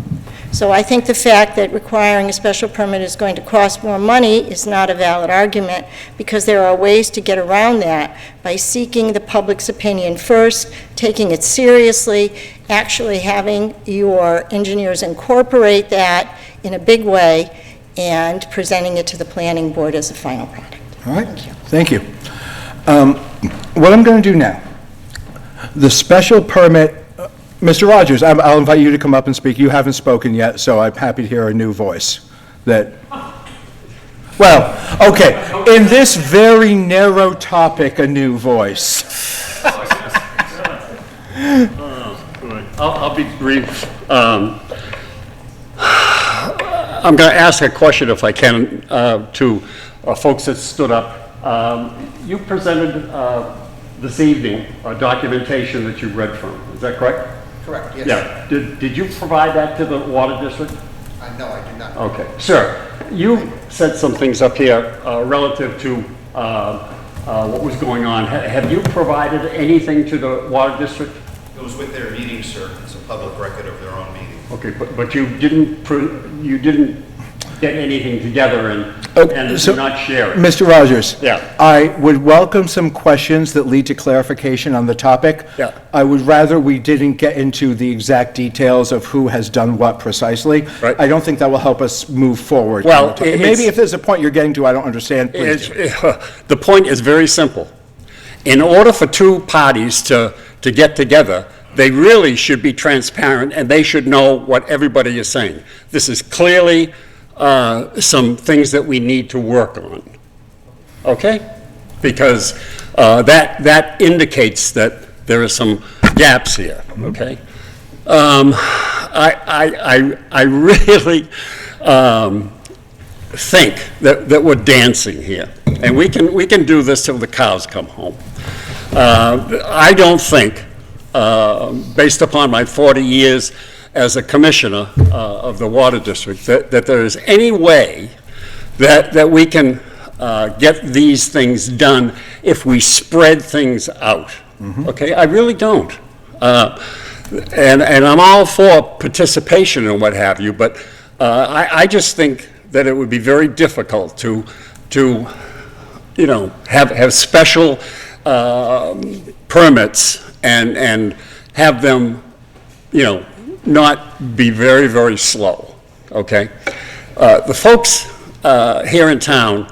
So I think the fact that requiring a special permit is going to cost more money is not a valid argument, because there are ways to get around that by seeking the public's opinion first, taking it seriously, actually having your engineers incorporate that in a big way, and presenting it to the planning board as a final product. All right, thank you. What I'm going to do now, the special permit, Mr. Rogers, I'll invite you to come up and speak. You haven't spoken yet, so I'm happy to hear a new voice. Well, okay, in this very narrow topic, a new voice. I'll be brief. I'm going to ask a question, if I can, to folks that stood up. You presented this evening a documentation that you read from. Is that correct? Correct, yes. Yeah. Did you provide that to the Water District? No, I did not. Okay. Sir, you said some things up here relative to what was going on. Have you provided anything to the Water District? It was with their meeting, sir. It's a public record of their own meeting. Okay, but you didn't get anything together and so, do not share it. Mr. Rogers? Yeah. I would welcome some questions that lead to clarification on the topic. Yeah. I would rather we didn't get into the exact details of who has done what precisely. Right. I don't think that will help us move forward. Well, Maybe if there's a point you're getting to I don't understand, please do. The point is very simple. In order for two parties to get together, they really should be transparent, and they should know what everybody is saying. This is clearly some things that we need to work on, okay? Because that indicates that there are some gaps here, okay? I really think that we're dancing here, and we can do this till the cows come home. I don't think, based upon my 40 years as a commissioner of the Water District, that there is any way that we can get these things done if we spread things out. Okay, I really don't. And I'm all for participation and what have you, but I just think that it would be very difficult to have special permits and have them, not be very, very slow, okay? The folks here in town,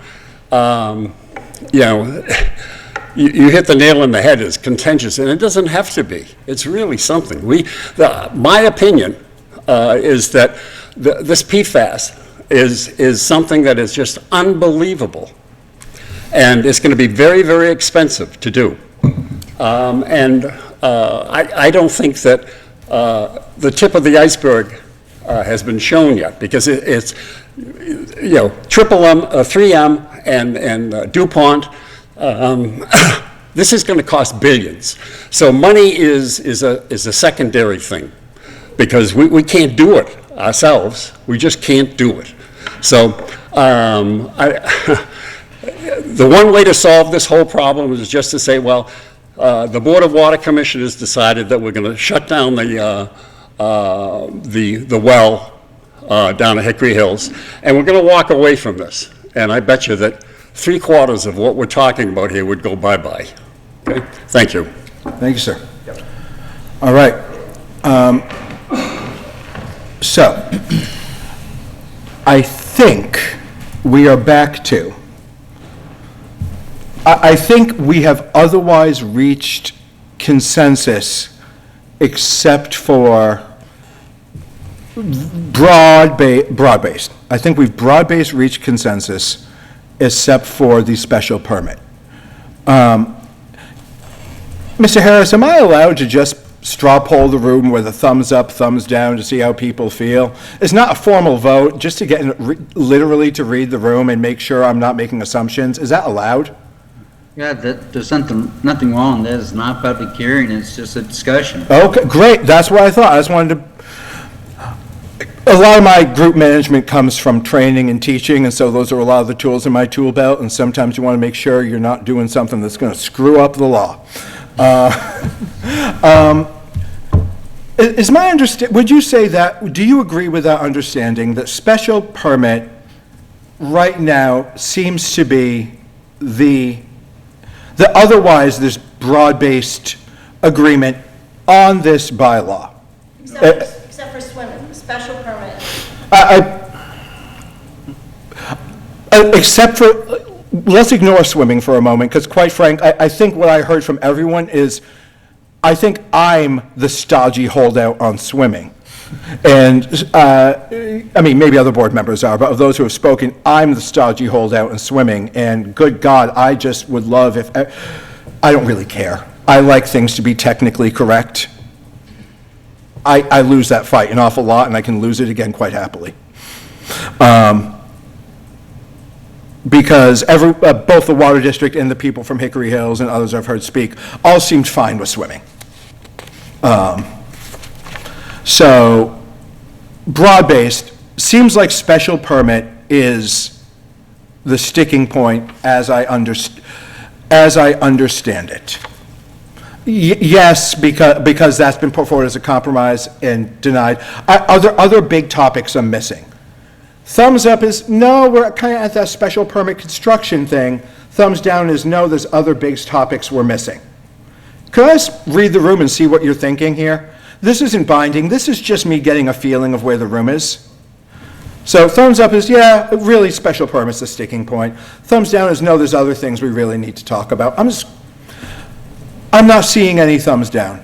you hit the nail on the head, it's contentious, and it doesn't have to be. It's really something. My opinion is that this PFAS is something that is just unbelievable, and it's going to be very, very expensive to do. I don't think that the tip of the iceberg has been shown yet, because it's Triple M, 3M, and DuPont. This is going to cost billions. So money is a secondary thing, because we can't do it ourselves. We just can't do it. So the one way to solve this whole problem is just to say, well, the Board of Water Commissioners decided that we're going to shut down the well down at Hickory Hills, and we're going to walk away from this. And I bet you that 3/4 of what we're talking about here would go bye-bye. Okay? Thank you. Thank you, sir. All right. So, I think we are back to, I think we have otherwise reached consensus except for broad-based. I think we've broad-based reached consensus except for the special permit. Mr. Harris, am I allowed to just straw poll the room with a thumbs up, thumbs down to see how people feel? It's not a formal vote, just to get literally to read the room and make sure I'm not making assumptions. Is that allowed? Yeah, there's nothing wrong. That is not public hearing. It's just a discussion. Okay, great. That's what I thought. I just wanted to. A lot of my group management comes from training and teaching, and so those are a lot of the tools in my tool belt, and sometimes you want to make sure you're not doing something that's going to screw up the law. Is my would you say that, do you agree with that understanding that special permit right now seems to be that otherwise there's broad-based agreement on this bylaw? Except for swimming, special permit. Except for, let's ignore swimming for a moment, because quite frank, I think what I heard from everyone is, I think I'm the stodgy holdout on swimming. And, I mean, maybe other board members are, but of those who have spoken, I'm the stodgy holdout in swimming, and good God, I just would love if, I don't really care. I like things to be technically correct. I lose that fight an awful lot, and I can lose it again quite happily. Because both the Water District and the people from Hickory Hills and others I've heard speak all seemed fine with swimming. So, broad-based, seems like special permit is the sticking point as I understand it. Yes, because that's been put forward as a compromise and denied. Are there other big topics I'm missing? Thumbs up is, no, we're kind of at that special permit construction thing. Thumbs down is, no, there's other big topics we're missing. Could I just read the room and see what you're thinking here? This isn't binding, this is just me getting a feeling of where the room is. So thumbs up is, yeah, really special permit's the sticking point. Thumbs down is, no, there's other things we really need to talk about. I'm not seeing any thumbs down.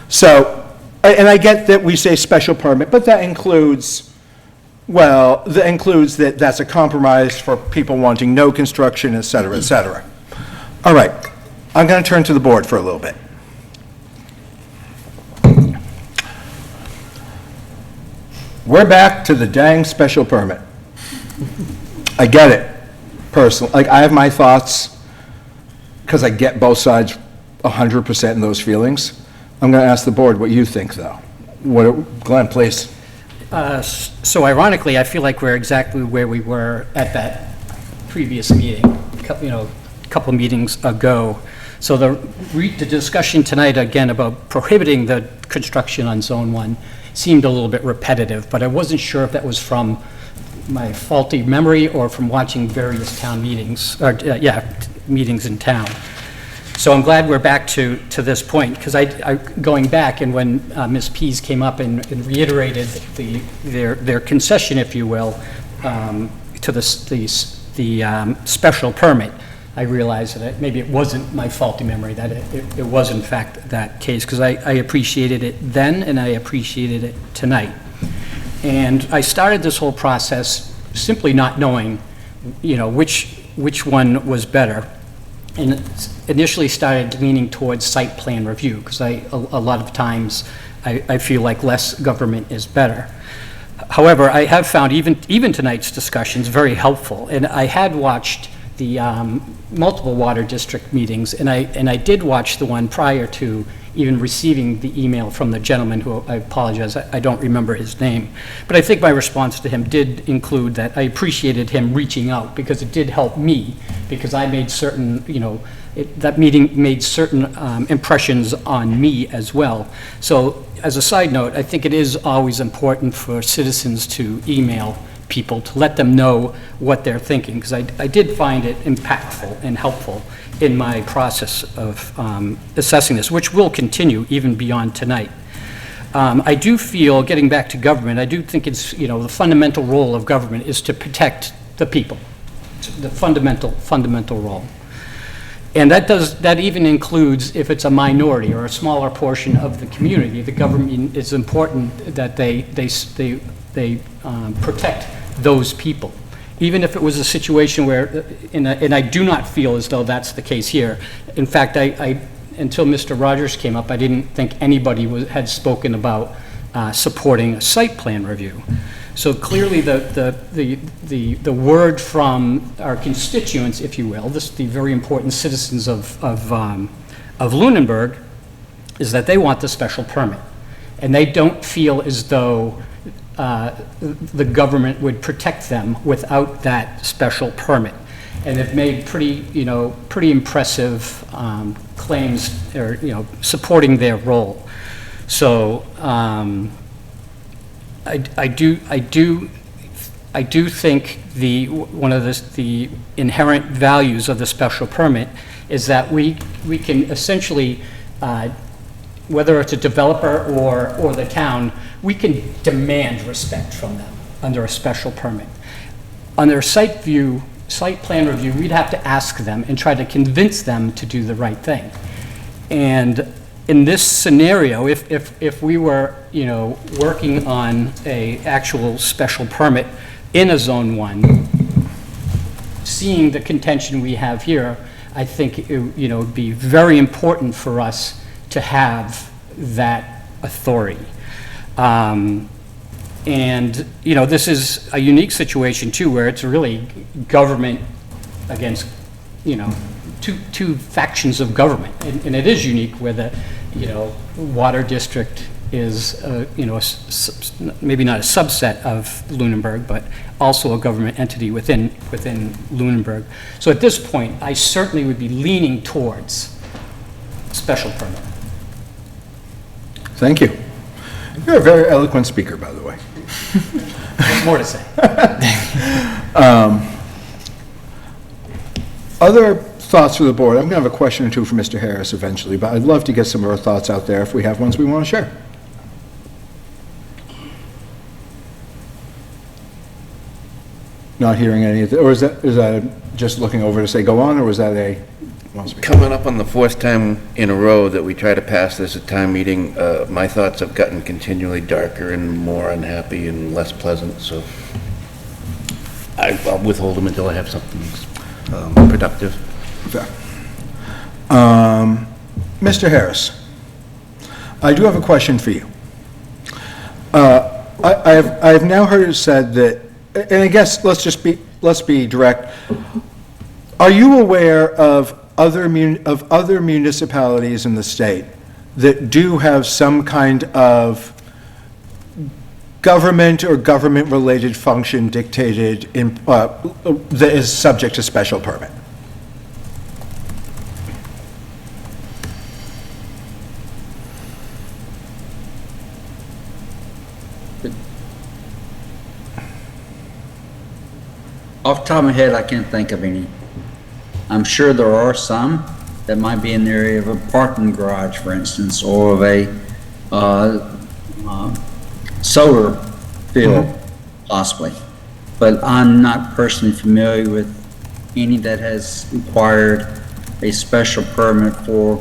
So, and I get that we say special permit, but that includes, well, that includes that that's a compromise for people wanting no construction, et cetera, et cetera. All right, I'm going to turn to the board for a little bit. We're back to the dang special permit. I get it, personally. Like, I have my thoughts, because I get both sides 100% in those feelings. I'm going to ask the board what you think, though. Glenn, please. So ironically, I feel like we're exactly where we were at that previous meeting, a couple meetings ago. So the discussion tonight, again, about prohibiting the construction on Zone 1 seemed a little bit repetitive, but I wasn't sure if that was from my faulty memory or from watching various town meetings, meetings in town. So I'm glad we're back to this point, because going back, and when Ms. Pease came up and reiterated their concession, if you will, to the special permit, I realized that maybe it wasn't my faulty memory, that it was in fact that case, because I appreciated it then and I appreciated it tonight. And I started this whole process simply not knowing, which one was better. And initially started leaning towards site plan review, because a lot of times I feel like less government is better. However, I have found even tonight's discussions very helpful, and I had watched the multiple water district meetings, and I did watch the one prior to even receiving the email from the gentleman who, I apologize, I don't remember his name. But I think my response to him did include that I appreciated him reaching out, because it did help me, because I made certain, that meeting made certain impressions on me as well. So as a side note, I think it is always important for citizens to email people to let them know what they're thinking, because I did find it impactful and helpful in my process of assessing this, which will continue even beyond tonight. I do feel, getting back to government, I do think it's, the fundamental role of government is to protect the people. It's the fundamental role. And that even includes if it's a minority or a smaller portion of the community. The government is important that they protect those people. Even if it was a situation where, and I do not feel as though that's the case here. In fact, until Mr. Rogers came up, I didn't think anybody had spoken about supporting a site plan review. So clearly the word from our constituents, if you will, the very important citizens of Lunenburg, is that they want the special permit. And they don't feel as though the government would protect them without that special permit. And they've made pretty impressive claims, or, supporting their role. So I do think one of the inherent values of the special permit is that we can essentially, whether it's a developer or the town, we can demand respect from them under a special permit. Under site plan review, we'd have to ask them and try to convince them to do the right thing. And in this scenario, if we were, working on a actual special permit in a Zone 1, seeing the contention we have here, I think it would be very important for us to have that authority. And, this is a unique situation too, where it's really government against, two factions of government. And it is unique where the, water district is, maybe not a subset of Lunenburg, but also a government entity within Lunenburg. So at this point, I certainly would be leaning towards special permit. Thank you. You're a very eloquent speaker, by the way. There's more to say. Other thoughts for the board? I'm going to have a question or two for Mr. Harris eventually, but I'd love to get some of our thoughts out there if we have ones we want to share. Not hearing any of it, or is that just looking over to say go on, or was that a? Coming up on the fourth time in a row that we try to pass this at town meeting, my thoughts have gotten continually darker and more unhappy and less pleasant, so I'll withhold them until I have something productive. Fair. Mr. Harris, I do have a question for you. I have now heard it said that, and I guess let's be direct. Are you aware of other municipalities in the state that do have some kind of government or government-related function dictated in, that is subject to special permit? Off the top of my head, I can't think of any. I'm sure there are some that might be in the area of a parking garage, for instance, or of a solar field, possibly. But I'm not personally familiar with any that has required a special permit for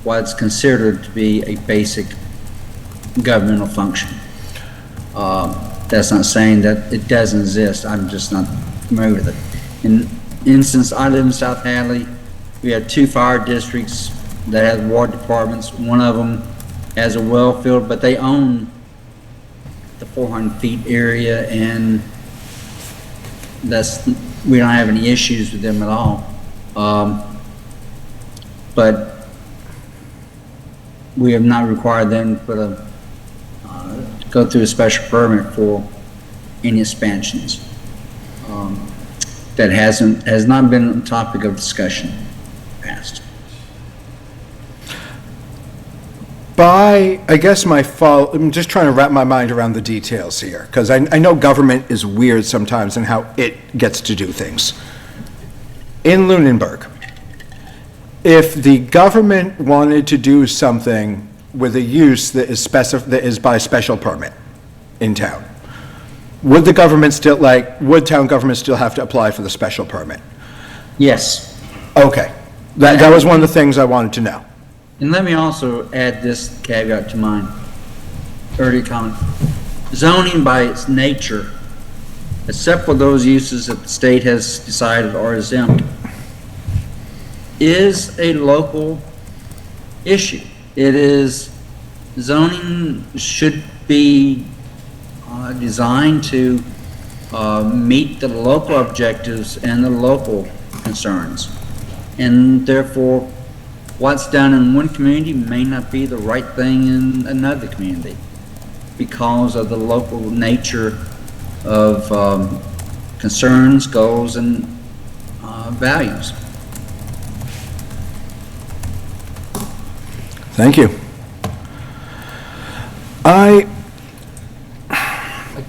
what's considered to be a basic governmental function. That's not saying that it doesn't exist. I'm just not familiar with it. In instance, I live in South Hadley. We have 2 fire districts that have water departments. One of them has a well field, but they own the 400 feet area, and we don't have any issues with them at all. But we have not required them to put go through a special permit for any expansions. That has not been a topic of discussion in the past. I guess I'm just trying to wrap my mind around the details here, because I know government is weird sometimes in how it gets to do things. In Lunenburg, if the government wanted to do something with a use that is by special permit in town, would the government would town government still have to apply for the special permit? Yes. Okay. That was one of the things I wanted to know. And let me also add this caveat to mine earlier comment. Zoning by its nature, except for those uses that the state has decided are exempt, is a local issue. Zoning should be designed to meet the local objectives and the local concerns. And therefore, what's done in one community may not be the right thing in another community because of the local nature of concerns, goals, and values. Thank you.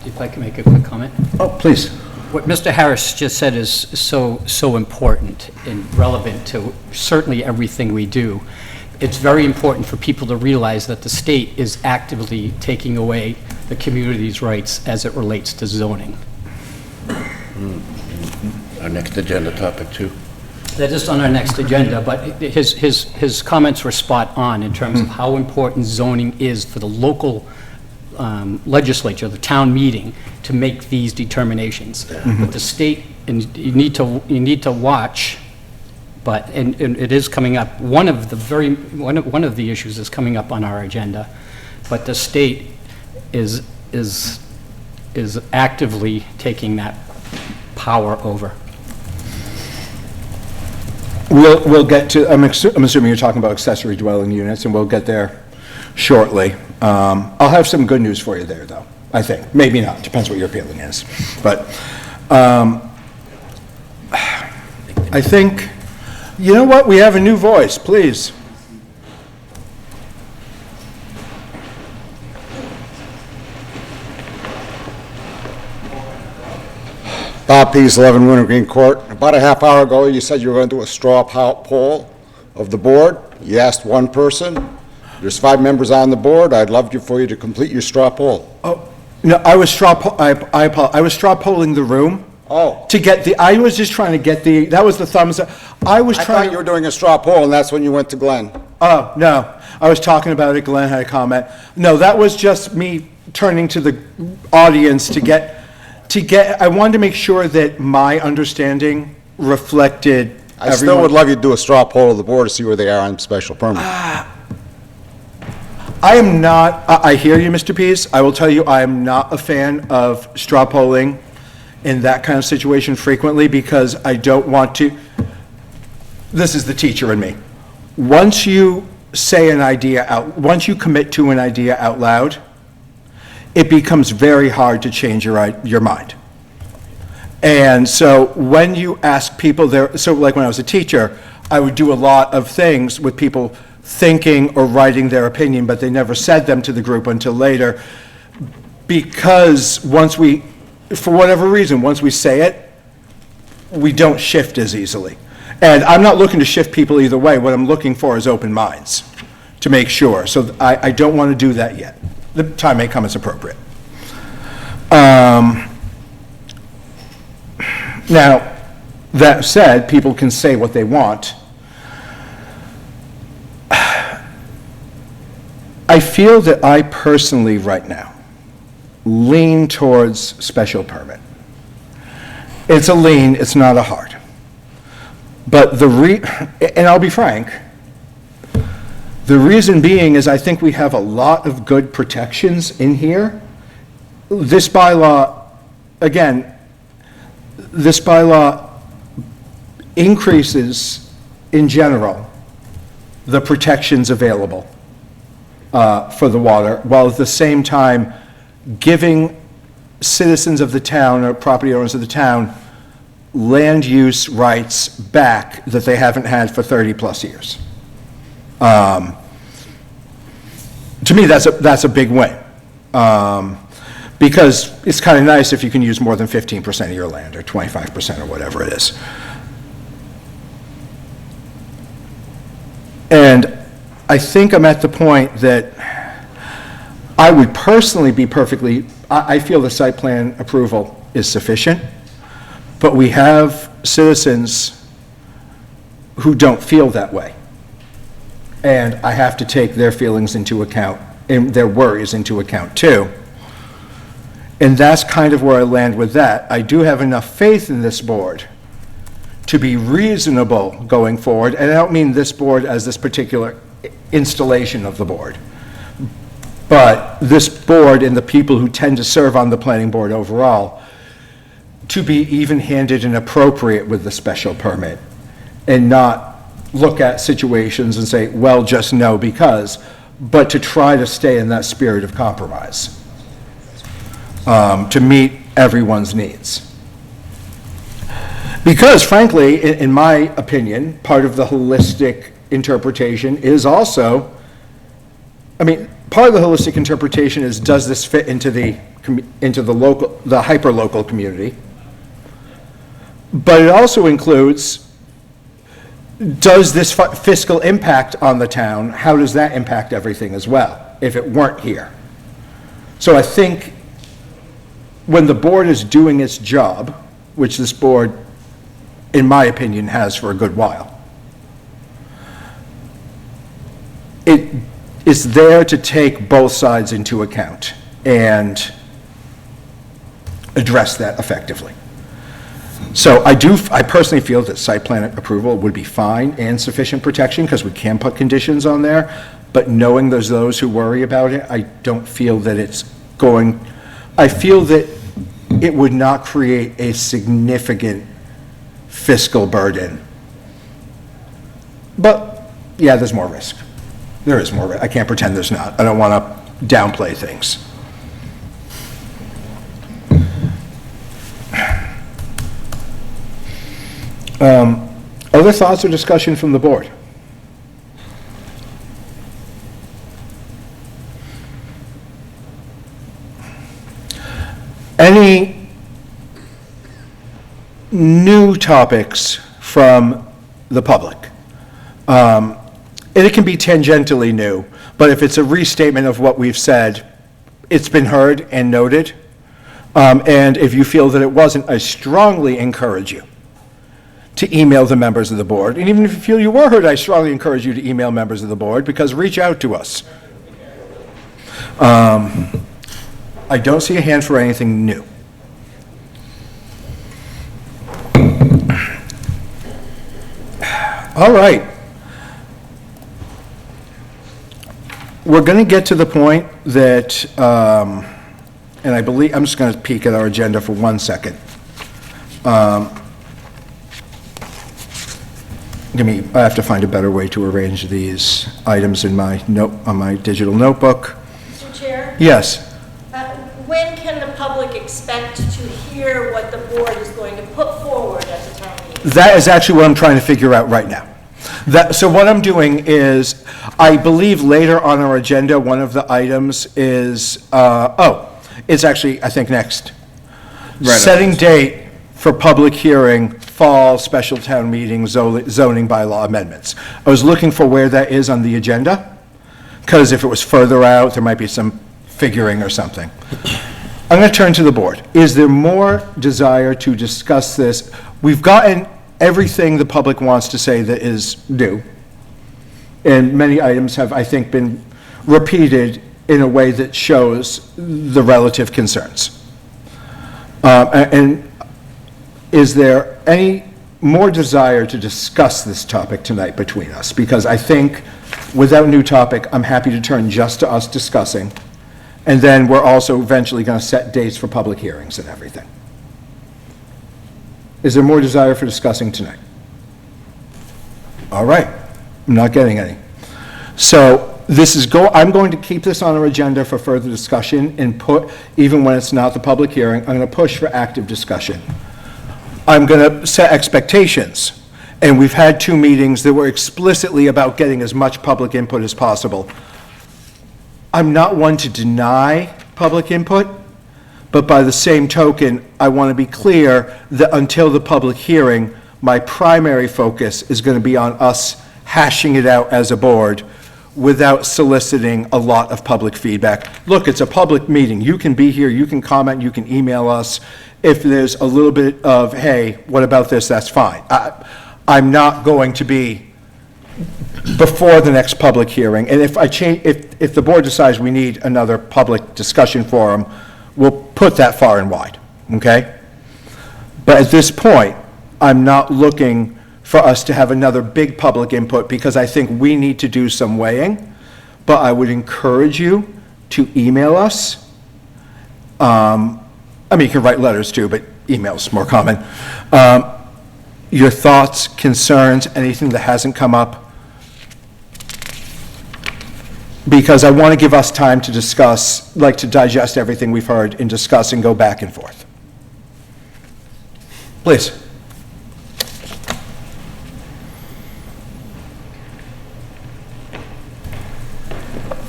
If I can make a quick comment? Oh, please. What Mr. Harris just said is so important and relevant to certainly everything we do. It's very important for people to realize that the state is actively taking away the community's rightes as it relates to zoning. Our next agenda topic, too. That is on our next agenda, but his comments were spot on in terms of how important zoning is for the local legislature, the town meeting, to make these determinations. But the state, and you need to watch, and it is coming up. One of the issues is coming up on our agenda, but the state is actively taking that power over. We'll get to, I'm assuming you're talking about accessory dwelling units, and we'll get there shortly. I'll have some good news for you there, though, I think. Maybe not, depends what your feeling is. But I think, you know what, we have a new voice, please. Bob Pease, 11 Winter Green Court. About a half hour ago, you said you were going to do a straw poll of the board. You asked one person. There's 5 members on the board. I'd love for you to complete your straw poll. Oh, no, I was I was straw polling the room. Oh. To get I was just trying to get that was the thumbs up. I thought you were doing a straw poll, and that's when you went to Glenn. Oh, no, I was talking about it, Glenn had a comment. No, that was just me turning to the audience to get, I wanted to make sure that my understanding reflected I still would love you to do a straw poll of the board to see where they are on special permit. I am not, I hear you, Mr. Pease. I will tell you, I am not a fan of straw polling in that kind of situation frequently because I don't want to, this is the teacher in me. Once you say an idea once you commit to an idea out loud, it becomes very hard to change your mind. And so when you ask people so like when I was a teacher, I would do a lot of things with people thinking or writing their opinion, but they never said them to the group until later, because for whatever reason, once we say it, we don't shift as easily. And I'm not looking to shift people either way. What I'm looking for is open minds to make sure. So I don't want to do that yet. The time may come, it's appropriate. Now, that said, people can say what they want. I feel that I personally, right now, lean towards special permit. It's a lean, it's not a hard. But and I'll be frank, the reason being is I think we have a lot of good protections in here. This bylaw, again, this bylaw increases, in general, the protections available for the water, while at the same time giving citizens of the town or property owners of the town land use rights back that they haven't had for 30-plus years. To me, that's a big win. Because it's kind of nice if you can use more than 15% of your land, or 25%, or whatever it is. And I think I'm at the point that I would personally be I feel the site plan approval is sufficient, but we have citizens who don't feel that way. And I have to take their feelings into account, and their worries into account too. And that's kind of where I land with that. I do have enough faith in this board to be reasonable going forward, and I don't mean this board as this particular installation of the board, but this board and the people who tend to serve on the planning board overall, to be even-handed and appropriate with the special permit, and not look at situations and say, well, just no because, but to try to stay in that spirit of compromise, to meet everyone's needs. Because frankly, in my opinion, part of the holistic interpretation is also, part of the holistic interpretation is, does this fit into the hyper-local community? But it also includes, does this fiscal impact on the town, how does that impact everything as well, if it weren't here? So I think when the board is doing its job, which this board, in my opinion, has for a good while, it is there to take both sides into account and address that effectively. So I personally feel that site plan approval would be fine and sufficient protection because we can put conditions on there, but knowing there's those who worry about it, I don't feel that I feel that it would not create a significant fiscal burden. But yeah, there's more risk. There is more risk. I can't pretend there's not. I don't want to downplay things. Other thoughts or discussion from the board? new topics from the public. And it can be tangentially new, but if it's a restatement of what we've said, it's been heard and noted. And if you feel that it wasn't, I strongly encourage you to email the members of the board. And even if you feel you were heard, I strongly encourage you to email members of the board, because reach out to us. I don't see a hand for anything new. All right. We're going to get to the point that, and I believe, I'm just going to peek at our agenda for 1 second. I have to find a better way to arrange these items in my on my digital notebook. Mr. Chair? Yes. When can the public expect to hear what the board is going to put forward at the town meeting? That is actually what I'm trying to figure out right now. So what I'm doing is, I believe later on our agenda, one of the items is, it's actually, I think, next. Right. Setting date for public hearing, fall special town meeting zoning bylaw amendments. I was looking for where that is on the agenda, because if it was further out, there might be some figuring or something. I'm going to turn to the board. Is there more desire to discuss this? We've gotten everything the public wants to say that is new, and many items have, I think, been repeated in a way that shows the relative concerns. And is there any more desire to discuss this topic tonight between us? Because I think without new topic, I'm happy to turn just to us discussing, and then we're also eventually going to set dates for public hearings and everything. Is there more desire for discussing tonight? All right, I'm not getting any. So I'm going to keep this on our agenda for further discussion and even when it's not the public hearing, I'm going to push for active discussion. I'm going to set expectations, and we've had 2 meetings that were explicitly about getting as much public input as possible. I'm not one to deny public input, but by the same token, I want to be clear that until the public hearing, my primary focus is going to be on us hashing it out as a board without soliciting a lot of public feedback. Look, it's a public meeting. You can be here, you can comment, you can email us. If there's a little bit of, hey, what about this, that's fine. I'm not going to be before the next public hearing. And if the board decides we need another public discussion forum, we'll put that far and wide, okay? But at this point, I'm not looking for us to have another big public input, because I think we need to do some weighing. But I would encourage you to email us. You can write letters too, but email's more common. Your thoughts, concerns, anything that hasn't come up. Because I want to give us time to discuss, to digest everything we've heard and discuss and go back and forth. Please.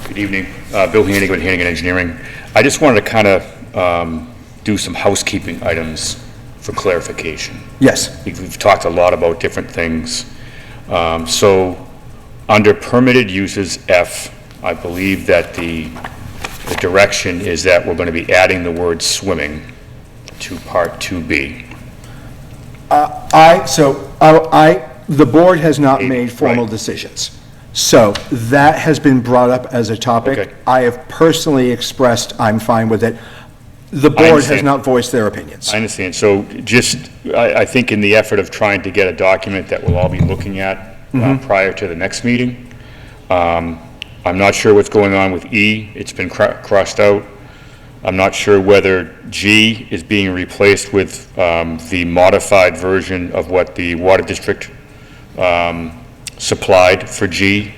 Good evening. Bill Hannigan with Hannigan Engineering. I just wanted to kind of do some housekeeping items for clarification. Yes. We've talked a lot about different things. So under permitted uses F, I believe that the direction is that we're going to be adding the word swimming to part 2B. The board has not made formal decisions. So that has been brought up as a topic. Okay. I have personally expressed I'm fine with it. The board has not voiced their opinions. I understand. So I think in the effort of trying to get a document that we'll all be looking at prior to the next meeting, I'm not sure what's going on with E. It's been crossed out. I'm not sure whether G is being replaced with the modified version of what the Water District supplied for G,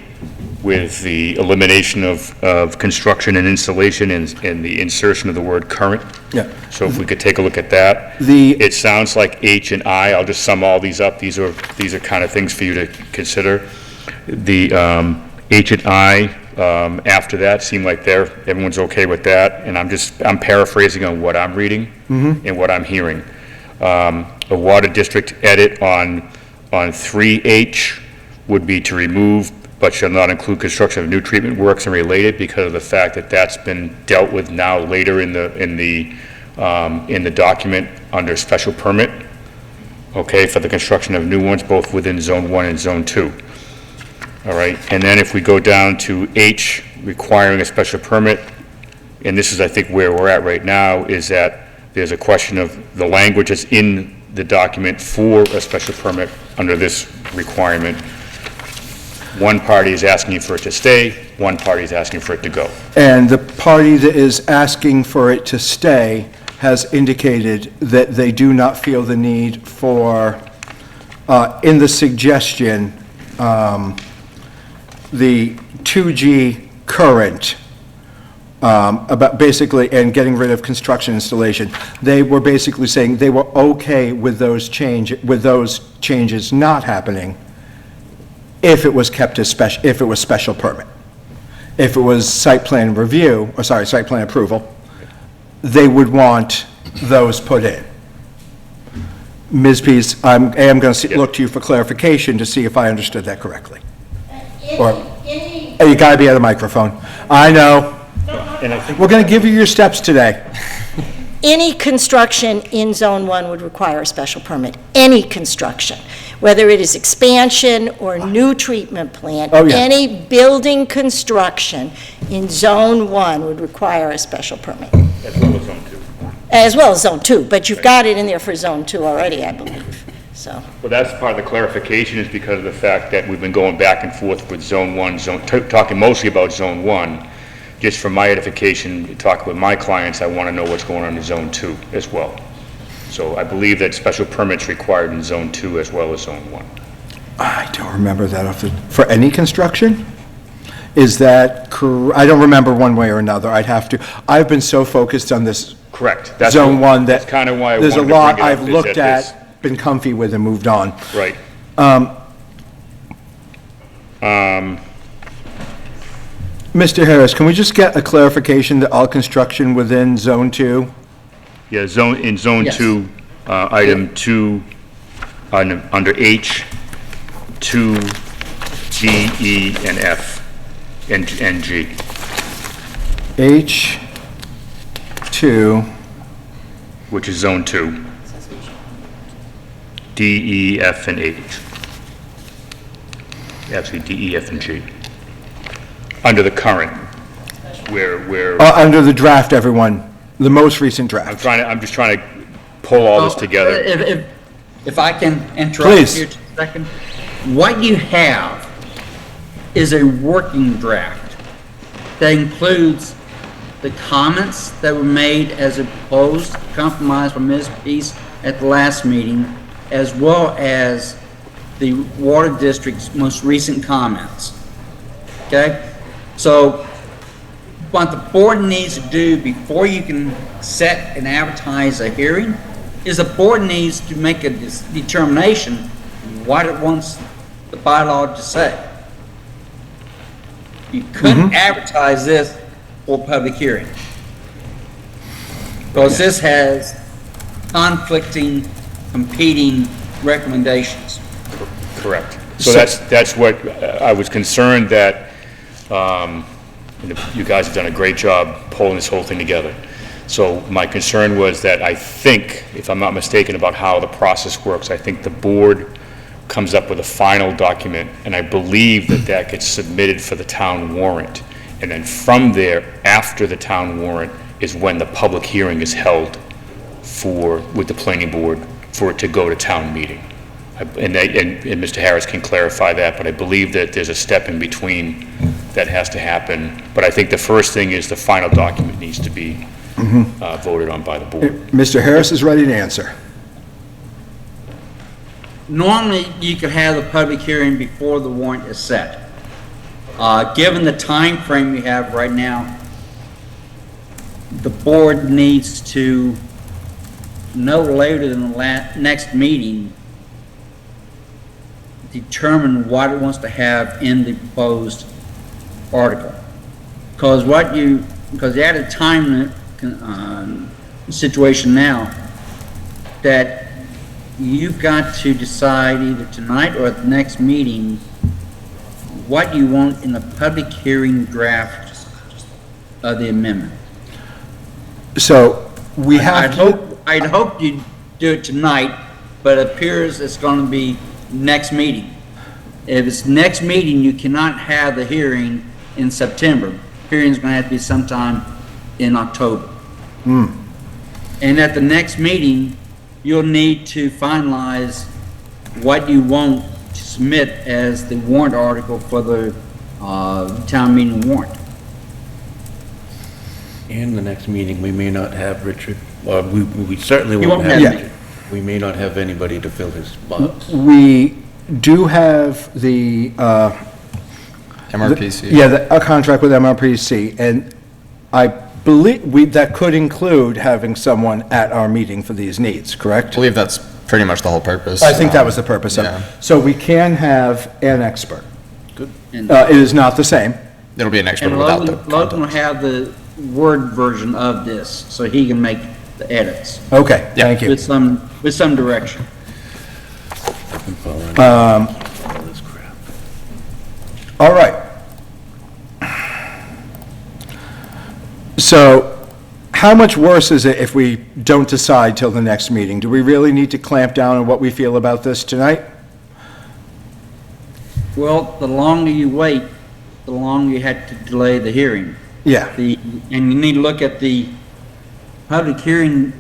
with the elimination of construction and installation and the insertion of the word current. Yeah. So if we could take a look at that. It sounds like H and I, I'll just sum all these up. These are kind of things for you to consider. The H and I, after that, seem like everyone's okay with that, and I'm paraphrasing on what I'm reading and what I'm hearing. a water district edit on 3H would be to remove, but shall not include construction of new treatment works and related, because of the fact that that's been dealt with now later in the document under special permit, okay, for the construction of new ones, both within Zone 1 and Zone 2. All right, and then if we go down to H, requiring a special permit, and this is, I think, where we're at right now, is that there's a question of the language that's in the document for a special permit under this requirement. One party is asking for it to stay, one party is asking for it to go. And the party that is asking for it to stay has indicated that they do not feel the need for, in the suggestion, the 2G current, about basically, and getting rid of construction installation. They were basically saying they were okay with those changes not happening if it was kept as special, if it was special permit. If it was site plan review, or sorry, site plan approval, they would want those put in. Ms. Pease, I am going to look to you for clarification to see if I understood that correctly. Or, hey, you got to be at the microphone. I know. And I think we're going to give you your steps today. Any construction in Zone 1 would require a special permit. Any construction, whether it is expansion or new treatment plant, Oh, yeah. any building construction in Zone 1 would require a special permit. As well as Zone 2. As well as Zone 2, but you've got it in there for Zone 2 already, I believe, so. Well, that's part of the clarification, is because of the fact that we've been going back and forth with Zone 1, talking mostly about Zone 1. Just for my edification, talking with my clients, I want to know what's going on in Zone 2 as well. So I believe that special permits required in Zone 2 as well as Zone 1. I don't remember that for any construction? Is that I don't remember one way or another. I've been so focused on this. Correct. Zone 1 that that's kind of why I there's a wanted to lot bring it up, I've is looked that at, been comfy with, and moved on. Right. Mr. Harris, can we just get a clarification that all construction within Zone 2? Yeah, in Zone Yes. 2, item 2, under H, 2, G, E, and F, and G. H2, which is Zone 2. D, E, F, and H. Actually, D, E, F, and G. Under the current, where under the draft, everyone, the most recent draft. I'm just trying to pull all this together. If I can interrupt Please. you just a second. What you have is a working draft that includes the comments that were made as a proposed compromise from Ms. Peace at the last meeting, as well as the Water District's most recent comments. Okay? So, what the board needs to do before you can set and advertise a hearing is the board needs to make a determination what it wants the bylaw to say. You couldn't advertise this for public hearing. Because this has conflicting, competing recommendations. Correct. So that's what, I was concerned that, you guys have done a great job pulling this whole thing together. So my concern was that I think, if I'm not mistaken about how the process works, I think the board comes up with a final document, and I believe that that gets submitted for the town warrant. And then from there, after the town warrant, is when the public hearing is held with the planning board for it to go to town meeting. And Mr. Harris can clarify that, but I believe that there's a step in between that has to happen. But I think the first thing is the final document needs to be voted on by the board. Mr. Harris is ready to answer. Normally, you could have the public hearing before the warrant is set. Given the time frame we have right now, the board needs to, no later than the next meeting, determine what it wants to have in the proposed article. Because you're at a time situation now that you've got to decide either tonight or at the next meeting what you want in the public hearing draft of the amendment. So we have I'd hope you'd do it tonight, but it appears it's going to be next meeting. If it's next meeting, you cannot have the hearing in September. Hearing's going to have to be sometime in October. And at the next meeting, you'll need to finalize what you want to submit as the warrant article for the town meeting warrant. In the next meeting, we may not have Richard, or we certainly You won't won't have have Richard. We may not have anybody to fill his spots. We do have the, MRPC. a contract with MRPC, and I believe that could include having someone at our meeting for these needs, correct? I believe that's pretty much the whole purpose. I think that was the purpose of it. Yeah. So we can have an expert. Good. It is not the same. It'll be an expert And without the Logan will have the Word version of this, so he can make the edits. Okay, thank you. With some direction. All right. So how much worse is it if we don't decide till the next meeting? Do we really need to clamp down on what we feel about this tonight? Well, the longer you wait, the longer you have to delay the hearing. Yeah. And you need to look at the public hearing,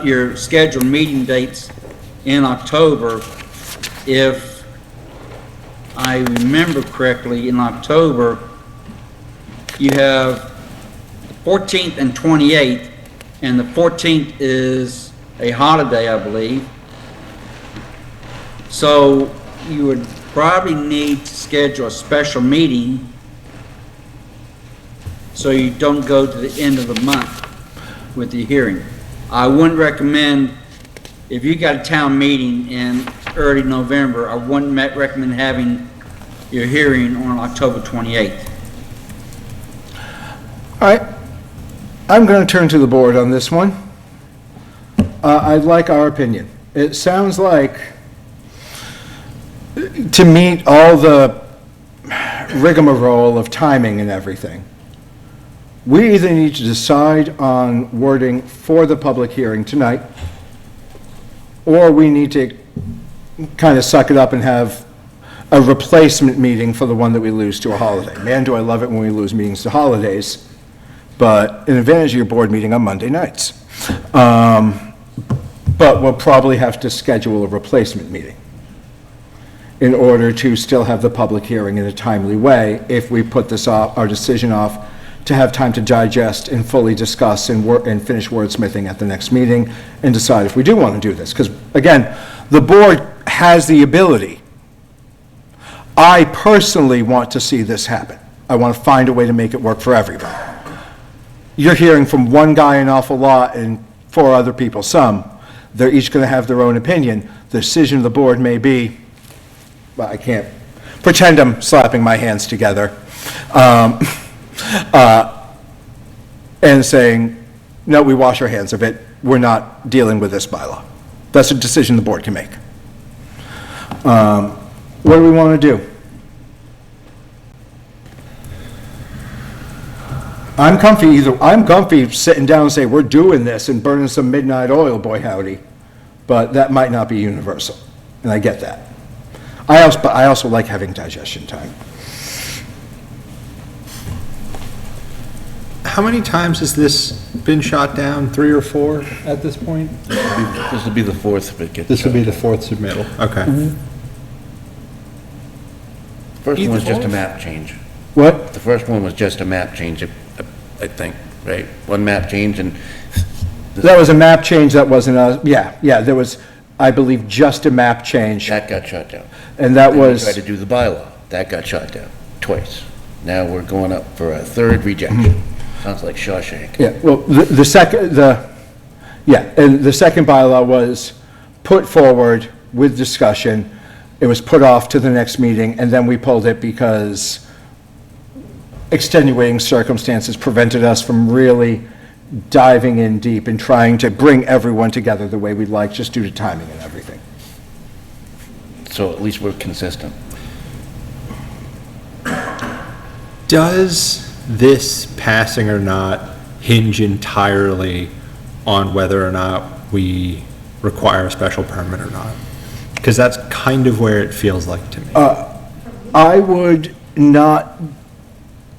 your scheduled meeting dates in October. If I remember correctly, in October, you have the 14th and 28th, and the 14th is a holiday, I believe. So you would probably need to schedule a special meeting so you don't go to the end of the month with the hearing. I wouldn't recommend, if you got a town meeting in early November, I wouldn't recommend having your hearing on October 28th. All right. I'm going to turn to the board on this one. I'd like our opinion. It sounds like, to meet all the rigmarole of timing and everything, we either need to decide on wording for the public hearing tonight, or we need to kind of suck it up and have a replacement meeting for the one that we lose to a holiday. Man, do I love it when we lose meetings to holidays, but an advantage of your board meeting on Monday nights. But we'll probably have to schedule a replacement meeting in order to still have the public hearing in a timely way if we put this off, our decision off, to have time to digest and fully discuss and finish wordsmithing at the next meeting and decide if we do want to do this. Because, again, the board has the ability. I personally want to see this happen. I want to find a way to make it work for everybody. You're hearing from one guy an awful lot and 4 other people some. They're each going to have their own opinion. The decision of the board may be, well, I can't pretend I'm slapping my hands together. And saying, no, we wash our hands of it, we're not dealing with this bylaw. That's a decision the board can make. What do we want to do? I'm comfy sitting down and saying, we're doing this and burning some midnight oil, boy howdy, but that might not be universal, and I get that. But I also like having digestion time. How many times has this been shot down? 3 or 4 at this point? This will be the 4th if it gets. This will be the 4th submittal. Okay. First one was just a map change. What? The first one was just a map change, I think, right? One map change and. That was a map change, that wasn't a, yeah, there was, I believe, just a map change. That got shot down. And that Then we was. tried to do the bylaw. That got shot down twice. Now we're going up for a 3rd rejection. Sounds like Shawshank. Yeah, well, the second bylaw was put forward with discussion. It was put off to the next meeting, and then we pulled it because extenuating circumstances prevented us from really diving in deep and trying to bring everyone together the way we'd like, just due to timing and everything. So at least we're consistent. Does this passing or not hinge entirely on whether or not we require a special permit or not? Because that's kind of where it feels like to me. I would not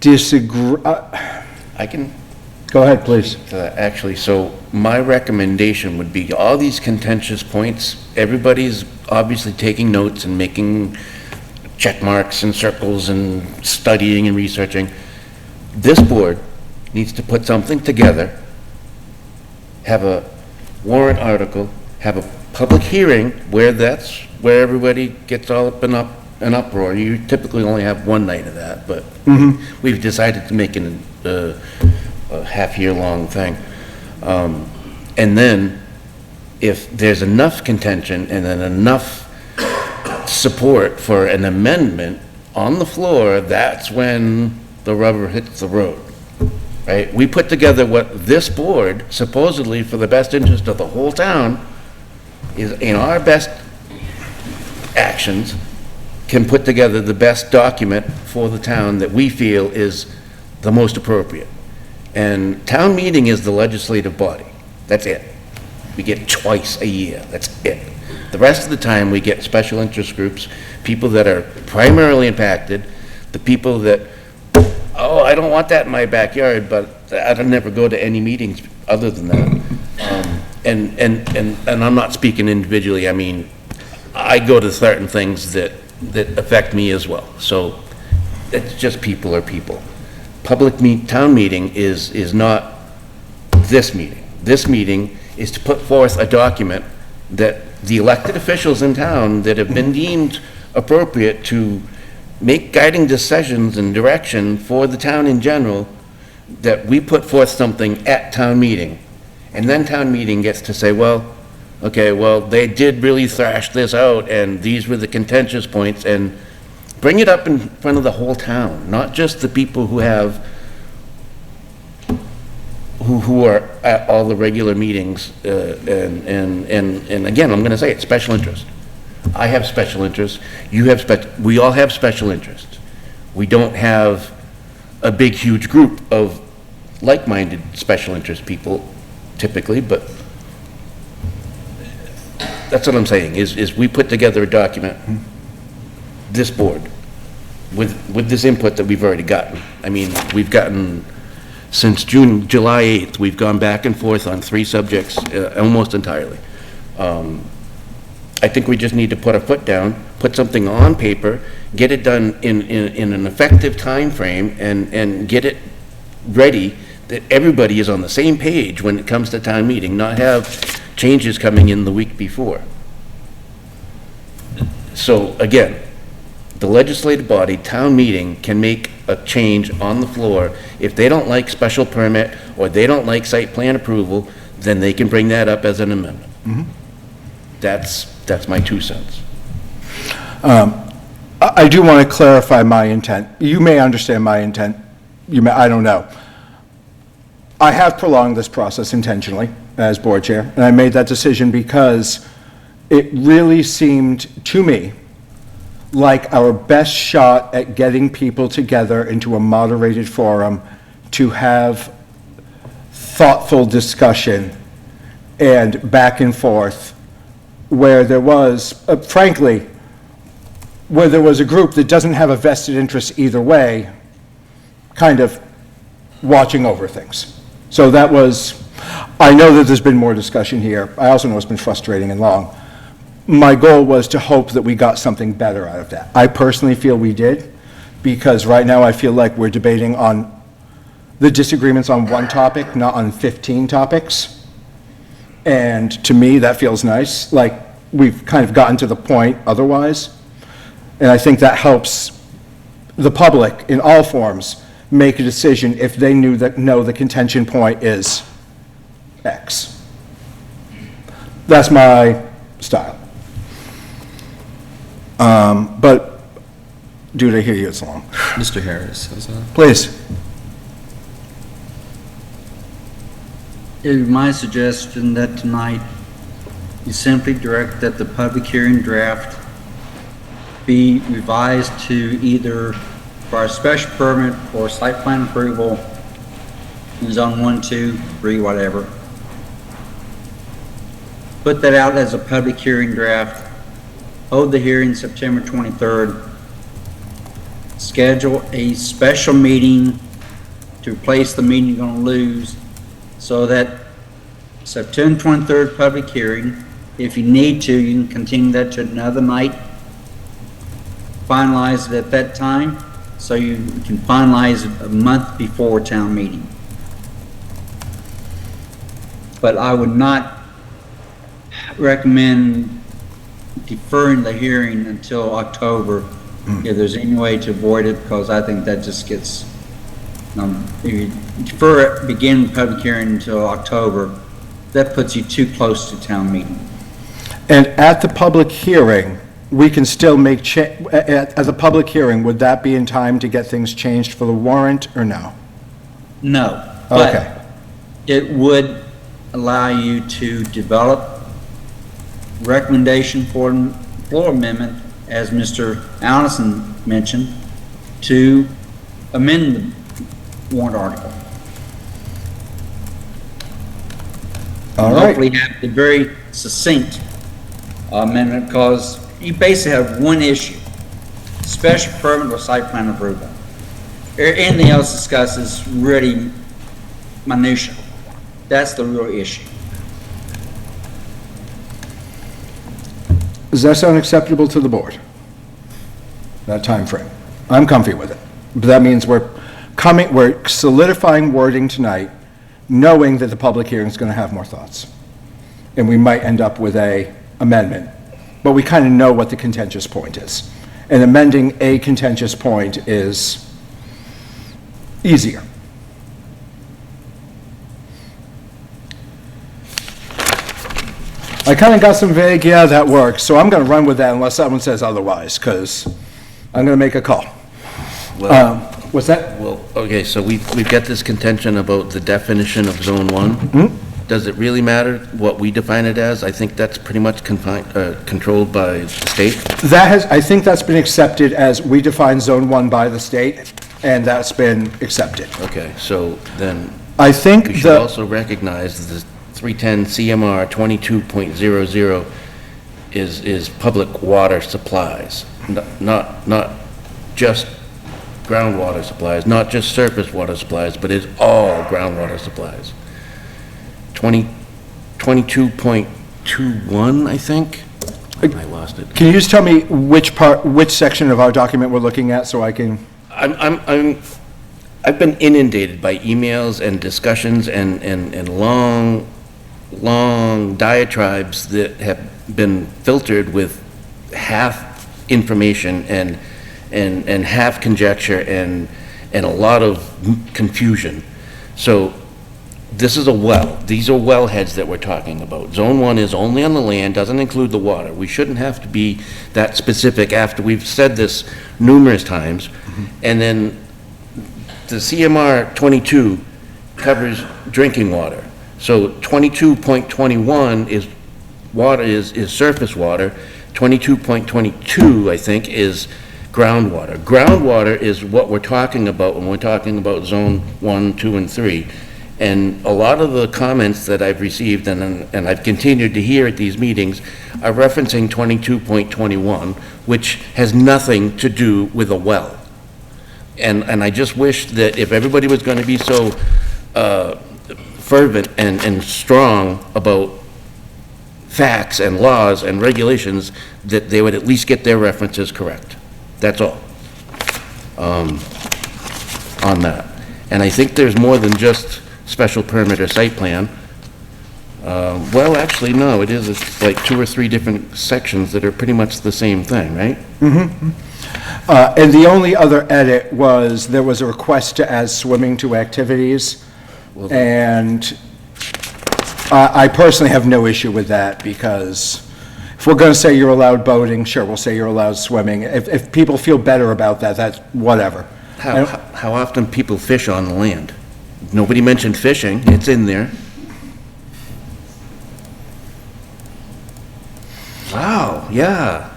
disagree. I can... Go ahead, please. Actually, so my recommendation would be all these contentious points, everybody's obviously taking notes and making check marks and circles and studying and researching. This board needs to put something together, have a warrant article, have a public hearing where everybody gets all up in an uproar. You typically only have one night of that, but we've decided to make it a half-year-long thing. And then, if there's enough contention and then enough support for an amendment on the floor, that's when the rubber hits the road, right? We put together what this board, supposedly for the best interest of the whole town, is in our best actions, can put together the best document for the town that we feel is the most appropriate. And town meeting is the legislative body. That's it. We get twice a year. That's it. The rest of the time, we get special interest groups, people that are primarily impacted, the people that, oh, I don't want that in my backyard, but I don't never go to any meetings other than that. And I'm not speaking individually. I mean, I go to certain things that affect me as well. So it's just people are people. Town meeting is not this meeting. This meeting is to put forth a document that the elected officials in town that have been deemed appropriate to make guiding decisions and direction for the town in general, that we put forth something at town meeting. And then town meeting gets to say, well, okay, well, they did really thrash this out, and these were the contentious points, and bring it up in front of the whole town, not just the people who have, who are at all the regular meetings, and again, I'm gonna say it, special interest. I have special interest, we all have special interest. We don't have a big, huge group of like-minded special interest people typically, but that's what I'm saying, is we put together a document, this board, with this input that we've already gotten. I mean, we've gotten, since July 8th, we've gone back and forth on 3 subjects, almost entirely. I think we just need to put our foot down, put something on paper, get it done in an effective time frame, and get it ready, that everybody is on the same page when it comes to town meeting, not have changes coming in the week before. So, again, the legislative body, town meeting, can make a change on the floor. If they don't like special permit, or they don't like site plan approval, then they can bring that up as an amendment. That's my 2 cents. I do want to clarify my intent. You may understand my intent. I don't know. I have prolonged this process intentionally as board chair, and I made that decision because it really seemed to me like our best shot at getting people together into a moderated forum to have thoughtful discussion and back and forth, where there was, frankly, where there was a group that doesn't have a vested interest either way, kind of watching over things. So that was, I know that there's been more discussion here. I also know it's been frustrating and long. My goal was to hope that we got something better out of that. I personally feel we did, because right now I feel like we're debating on the disagreements on one topic, not on 15 topics. And to me, that feels nice, like we've kind of gotten to the point otherwise. And I think that helps the public in all forms make a decision if they know the contention point is X. That's my style. But, dude, I hear you, it's long. Mr. Harris has a... Please. It would be my suggestion that tonight you simply direct that the public hearing draft be revised to either for a special permit or site plan approval in zone 1, 2, 3, whatever. Put that out as a public hearing draft, hold the hearing September 23rd, schedule a special meeting to replace the meeting you're going to lose, so that September 23rd public hearing, if you need to, you can continue that to another night, finalize it at that time, so you can finalize it a month before town meeting. But I would not recommend deferring the hearing until October if there's any way to avoid it, because I think that just gets, if you defer it, begin the public hearing until October, that puts you too close to town meeting. And at the public hearing, we can still make, at the public hearing, would that be in time to get things changed for the warrant, or no? No. Okay. But it would allow you to develop recommendation for floor amendment, as Mr. Allison mentioned, to amend the warrant article. All right. Hopefully have a very succinct amendment, because you basically have one issue: special permit or site plan approval. Anything else discussed is really minutia. That's the real issue. Does that sound acceptable to the board? That time frame? I'm comfy with it. But that means we're solidifying wording tonight, knowing that the public hearing is going to have more thoughts. And we might end up with a amendment, but we kind of know what the contentious point is. And amending a contentious point is easier. I kind of got some vague, yeah, that works, so I'm going to run with that unless someone says otherwise, because I'm going to make a call. Well, What's that? Well, okay, so we've got this contention about the definition of Zone 1. Does it really matter what we define it as? I think that's pretty much controlled by the state. I think that's been accepted as we define Zone 1 by the state, and that's been accepted. Okay, so then I think we should also recognize the 310 CMR 22.00 is public water supplies, not just groundwater supplies, not just surface water supplies, but it's all groundwater supplies. 22.21, I think? I lost it. Can you just tell me which section of our document we're looking at, so I can... I've been inundated by emails and discussions and long diatribes that have been filtered with half information and half conjecture and a lot of confusion. So this is a well. These are wellheads that we're talking about. Zone 1 is only on the land, doesn't include the water. We shouldn't have to be that specific after we've said this numerous times. And then the CMR 22 covers drinking water. So 22.21 is water, is surface water. 22.22, I think, is groundwater. Groundwater is what we're talking about when we're talking about Zone 1, 2, and 3. And a lot of the comments that I've received and I've continued to hear at these meetings are referencing 22.21, which has nothing to do with a well. And I just wish that if everybody was going to be so fervent and strong about facts and laws and regulations, that they would at least get their references correct. That's all on that. And I think there's more than just special permit or site plan. Well, actually, no, it's like 2 or 3 different sections that are pretty much the same thing, right? And the only other edit was, there was a request to add swimming to activities, and I personally have no issue with that, because if we're going to say you're allowed boating, sure, we'll say you're allowed swimming. If people feel better about that, that's whatever. How often people fish on the land? Nobody mentioned fishing, it's in there. Wow, yeah,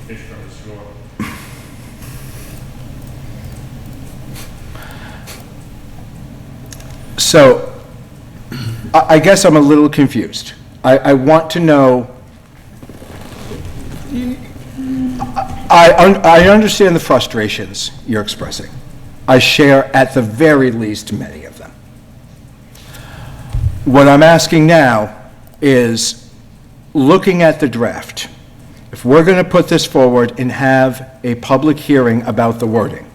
fish from the store. So, I guess I'm a little confused. I want to know, I understand the frustrations you're expressing. I share, at the very least, many of them. What I'm asking now is, looking at the draft, if we're going to put this forward and have a public hearing about the wording,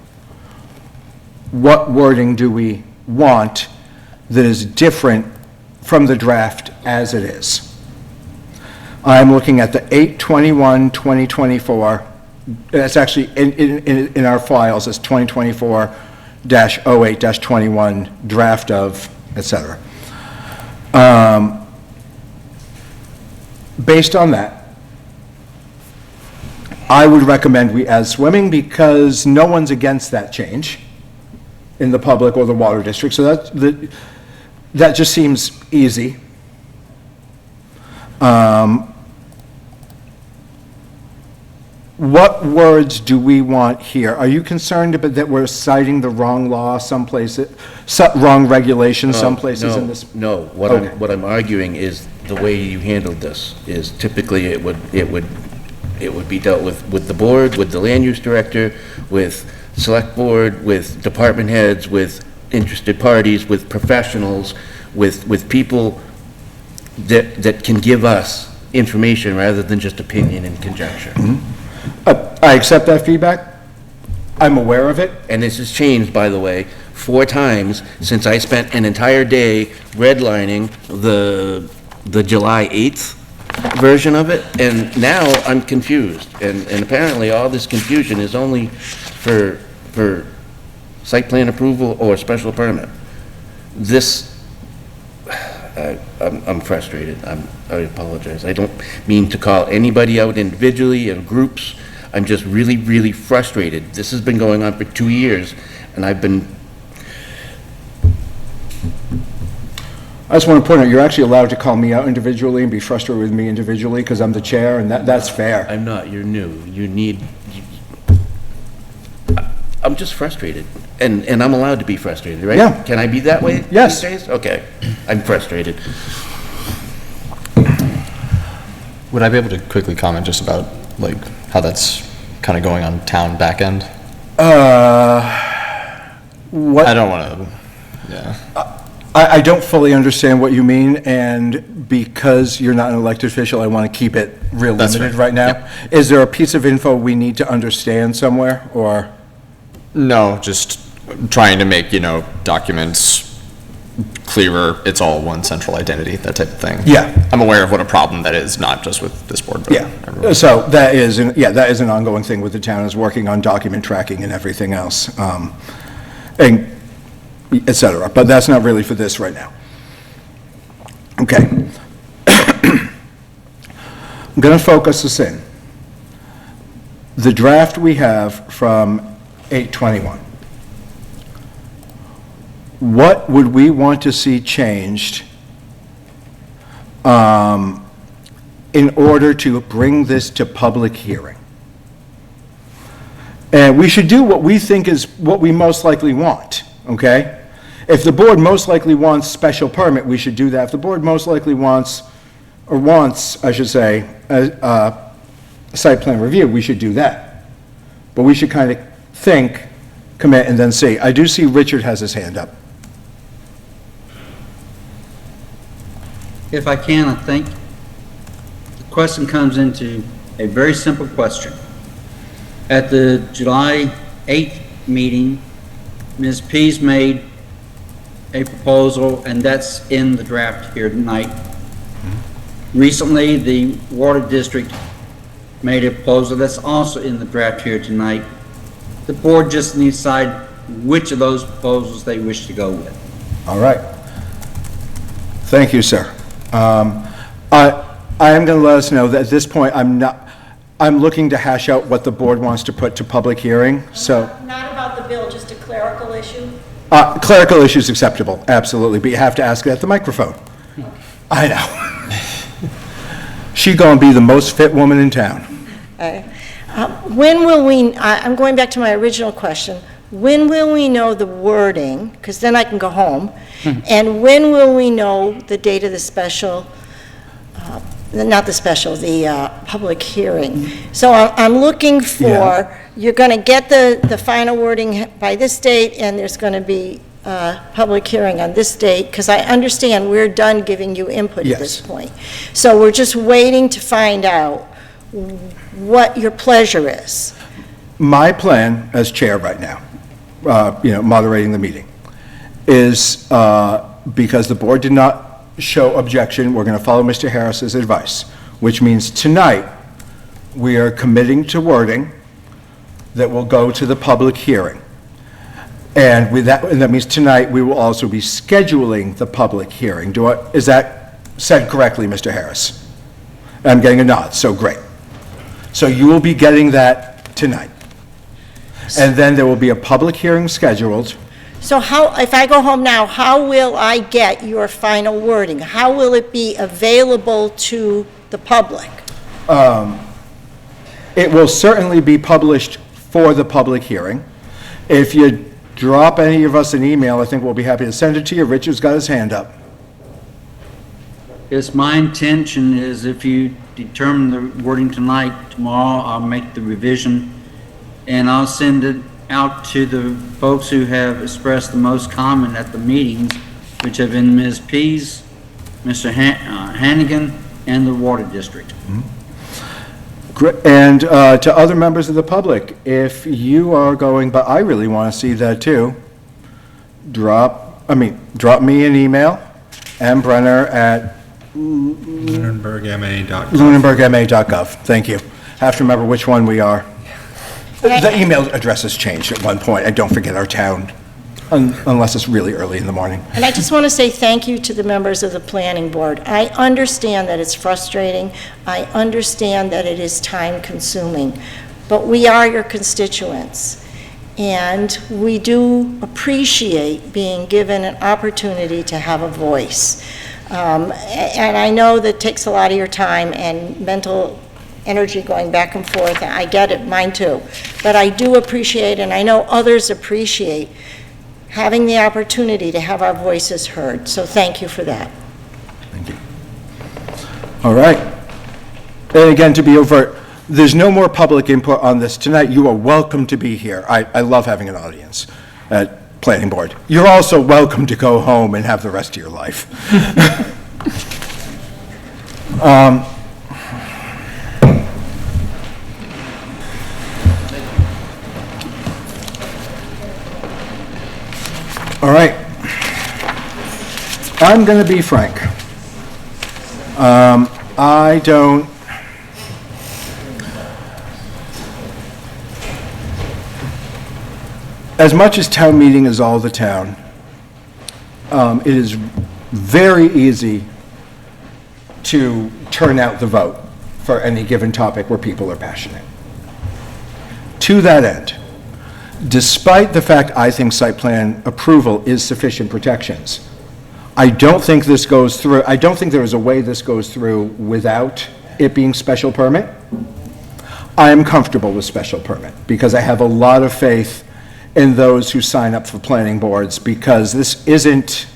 what wording do we want that is different from the draft as it is? I'm looking at the 8/21/2024, that's actually in our files, it's 2024-08-21 draft of, et cetera. Based on that, I would recommend we add swimming because no one's against that change in the public or the water district, so that just seems easy. What words do we want here? Are you concerned about that we're citing the wrong law someplace, wrong regulation someplaces in this? No, what I'm arguing is the way you handled this is typically it would be dealt with the board, with the land use director, with select board, with department heads, with interested parties, with professionals, with people that can give us information rather than just opinion and conjecture. I accept that feedback. I'm aware of it. And this has changed, by the way, 4 times since I spent an entire day redlining the July 8th version of it, and now I'm confused. And apparently all this confusion is only for site plan approval or special permit. I'm frustrated. I apologize. I don't mean to call anybody out individually or groups. I'm just really, really frustrated. This has been going on for 2 years, and I've been... I just want to point out, you're actually allowed to call me out individually and be frustrated with me individually because I'm the chair, and that's fair. I'm not. You're new. I'm just frustrated, and I'm allowed to be frustrated, right? Yeah. Can I be that way? Yes. These days? Okay. I'm frustrated. Would I be able to quickly comment just about, like, how that's kind of going on town back end? What? I don't want to, yeah. I don't fully understand what you mean, and because you're not an elected official, I want to keep it real That's limited fair. right now. Yep. Is there a piece of info we need to understand somewhere, or? No, just trying to make, documents clearer, it's all one central identity, that type of thing. Yeah. I'm aware of what a problem that is, not just with this board, but everyone. So that is an ongoing thing with the town, is working on document tracking and everything else, and et cetera, but that's not really for this right now. Okay. I'm going to focus this in. The draft we have from 8/21. What would we want to see changed in order to bring this to public hearing? And we should do what we think is what we most likely want, okay? If the board most likely wants special permit, we should do that. If the board most likely wants, I should say, a site plan review, we should do that. But we should kind of think, commit, and then see. I do see Richard has his hand up. If I can, I think the question comes into a very simple question. At the July 8th meeting, Ms. Pease made a proposal, and that's in the draft here tonight. Recently, the Water District made a proposal that's also in the draft here tonight. The board just needs to decide which of those proposals they wish to go with. All right. Thank you, sir. I am going to let us know that at this point, I'm looking to hash out what the board wants to put to public hearing, so. Not about the bill, just a clerical issue? Clerical issues acceptable, absolutely, but you have to ask it at the microphone. I know. She gonna be the most fit woman in town. When will we, I'm going back to my original question, when will we know the wording, because then I can go home, and when will we know the date of the special, not the special, the public hearing? So I'm looking for, you're going to get the final wording by this date, and there's going to be a public hearing on this date, because I understand we're done giving you input at this point. So we're just waiting to find out what your pleasure is. My plan as chair right now, moderating the meeting, is because the board did not show objection, we're going to follow Mr. Harris's advice, which means tonight we are committing to wording that will go to the public hearing. And that means tonight we will also be scheduling the public hearing. Is that said correctly, Mr. Harris? I'm getting a nod, so great. So you will be getting that tonight. And then there will be a public hearing scheduled. So if I go home now, how will I get your final wording? How will it be available to the public? It will certainly be published for the public hearing. If you drop any of us an email, I think we'll be happy to send it to you. Richard's got his hand up. It's my intention is if you determine the wording tonight, tomorrow I'll make the revision and I'll send it out to the folks who have expressed the most comment at the meetings, which have been Ms. Pease, Mr. Hannigan, and the Water District. And to other members of the public, if you are going, but I really want to see that too, drop me an email, mbrenner@lunenburgma.gov. lunenburgma.gov. Thank you. Have to remember which one we are. The email address has changed at one point. I don't forget our town, unless it's really early in the morning. And I just want to say thank you to the members of the planning board. I understand that it's frustrating. I understand that it is time-consuming. But we are your constituents. And we do appreciate being given an opportunity to have a voice. And I know that takes a lot of your time and mental energy going back and forth. I get it, mine too. But I do appreciate, and I know others appreciate, having the opportunity to have our voices heard. So thank you for that. Thank you. All right. And again, to be overt, there's no more public input on this tonight. You are welcome to be here. I love having an audience at Planning Board. You're also welcome to go home and have the rest of your life. All right. I'm going to be frank. I don't... As much as town meeting is all the town, it is very easy to turn out the vote for any given topic where people are passionate. To that end, despite the fact I think site plan approval is sufficient protections, I don't think this goes through, I don't think there is a way this goes through without it being special permit. I am comfortable with special permit because I have a lot of faith in those who sign up for planning boards, because this isn't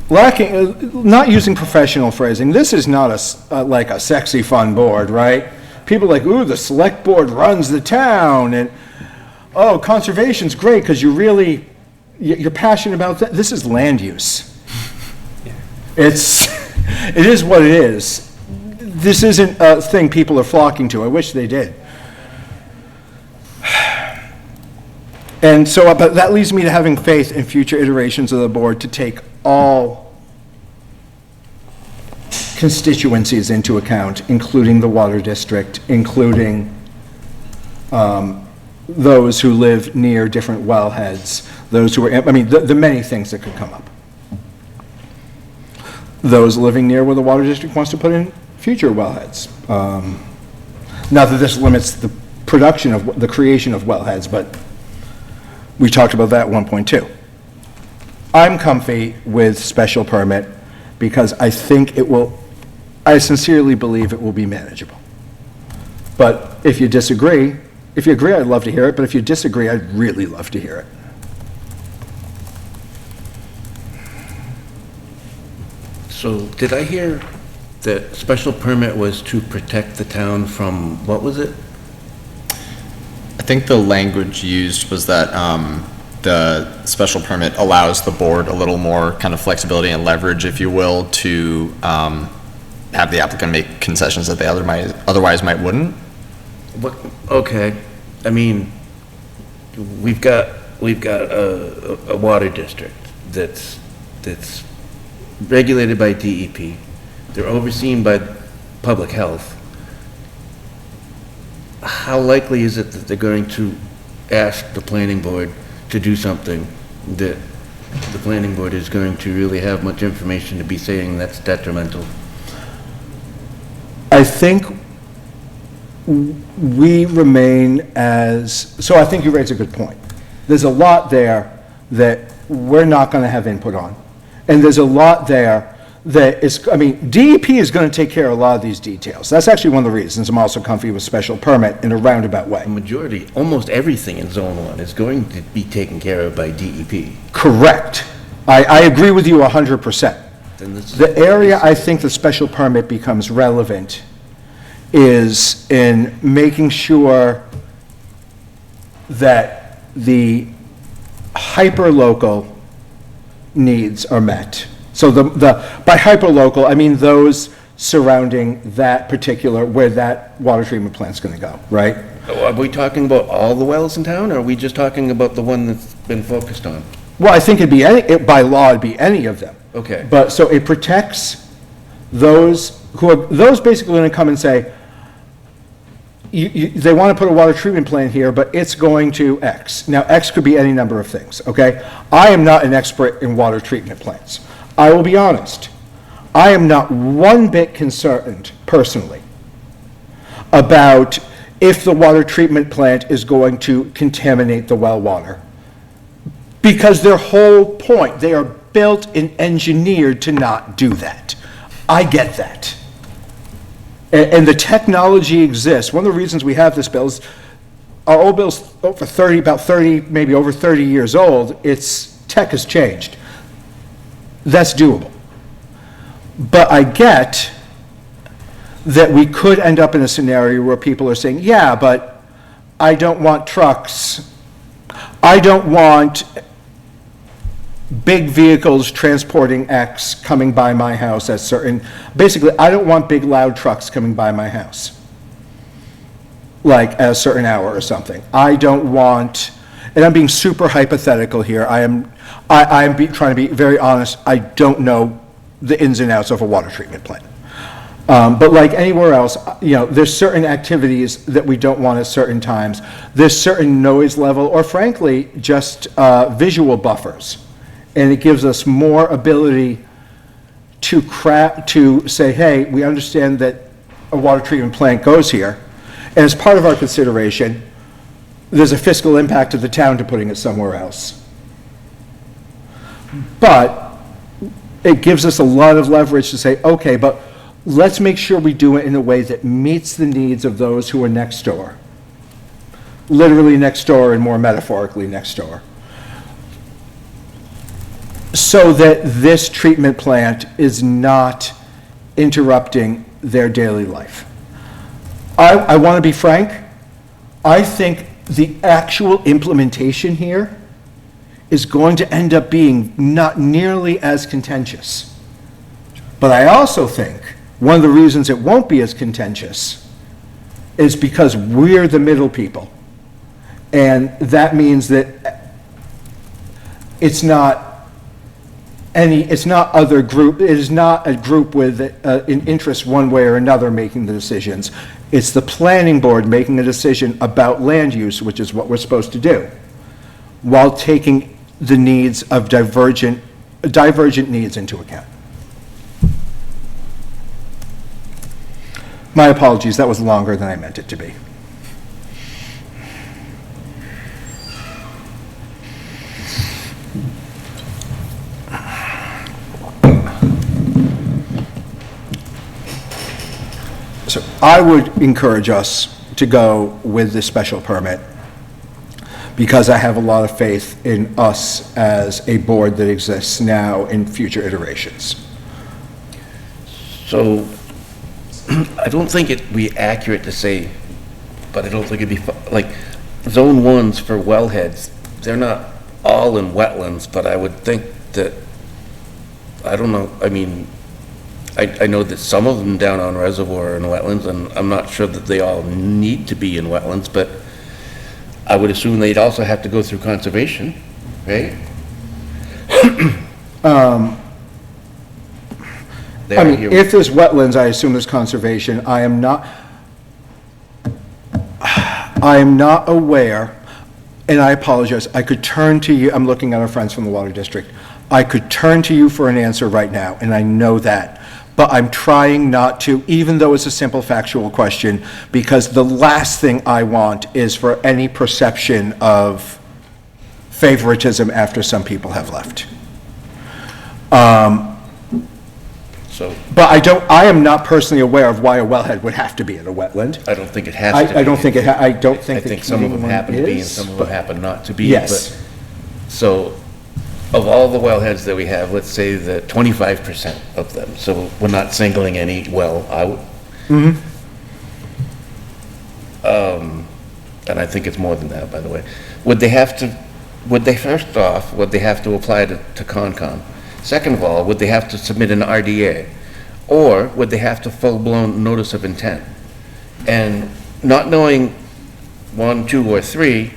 not using professional phrasing, this is not like a sexy fun board, right? People are like, ooh, the select board runs the town, and oh, conservation's great because you're passionate about that. This is land use. It is what it is. This isn't a thing people are flocking to. I wish they did. And so, but that leads me to having faith in future iterations of the board to take all constituencies into account, including the water district, including those who live near different wellheads, those who are, the many things that could come up. Those living near where the water district wants to put in future wellheads. Not that this limits the production of, the creation of wellheads, but we talked about that at 1.2. I'm comfy with special permit because I think it will, I sincerely believe it will be manageable. But if you disagree, if you agree, I'd love to hear it, but if you disagree, I'd really love to hear it. So did I hear that special permit was to protect the town from, what was it? I think the language used was that the special permit allows the board a little more kind of flexibility and leverage, if you will, to have the applicant make concessions that they otherwise might wouldn't. What, okay, I mean, we've got a water district that's regulated by DEP. They're overseen by public health. How likely is it that they're going to ask the planning board to do something that the planning board is going to really have much information to be saying that's detrimental? I think we remain so I think you raise a good point. There's a lot there that we're not going to have input on. And there's a lot there that is, I mean, DEP is going to take care of a lot of these details. That's actually one of the reasons I'm also comfy with special permit in a roundabout way. The majority, almost everything in Zone 1 is going to be taken care of by DEP. Correct. I agree with you 100%. The area I think the special permit becomes relevant is in making sure that the hyperlocal needs are met. So by hyperlocal, I mean those surrounding that particular, where that water treatment plant's gonna go, right? Are we talking about all the wells in town, or are we just talking about the one that's been focused on? Well, I think by law, it'd be any of them. Okay. But, so it protects those those basically gonna come and say, they want to put a water treatment plant here, but it's going to X. Now, X could be any number of things, okay? I am not an expert in water treatment plants. I will be honest. I am not one bit concerned, personally, about if the water treatment plant is going to contaminate the well water. Because their whole point, they are built and engineered to not do that. I get that. And the technology exists. One of the reasons we have this bill is our old bill's over 30, maybe over 30 years old. Tech has changed. That's doable. But I get that we could end up in a scenario where people are saying, yeah, but I don't want trucks. I don't want big vehicles transporting X coming by my house at basically, I don't want big loud trucks coming by my house, like at a certain hour or something. I don't want, and I'm being super hypothetical here, I'm trying to be very honest, I don't know the ins and outs of a water treatment plant. But like anywhere else, there's certain activities that we don't want at certain times. There's certain noise level, or frankly, just visual buffers. And it gives us more ability to say, hey, we understand that a water treatment plant goes here, and as part of our consideration, there's a fiscal impact to the town to putting it somewhere else. But it gives us a lot of leverage to say, okay, but let's make sure we do it in a way that meets the needs of those who are next door. Literally next door and more metaphorically next door. So that this treatment plant is not interrupting their daily life. I want to be frank. I think the actual implementation here is going to end up being not nearly as contentious. But I also think one of the reasons it won't be as contentious is because we're the middle people. And that means that it's not other group, it is not a group with an interest one way or another making the decisions. It's the planning board making a decision about land use, which is what we're supposed to do, while taking the needs of divergent needs into account. My apologies, that was longer than I meant it to be. So I would encourage us to go with the special permit because I have a lot of faith in us as a board that exists now in future iterations. So, I don't think it'd be accurate to say, but I don't think it'd be, like, zone ones for wellheads, they're not all in wetlands, but I would think that, I don't know, I mean, I know that some of them down on Reservoir are in wetlands, and I'm not sure that they all need to be in wetlands, but I would assume they'd also have to go through conservation, right? I mean, if there's wetlands, I assume there's conservation. I am not aware, and I apologize, I could turn to you, I'm looking at our friends from the Water District. I could turn to you for an answer right now, and I know that. But I'm trying not to, even though it's a simple factual question, because the last thing I want is for any perception of favoritism after some people have left. But I am not personally aware of why a wellhead would have to be in a wetland. I don't think it has to be. I don't think I think some of them happen to be and some of them happen not to be. Yes. So, of all the wellheads that we have, let's say that 25% of them, so we're not singling any well out. And I think it's more than that, by the way. Would they have to apply to Concom? Second of all, would they have to submit an RDA? Or would they have to full-blown notice of intent? And not knowing 1, 2, or 3,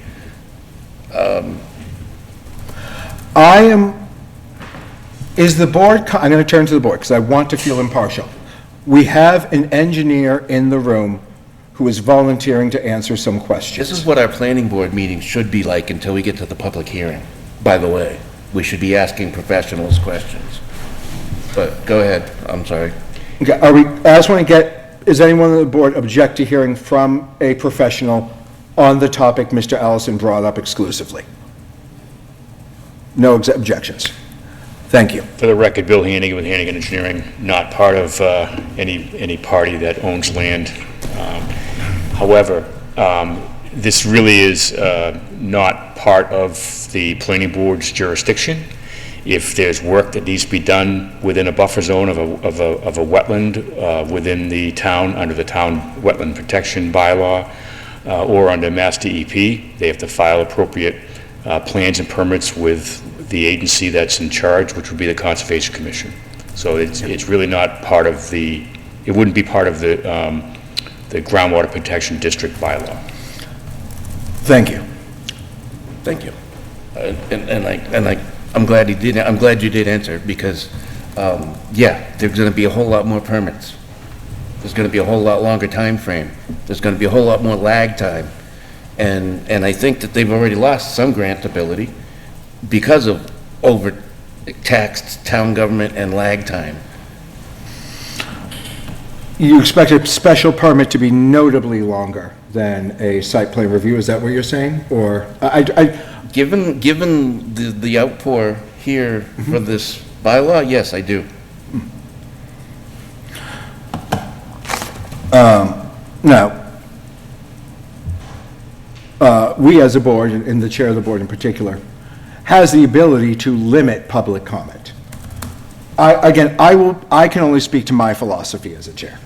is the board, I'm going to turn to the board because I want to feel impartial. We have an engineer in the room who is volunteering to answer some questions. This is what our planning board meetings should be like until we get to the public hearing, by the way. We should be asking professionals questions. But go ahead, I'm sorry. Okay, I just want to get, is anyone on the board object to hearing from a professional on the topic Mr. Allison brought up exclusively? No objections. Thank you. For the record, Bill Hannigan with Hannigan Engineering, not part of any party that owns land. However, this really is not part of the planning board's jurisdiction. If there's work that needs to be done within a buffer zone of a wetland within the town, under the town wetland protection bylaw, or under Mass DEP, they have to file appropriate plans and permits with the agency that's in charge, which would be the Conservation Commission. So it's really not part of the, it wouldn't be part of the Groundwater Protection District bylaw. Thank you. Thank you. I'm glad you did. I'm glad you did answer because, yeah, there's going to be a whole lot more permits. There's going to be a whole lot longer time frame. There's going to be a whole lot more lag time, and I think that they've already lost some grant ability because of overtaxed town government and lag time. You expect a special permit to be notably longer than a site plan review, is that what you're saying? Or, Given the outpour here for this bylaw, yes, I do. Now, we as a board, and the chair of the board in particular, has the ability to limit public comment. I can only speak to my philosophy as a chair.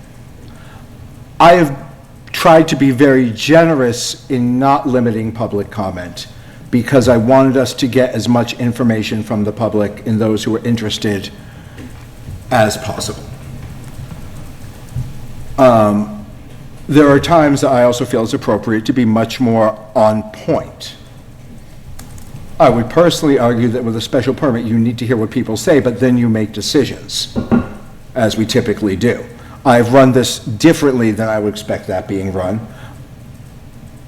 I have tried to be very generous in not limiting public comment because I wanted us to get as much information from the public and those who are interested as possible. There are times that I also feel it's appropriate to be much more on point. I would personally argue that with a special permit, you need to hear what people say, but then you make decisions, as we typically do. I've run this differently than I would expect that being run.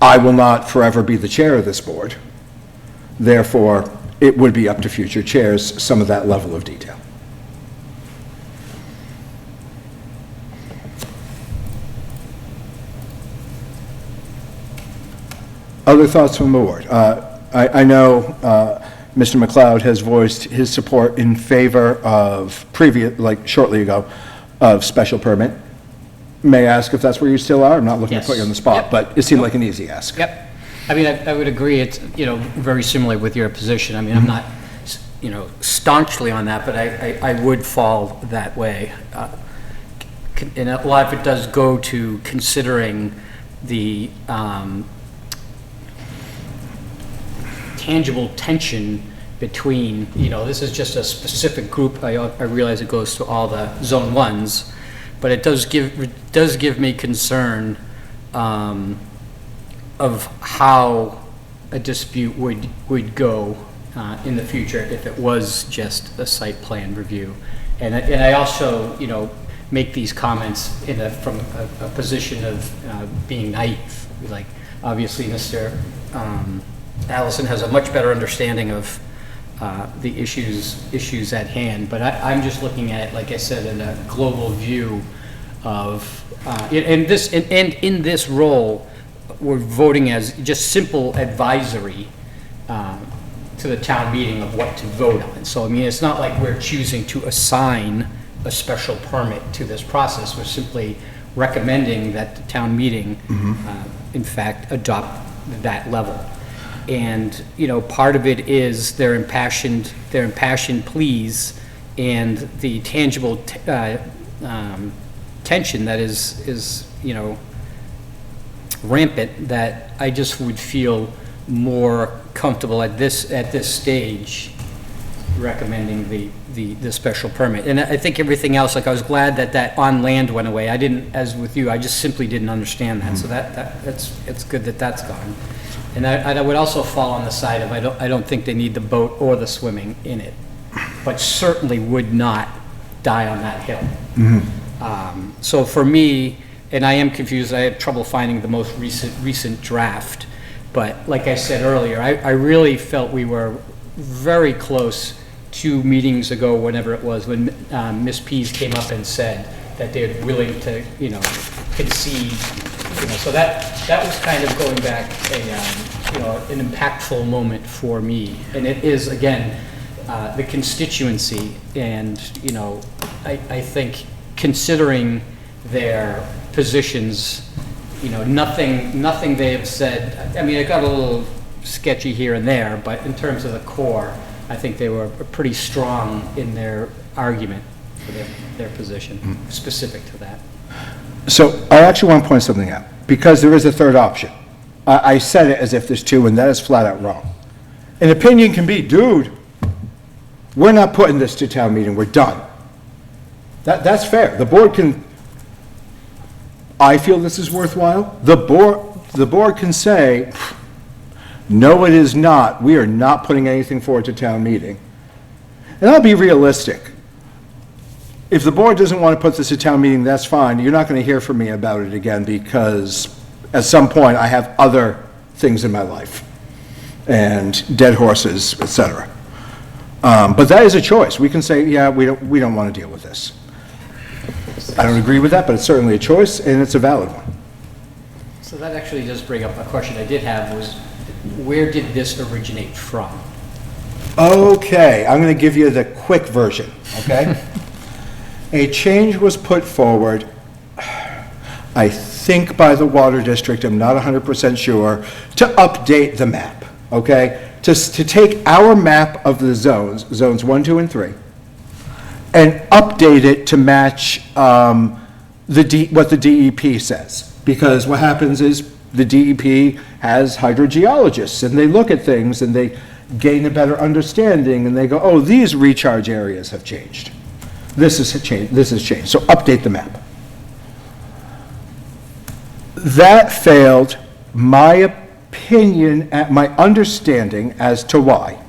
I will not forever be the chair of this board. Therefore, it would be up to future chairs, some of that level of detail. Other thoughts from the board? I know Mr. McLeod has voiced his support in favor of shortly ago, of special permit. may I ask if that's where you still are? I'm not looking to put you Yes. on the spot, Yep. but it seemed like an easy ask. Yep. I mean, I would agree, it's, very similar with your position. I mean, I'm not, staunchly on that, but I would fall that way. And a lot of it does go to considering the tangible tension between, this is just a specific group. I realize it goes to all the Zone 1s, but it does give me concern of how a dispute would go in the future if it was just a site plan review. And I also, make these comments from a position of being naive. Like, obviously, Mr. Allison has a much better understanding of the issues at hand, but I'm just looking at it, like I said, in a global view of, in this role, we're voting as just simple advisory to the town meeting of what to vote on. So, I mean, it's not like we're choosing to assign a special permit to this process. We're simply recommending that the town meeting, in fact, adopt that level. And, part of it is their impassioned pleas and the tangible tension that is rampant, that I just would feel more comfortable at this stage recommending the special permit. And I think everything else, like, I was glad that on land went away. I didn't, as with you, I just simply didn't understand that. So it's good that that's gone. And I would also fall on the side of, I don't think they need the boat or the swimming in it, but certainly would not die on that hill. So for me, and I am confused, I had trouble finding the most recent draft, but like I said earlier, I really felt we were very close 2 meetings ago, whenever it was, when Ms. Pease came up and said that they're willing to, concede. So that was kind of going back an impactful moment for me. And it is, again, the constituency, and, I think considering their positions, nothing they have said, I mean, it got a little sketchy here and there, but in terms of the core, I think they were pretty strong in their argument for their position, specific to that. So I actually want to point something out, because there is a third option. I said it as if there's 2, and that is flat out wrong. An opinion can be, dude, we're not putting this to town meeting, we're done. That's fair. The board can, I feel this is worthwhile. The board can say, no, it is not. We are not putting anything forward to town meeting. And I'll be realistic. If the board doesn't want to put this to town meeting, that's fine. You're not going to hear from me about it again, because at some point I have other things in my life and dead horses, etc. But that is a choice. We can say, yeah, we don't want to deal with this. I don't agree with that, but it's certainly a choice, and it's a valid one. So that actually does bring up a question I did have, was where did this originate from? Okay, I'm going to give you the quick version, okay? A change was put forward, I think by the Water District, I'm not 100% sure, to update the map, okay? To take our map of the zones 1, 2, and 3, and update it to match what the DEP says. Because what happens is the DEP has hydrogeologists, and they look at things, and they gain a better understanding, and they go, oh, these recharge areas have changed. This has changed, so update the map. That failed. My opinion, my understanding as to why,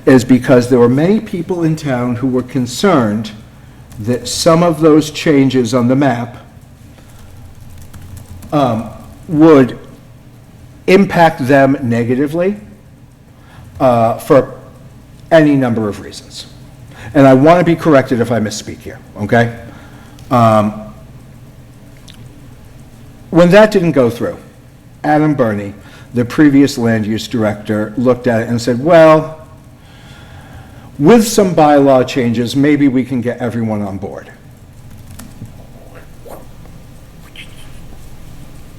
is because there were many people in town who were concerned that some of those changes on the map would impact them negatively for any number of reasons. And I want to be corrected if I misspeak here, okay? When that didn't go through, Adam Burney, the previous land use director, looked at it and said, well, with some bylaw changes, maybe we can get everyone on board.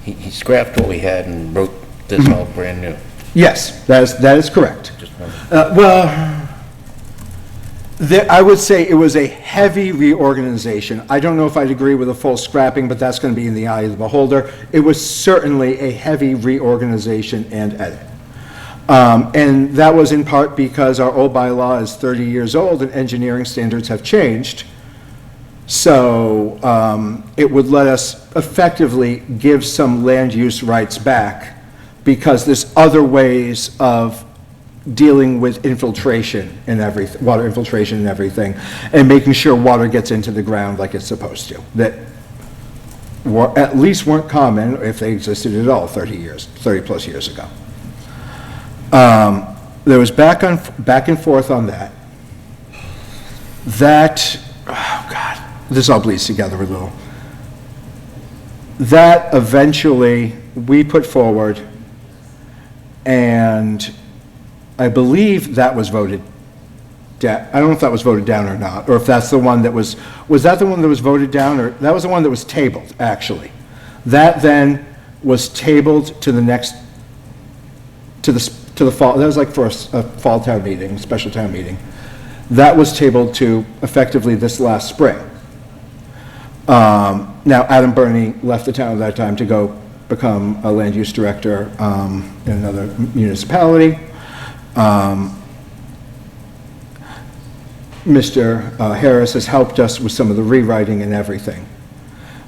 he scrapped what we had and wrote this all brand new. Yes, that is correct. Well, I would say it was a heavy reorganization. I don't know if I'd agree with a full scrapping, but that's going to be in the eye of the beholder. It was certainly a heavy reorganization and edit. And that was in part because our old bylaw is 30 years old and engineering standards have changed. So it would let us effectively give some land use rights back because there's other ways of dealing with infiltration and everything, water infiltration and everything, and making sure water gets into the ground like it's supposed to, that at least weren't common if they existed at all 30 plus years ago. There was back and forth on that. Oh God, this all bleeds together a little. That eventually we put forward, and I believe that was voted down. I don't know if that was voted down or not, or if that's the one that was that the one that was voted down, or that was the one that was tabled, actually. That then was tabled to the next, to the fall, that was like for a fall town meeting, special town meeting. That was tabled to effectively this last spring. Now, Adam Burney left the town at that time to go become a land use director in another municipality. Mr. Harris has helped us with some of the rewriting and everything.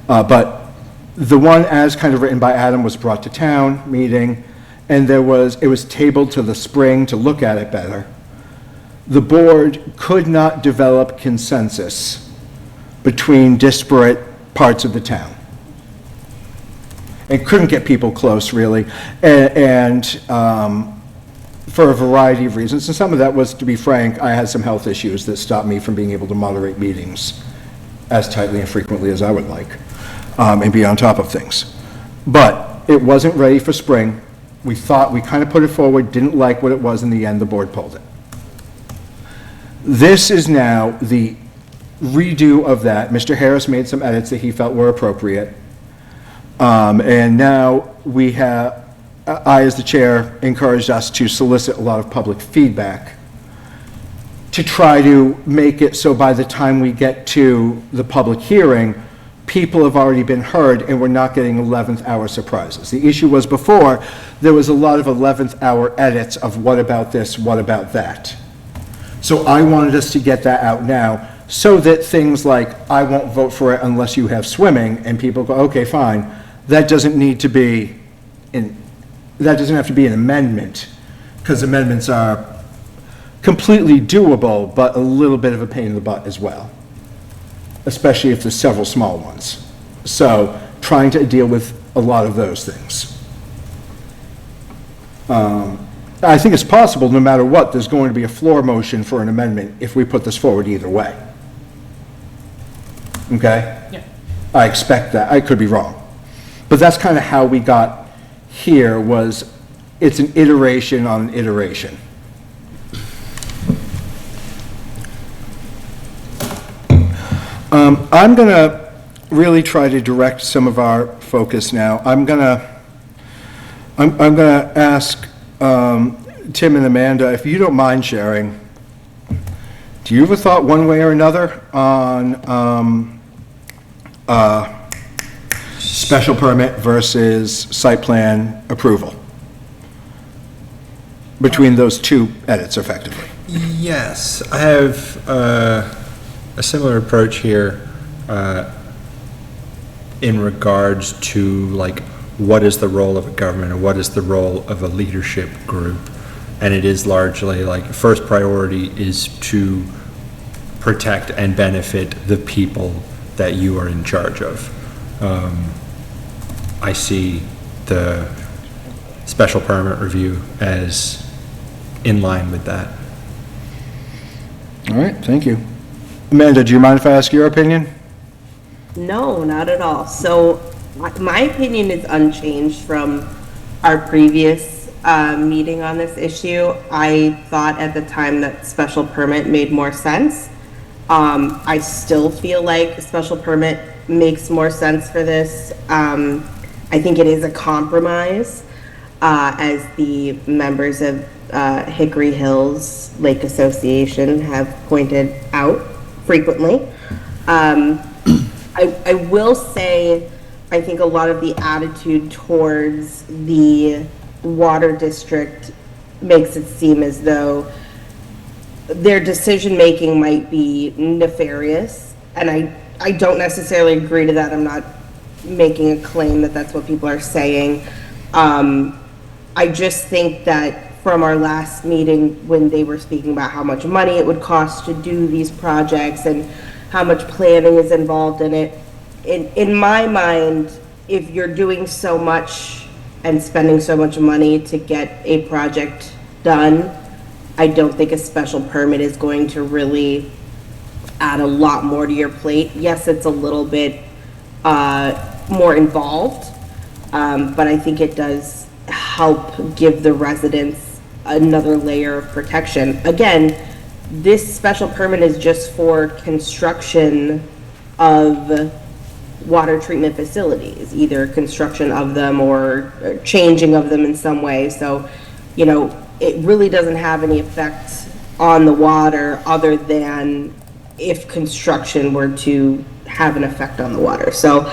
But the one as kind of written by Adam was brought to town meeting, and it was tabled to the spring to look at it better. The board could not develop consensus between disparate parts of the town. And couldn't get people close, really. And for a variety of reasons, and some of that was, to be frank, I had some health issues that stopped me from being able to moderate meetings as tightly and frequently as I would like, and be on top of things. But it wasn't ready for spring. We kind of put it forward, didn't like what it was in the end, the board pulled it. This is now the redo of that. Mr. Harris made some edits that he felt were appropriate. And now we have, I, as the chair, encouraged us to solicit a lot of public feedback to try to make it so by the time we get to the public hearing, people have already been heard and we're not getting 11th hour surprises. The issue was before, there was a lot of 11th hour edits of what about this, what about that. So I wanted us to get that out now so that things like, I won't vote for it unless you have swimming, and people go, okay, fine. That doesn't need to be, that doesn't have to be an amendment, because amendments are completely doable, but a little bit of a pain in the butt as well, especially if there's several small ones. So trying to deal with a lot of those things. I think it's possible, no matter what, there's going to be a floor motion for an amendment if we put this forward either way. Okay? Yeah. I expect that. I could be wrong. But that's kind of how we got here, was it's an iteration on an iteration. I'm going to really try to direct some of our focus now. I'm going to ask Tim and Amanda, if you don't mind sharing, do you ever thought one way or another on special permit versus site plan approval? Between those two edits, effectively. Yes, I have a similar approach here in regards to, like, what is the role of a government and what is the role of a leadership group. And it is largely, like, first priority is to protect and benefit the people that you are in charge of. I see the special permit review as in line with that. All right, thank you. Amanda, do you mind if I ask your opinion? No, not at all. So my opinion is unchanged from our previous meeting on this issue. I thought at the time that special permit made more sense. I still feel like a special permit makes more sense for this. I I think it is a compromise, as the members of Hickory Hills Lake Association have pointed out frequently. I will say, I think a lot of the attitude towards the water district makes it seem as though their decision-making might be nefarious, and I don't necessarily agree to that. I'm not making a claim that that's what people are saying. I just think that from our last meeting, when they were speaking about how much money it would cost to do these projects and how much planning is involved in it, in my mind, if you're doing so much and spending so much money to get a project done, I don't think a special permit is going to really add a lot more to your plate. Yes, it's a little bit more involved, but I think it does help give the residents another layer of protection. Again, this special permit is just for construction of water treatment facilities, either construction of them or changing of them in some way. So, you know, it really doesn't have any effect on the water other than if construction were to have an effect on the water. So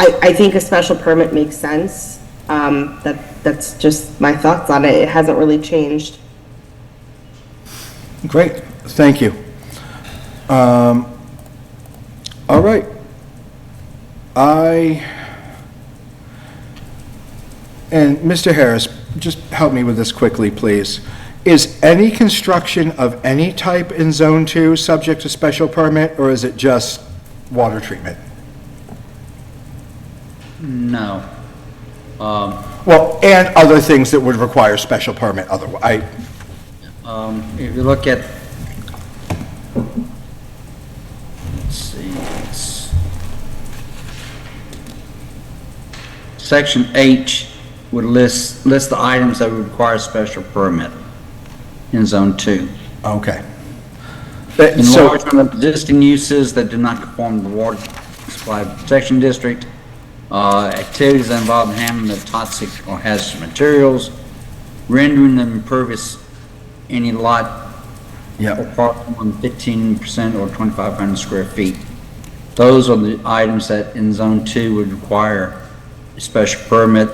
I think a special permit makes sense. That's just my thoughts on it. It hasn't really changed. Great, thank you. All right. And Mr. Harris, just help me with this quickly, please. Is any construction of any type in Zone 2 subject to special permit, or is it just water treatment? No. Well, and other things that would require special permit otherwise. If you look at, let's see, Section H would list the items that would require a special permit in Zone 2. Okay. Enlargement of existing uses that do not conform to the water supply protection district, activities that involve handling of toxic or hazardous materials, rendering them impervious any lot or part on 15% or 2,500 square feet. Those are the items that in Zone 2 would require a special permit.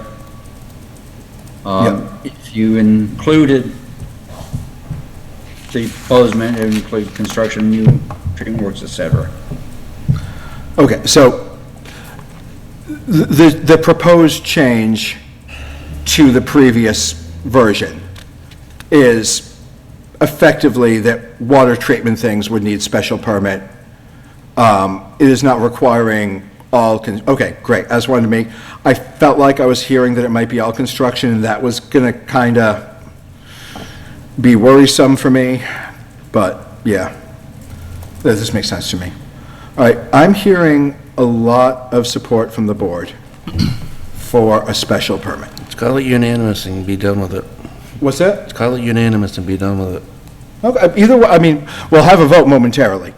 If you included the proposed amendment, it would include construction, new treatment works, etc. Okay, so the proposed change to the previous version is effectively that water treatment things would need special permit. It is not requiring all, okay, great. I just wanted to make, I felt like I was hearing that it might be all construction, and that was gonna kind of be worrisome for me, but yeah, this makes sense to me. All right, I'm hearing a lot of support from the board for a special permit. Let's call it unanimous and be done with it. What's that? Let's call it unanimous and be done with it. Okay, either way, I mean, we'll have a vote momentarily.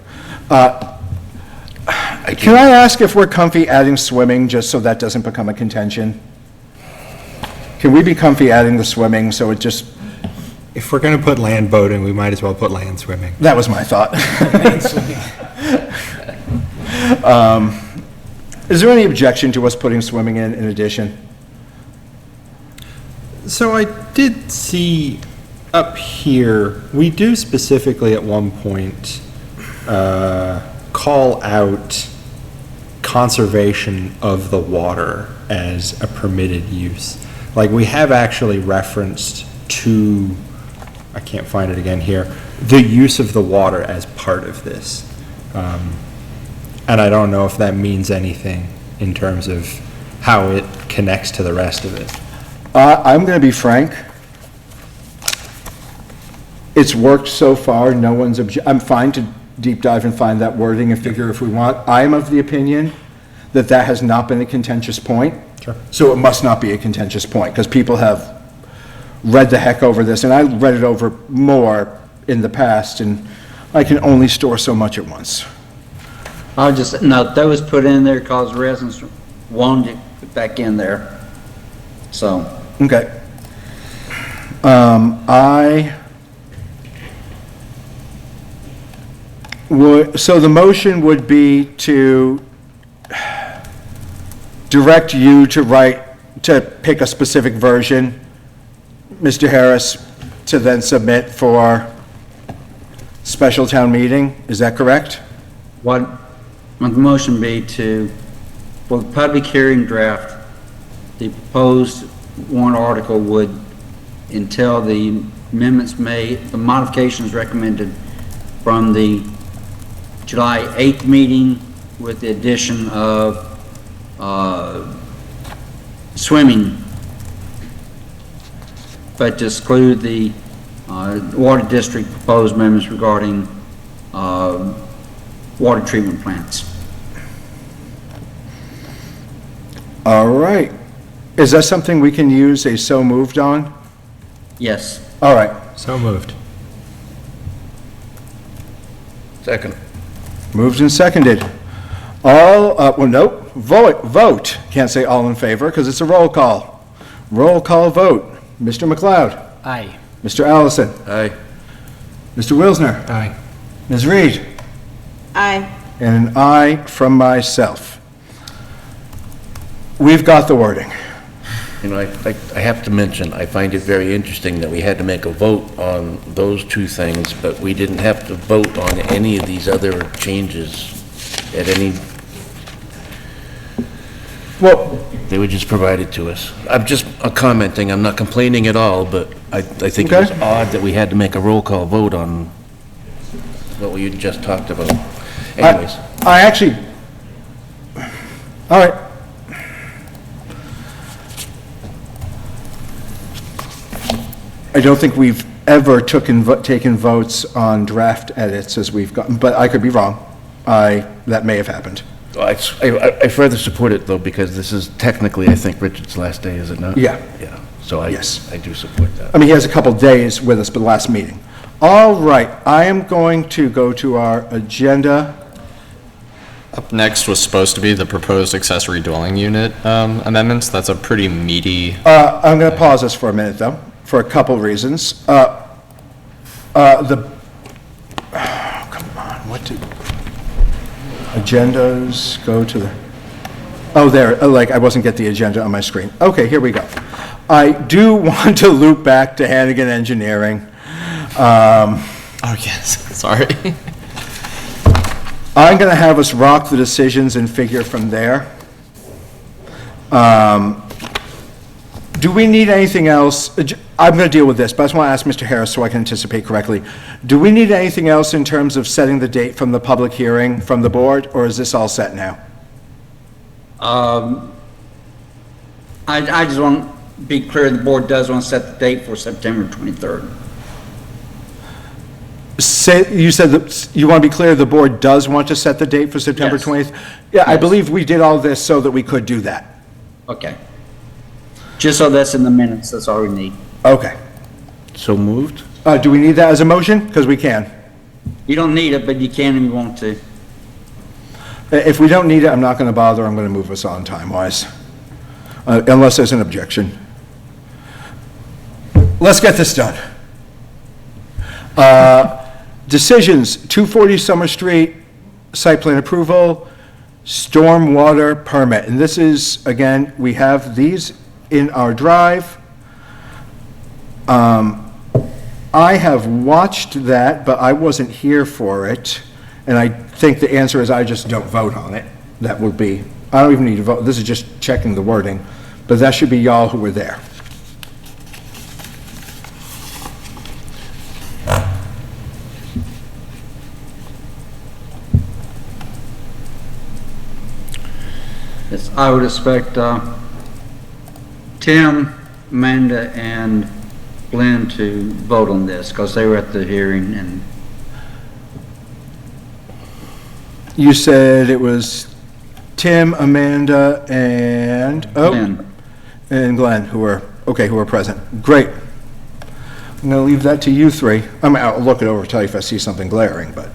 Can I ask if we're comfy adding swimming, just so that doesn't become a contention? Can we be comfy adding the swimming, so it just... If we're going to put land boating, we might as well put land swimming. That was my thought. Is there any objection to us putting swimming in addition? So I did see up here, we do specifically at one point call out conservation of the water as a permitted use. Like, we have actually referenced to, I can't find it again here, the use of the water as part of this. And I don't know if that means anything in terms of how it connects to the rest of it. I'm going to be frank. It's worked so far, no one's I'm fine to deep dive and find that wording and figure if we want. I'm of the opinion that that has not been a contentious point. Sure. So it must not be a contentious point, because people have read the heck over this, and I read it over more in the past, and I can only store so much at once. I'll just note, that was put in there because residents wanted back in there. So, Okay. So the motion would be to direct you to pick a specific version, Mr. Harris, to then submit for special town meeting, is that correct? what would the motion be to, for the public hearing draft, the proposed warrant article would entail the amendments made, the modifications recommended from the July 8th meeting with the addition of swimming, but to exclude the water district proposed amendments regarding water treatment plants. All right. Is that something we can use a so moved on? Yes. All right. So moved. Second. Moved and seconded. Well, nope, vote. Can't say all in favor because it's a roll call. Roll call vote. Mr. McLeod. Aye. Mr. Allison. Aye. Mr. Wilsner. Aye. Ms. Reed. Aye. And an aye from myself. We've got the wording. You know, I have to mention, I find it very interesting that we had to make a vote on those two things, but we didn't have to vote on any of these other changes at any, well, they were just provided to us. I'm just commenting, I'm not complaining at all, but I think it was odd that we had to make a roll call vote on what we had just talked about. Anyways. I actually, all right. I don't think we've ever taken votes on draft edits as we've gotten, but I could be wrong. That may have happened. I further support it, though, because this is technically, I think, Richard's last day, is it not? Yeah. Yeah, so Yes. I do support that. I mean, he has a couple days with us, but last meeting. All right, I am going to go to our agenda. Up next was supposed to be the proposed accessory dwelling unit amendments. That's a pretty meaty. I'm going to pause this for a minute, though, for a couple reasons. Come on, what did, agendas, go to the, oh, there, like, I wasn't get the agenda on my screen. Okay, here we go. I do want to loop back to Hannigan Engineering. Oh, yes, sorry. I'm going to have us rock the decisions and figure from there. Do we need anything else? I'm going to deal with this, but I just want to ask Mr. Harris so I can anticipate correctly. Do we need anything else in terms of setting the date from the public hearing from the board, or is this all set now? I just want to be clear, the board does want to set the date for September 23rd. You said that you want to be clear, the board does want to set the date for September 20th? Yeah, I believe we did all this so that we could do that. Okay. Just so that's in the minutes, that's all we need. Okay. So moved? Do we need that as a motion? Because we can. You don't need it, but you can if you want to. If we don't need it, I'm not going to bother. I'm going to move us on time-wise, unless there's an objection. Let's get this done. Decisions, 240 Summer Street, site plan approval, stormwater permit. And this is, again, we have these in our drive. I have watched that, but I wasn't here for it. And I think the answer is I just don't vote on it. That would be, I don't even need to vote. This is just checking the wording. But that should be y'all who were there. Yes, I would expect Tim, Amanda, and Glenn to vote on this because they were at the hearing. And you said it was Tim, Amanda, and Glenn. And Glenn, who were present. Great. I'm going to leave that to you three. I mean, I'll look it over, tell you if I see something glaring, but.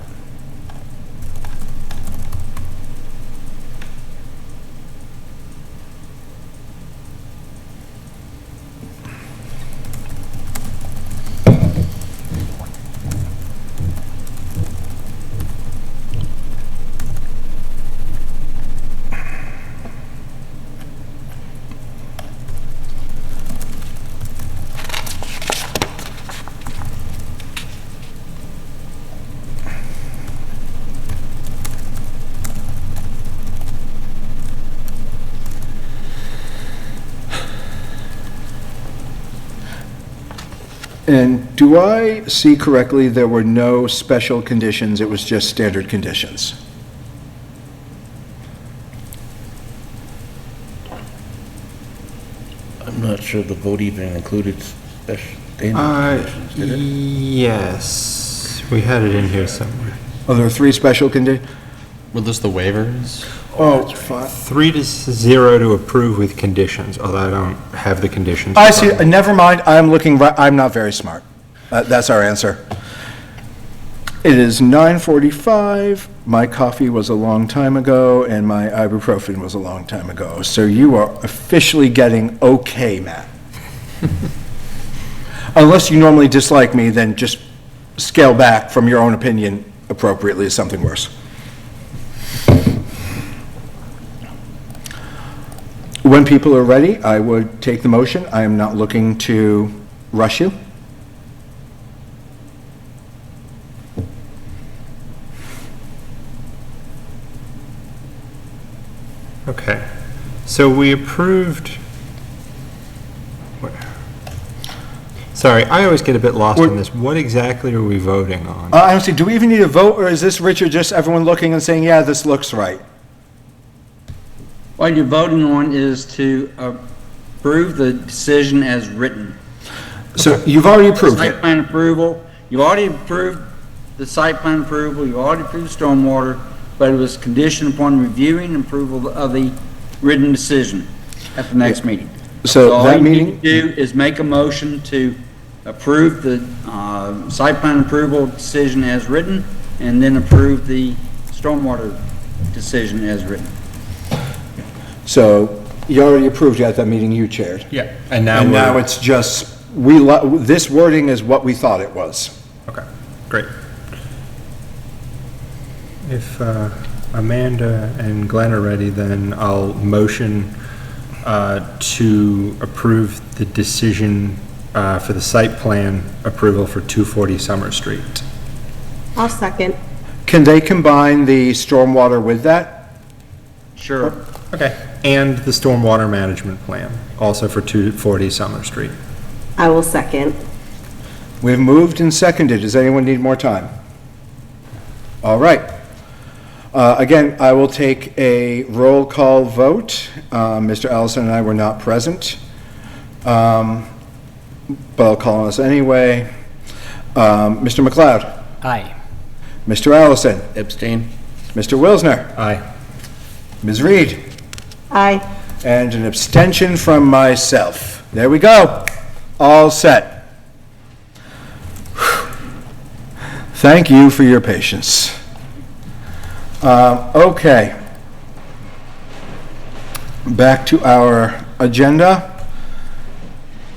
And do I see correctly, there were no special conditions, it was just standard conditions? I'm not sure the vote even included special standard conditions, did it? Yes, we had it in here somewhere. Oh, there are 3 special conditions? Were those the waivers? Oh, fine. 3-0 to approve with conditions, although I don't have the conditions. I see, never mind, I'm not very smart. That's our answer. It is 9:45, my coffee was a long time ago, and my ibuprofen was a long time ago, so you are officially getting okay, Matt. Unless you normally dislike me, then just scale back from your own opinion appropriately to something worse. When people are ready, I would take the motion. I am not looking to rush you. Okay, so we approved, sorry, I always get a bit lost in this. What exactly are we voting on? Honestly, do we even need a vote, or is this, Richard, just everyone looking and saying, yeah, this looks right? What you're voting on is to approve the decision as written. So you've already approved Site it? plan approval, you already approved the site plan approval, you already approved stormwater, but it was conditioned upon reviewing and approval of the written decision at the next meeting. So that meeting? All you need to do is make a motion to approve the site plan approval decision as written, and then approve the stormwater decision as written. So you already approved it at that meeting you chaired? Yeah. And now And now it's just, this wording is what we thought it was. Okay, great. If Amanda and Glenn are ready, then I'll motion to approve the decision for the site plan approval for 240 Summer Street. I'll second. Can they combine the stormwater with that? Sure. Okay. And the stormwater management plan, also for 240 Summer Street. I will second. We've moved and seconded. Does anyone need more time? All right. Again, I will take a roll call vote. Mr. Allison and I were not present, but I'll call on us anyway. Mr. McLeod? Aye. Mr. Allison? Abstain. Mr. Wilsner? Aye. Ms. Reed? Aye. And an abstention from myself. There we go. All set. Thank you for your patience. Okay. Back to our agenda.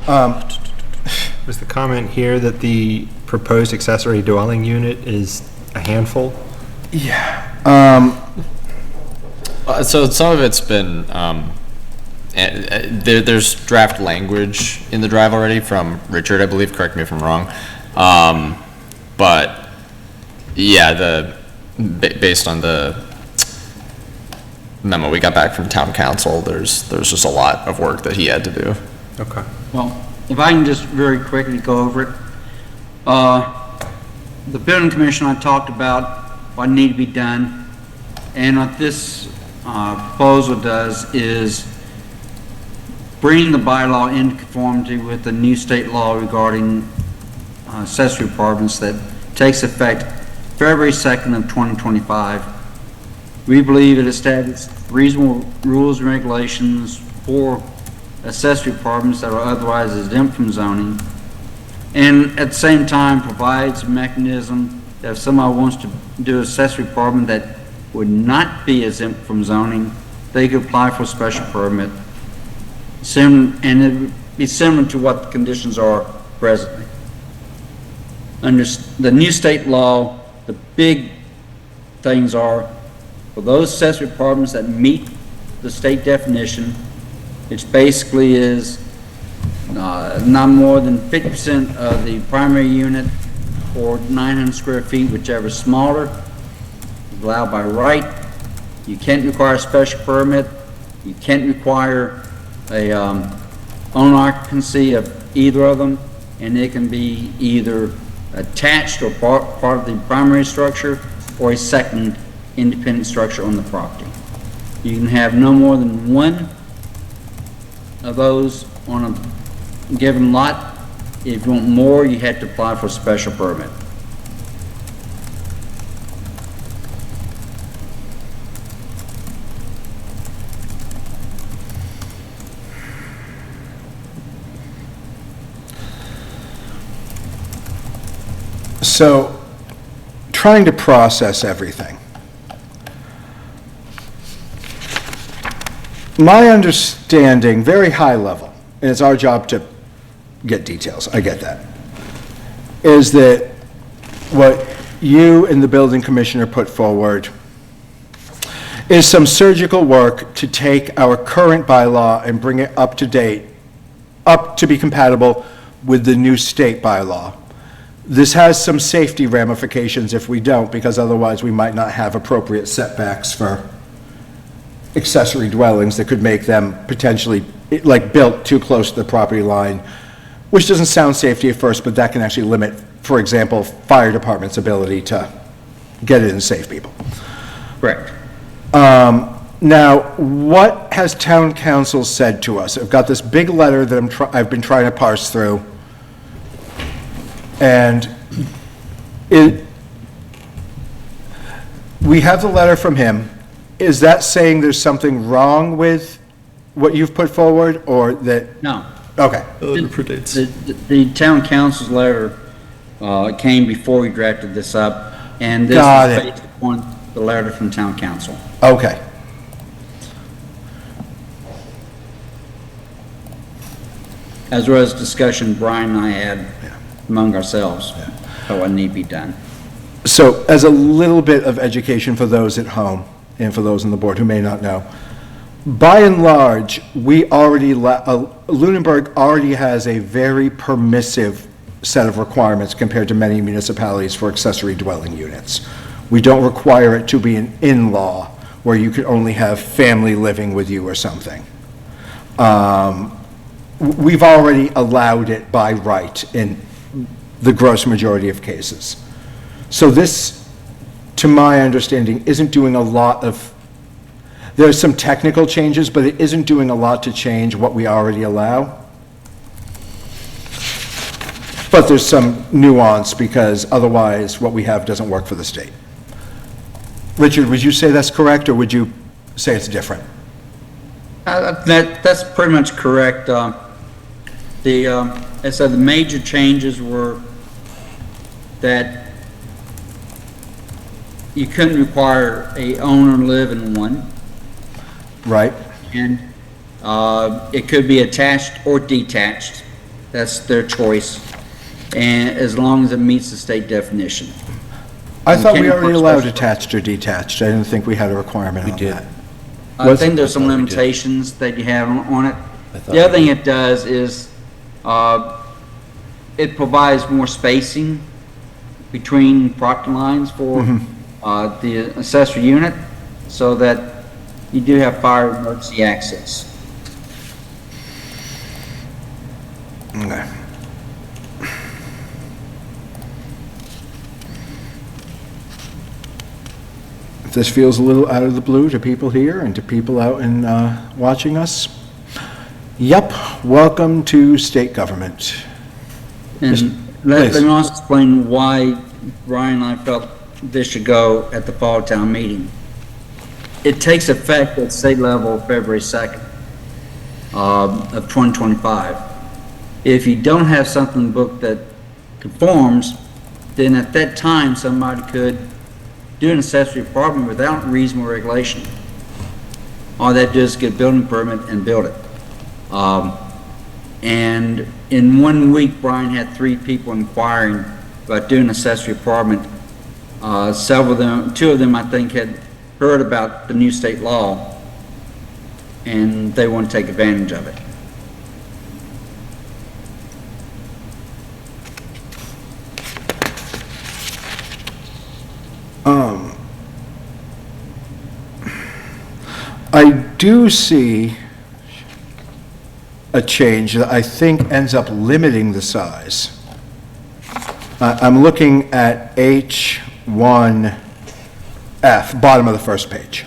Was the comment here that the proposed accessory dwelling unit is a handful? Yeah. So some of it's been, there's draft language in the drive already from Richard, I believe, correct me if I'm wrong. But, yeah, based on the memo we got back from town council, there's just a lot of work that he had to do. Okay. Well, if I can just very quickly go over it. The building commission, I talked about what needed to be done, and what this proposal does is bring the bylaw into conformity with the new state law regarding accessory apartments that takes effect February 2nd of 2025. We believe it establishes reasonable rules and regulations for accessory apartments that are otherwise exempt from zoning, and at the same time provides a mechanism that if somebody wants to do an accessory apartment that would not be exempt from zoning, they could apply for a special permit. And it would be similar to what the conditions are presently. Under the new state law, the big things are, for those accessory apartments that meet the state definition, which basically is not more than 50% of the primary unit or 900 square feet, whichever is smaller, allowed by right. You can't require a special permit. You can't require a owner occupancy of either of them, and it can be either attached or part of the primary structure or a second independent structure on the property. You can have no more than one of those on a given lot. If you want more, you have to apply for a special permit. So, trying to process everything. My understanding, very high level, and it's our job to get details, I get that, is that what you and the building commissioner put forward is some surgical work to take our current bylaw and bring it up to date, up to be compatible with the new state bylaw. This has some safety ramifications if we don't, because otherwise we might not have appropriate setbacks for accessory dwellings that could make them potentially, like, built too close to the property line, which doesn't sound safety at first, but that can actually limit, for example, fire department's ability to get in and save people. Correct. Now, what has town council said to us? I've got this big letter that I've been trying to parse through. And we have the letter from him. Is that saying there's something wrong with what you've put forward, or that? No. Okay. The town council's letter came before we drafted this up, and this Got is it. based upon the letter from town council. Okay. As well as discussion Brian and I had among ourselves, how what need be done. So, as a little bit of education for those at home, and for those on the board who may not know, by and large, we already, Lunenburg already has a very permissive set of requirements compared to many municipalities for accessory dwelling units. We don't require it to be an in-law, where you could only have family living with you or something. We've already allowed it by right in the gross majority of cases. So this, to my understanding, isn't doing a lot of, there's some technical changes, but it isn't doing a lot to change what we already allow. But there's some nuance, because otherwise what we have doesn't work for the state. Richard, would you say that's correct, or would you say it's different? That's pretty much correct. I said the major changes were that you couldn't require a owner to live in one. Right. And it could be attached or detached. That's their choice. And as long as it meets the state definition. I thought we already allowed attached or detached. I didn't think we had a requirement on that. I think there's some limitations that you have on it. The other thing it does is it provides more spacing between property lines for the accessory unit, so that you do have fire emergency access. Okay. If this feels a little out of the blue to people here and to people out and watching us, yep, welcome to state government. And let me also explain why Brian and I felt this should go at the fall town meeting. It takes effect at state level February 2nd of 2025. If you don't have something booked that conforms, then at that time somebody could do an accessory apartment without reasonable regulation. All they do is get a building permit and build it. And in 1 week, Brian had 3 people inquiring about doing an accessory apartment. Several of them, 2 of them I think had heard about the new state law, and they want to take advantage of it. I do see a change that I think ends up limiting the size. I'm looking at H1F, bottom of the first page.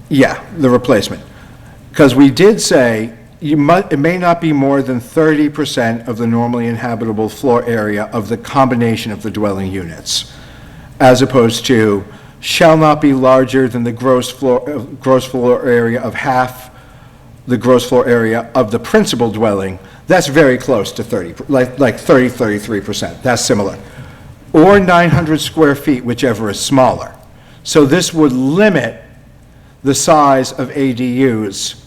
Yeah, the replacement. Because we did say, it may not be more than 30% of the normally inhabitable floor area of the combination of the dwelling units, as opposed to, shall not be larger than the gross floor area of half the gross floor area of the principal dwelling. That's very close to 30, like 30, 33%. That's similar. Or 900 square feet, whichever is smaller. So this would limit the size of ADUs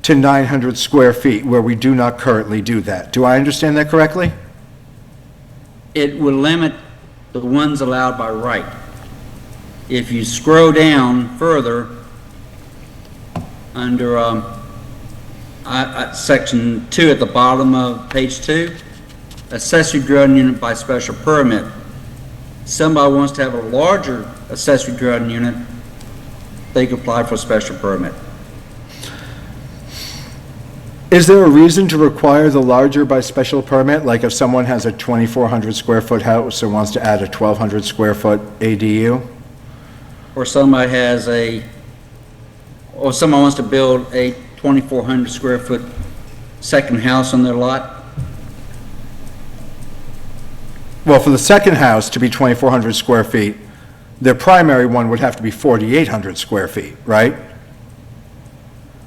to 900 square feet, where we do not currently do that. Do I understand that correctly? It would limit the ones allowed by right. If you scroll down further, under section 2 at the bottom of page 2, accessory dwelling unit by special permit. Somebody wants to have a larger accessory dwelling unit, they could apply for a special permit. Is there a reason to require the larger by special permit? Like if someone has a 2,400 square foot house and wants to add a 1,200 square foot ADU? Or somebody has or someone wants to build a 2,400 square foot second house on their lot? Well, for the second house to be 2,400 square feet, their primary one would have to be 4,800 square feet, right?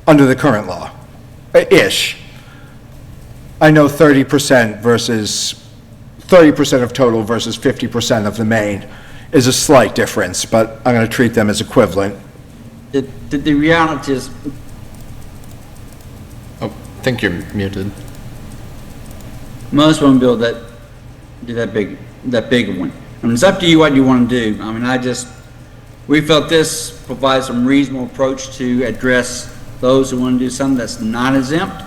Under the current law. Ish. I know 30% of total versus 50% of the main is a slight difference, but I'm going to treat them as equivalent. The reality is, I think you're muted. most won't build that big one. I mean, it's up to you what you want to do. I mean, we felt this provides some reasonable approach to address those who want to do something that's not exempt.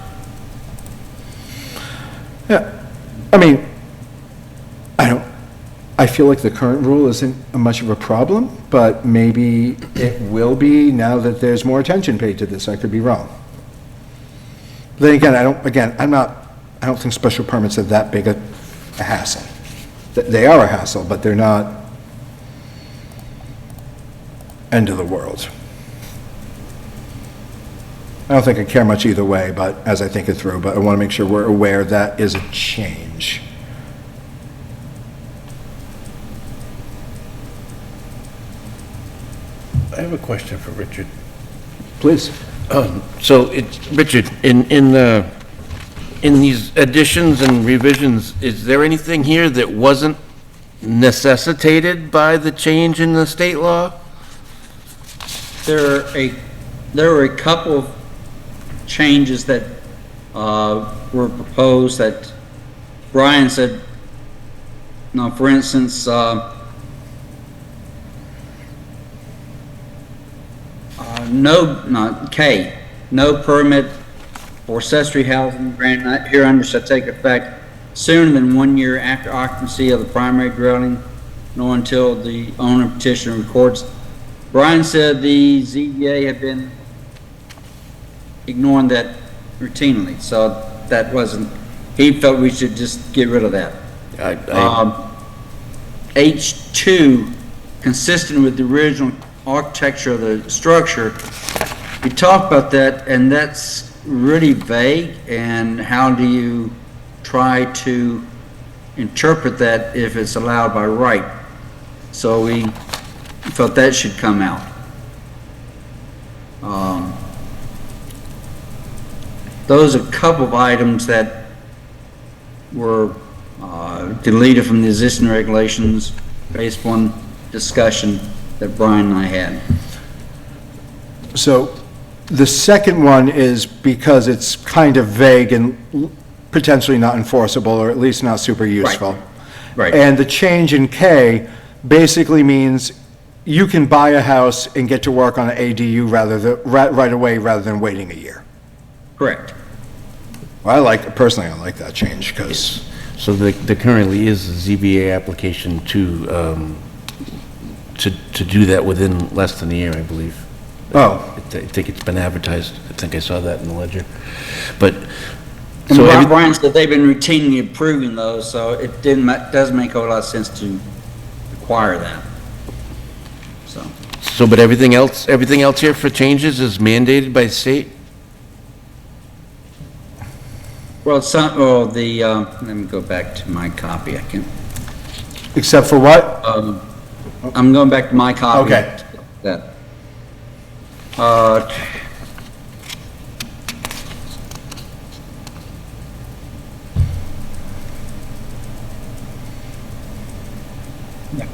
Yeah, I mean, I feel like the current rule isn't much of a problem, but maybe it will be now that there's more attention paid to this. I could be wrong. Then again, I don't think special permits are that big a hassle. They are a hassle, but they're not end of the world. I don't think I care much either way, but as I think it through, but I want to make sure we're aware that is a change. I have a question for Richard. Please. So, Richard, in these additions and revisions, is there anything here that wasn't necessitated by the change in the state law? There were a couple of changes that were proposed that Brian said, now, for instance, no permit for accessory housing grant hereunder shall take effect sooner than 1 year after occupancy of the primary dwelling, nor until the owner petitioner records. Brian said the ZBA had been ignoring that routinely, so that wasn't, he felt we should just get rid of that. H2, consistent with the original architecture of the structure, we talked about that, and that's really vague, and how do you try to interpret that if it's allowed by right? So we felt that should come out. Those are a couple of items that were deleted from the existing regulations based on discussion that Brian and I had. So the second one is because it's kind of vague and potentially not enforceable, or at least not super useful. Right. And the change in K basically means you can buy a house and get to work on an ADU right away rather than waiting a year. Correct. Well, personally, I like that change because. So there currently is a ZBA application to do that within less than a year, I believe. Oh. I think it's been advertised. I think I saw that in the ledger. But And So every- Brian said they've been routinely approving those, so it does make a lot of sense to require that. So, but everything else here for changes is mandated by the state? Well, let me go back to my copy, I can. Except for what? I'm going back to my copy. Okay. That.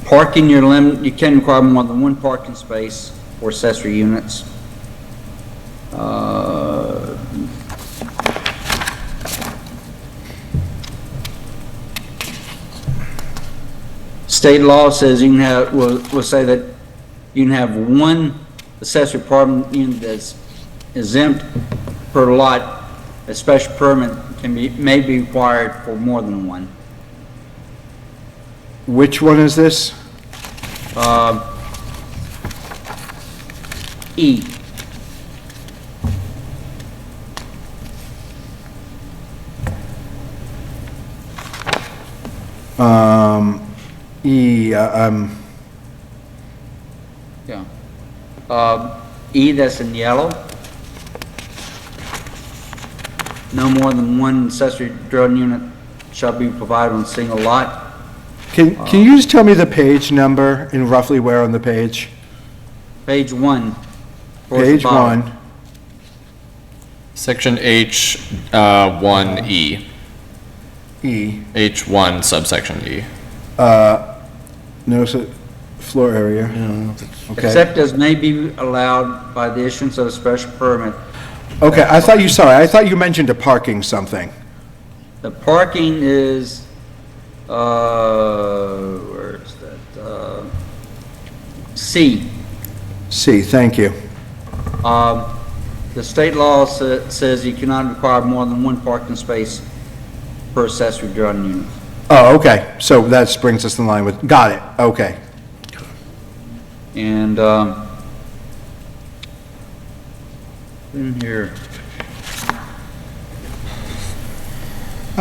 Parking, you can require more than one parking space for accessory units. State law says you can have, will say that you can have one accessory apartment unit that's exempt per lot. A special permit may be required for more than one. Which one is this? E. Yeah. E, that's in yellow. No more than one accessory dwelling unit shall be provided on a single lot. Can you just tell me the page number and roughly where on the page? Page 1. Page 1. Section H, 1E. E. H1 subsection E. Notice floor area. Okay. Except as may be allowed by the issuance of a special permit. Okay, I thought you mentioned a parking something. The parking is, where is that? C. C, thank you. The state law says you cannot require more than one parking space per accessory dwelling unit. Oh, okay, so that brings us in line with, got it, okay. And, in here,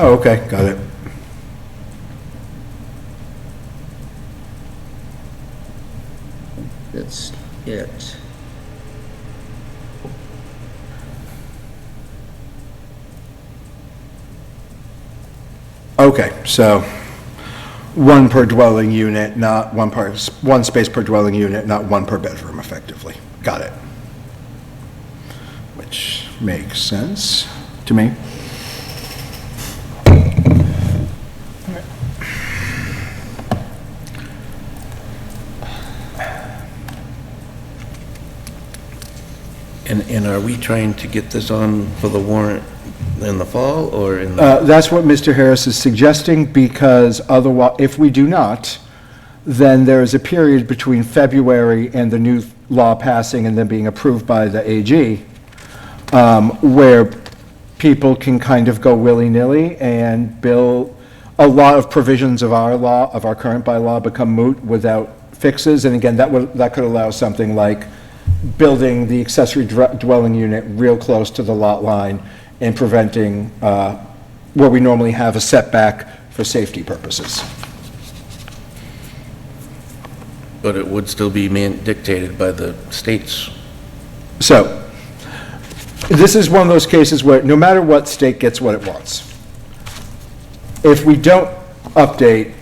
Oh, okay, got it. that's it. Okay, so one per dwelling unit, not one space per dwelling unit, not one per bedroom effectively. Got it. Which makes sense to me. And are we trying to get this on for the warrant in the fall or in? That's what Mr. Harris is suggesting, because otherwise, if we do not, then there is a period between February and the new law passing and then being approved by the AG, where people can kind of go willy-nilly and bill, a lot of provisions of our law, of our current bylaw, become moot without fixes. And again, that could allow something like building the accessory dwelling unit real close to the lot line and preventing where we normally have a setback for safety purposes. But it would still be dictated by the states. So, this is one of those cases where no matter what, state gets what it wants. If we don't update,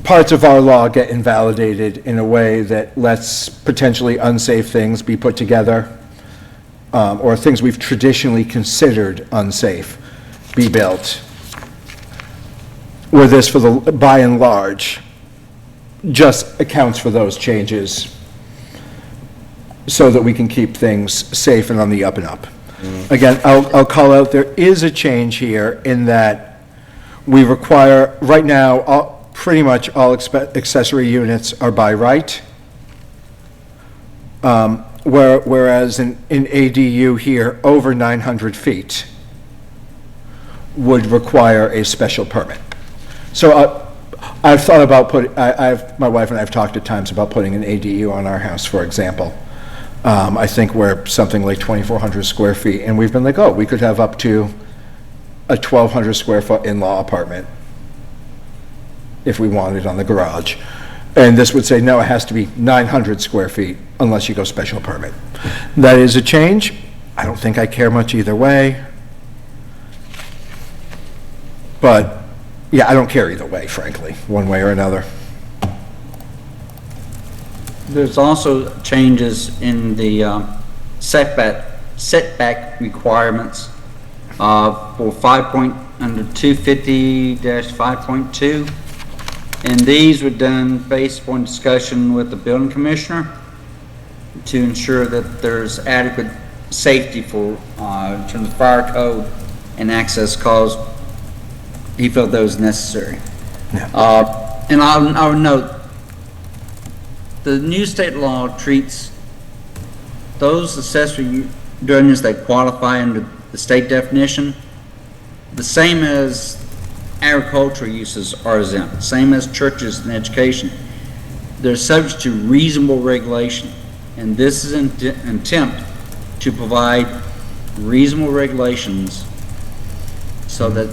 parts of our law get invalidated in a way that lets potentially unsafe things be put together, or things we've traditionally considered unsafe be built. Where this, for the, by and large, just accounts for those changes so that we can keep things safe and on the up and up. Again, I'll call out, there is a change here in that we require, right now, pretty much all accessory units are by right. Whereas in ADU here, over 900 feet would require a special permit. So I've thought about my wife and I have talked at times about putting an ADU on our house, for example. I think we're something like 2,400 square feet, and we've been like, oh, we could have up to a 1,200 square foot in-law apartment if we wanted on the garage. And this would say, no, it has to be 900 square feet unless you go special permit. That is a change. I don't think I care much either way. But, yeah, I don't care either way, frankly, one way or another. There's also changes in the setback requirements for under 250-5.2. And these were done based upon discussion with the building commissioner to ensure that there's adequate safety for, in terms of fire code and access cause. He felt that was necessary. And I would note, the new state law treats those accessory dwellings that qualify under the state definition the same as agricultural uses are exempt, same as churches and education. They're subject to reasonable regulation, and this is an attempt to provide reasonable regulations so that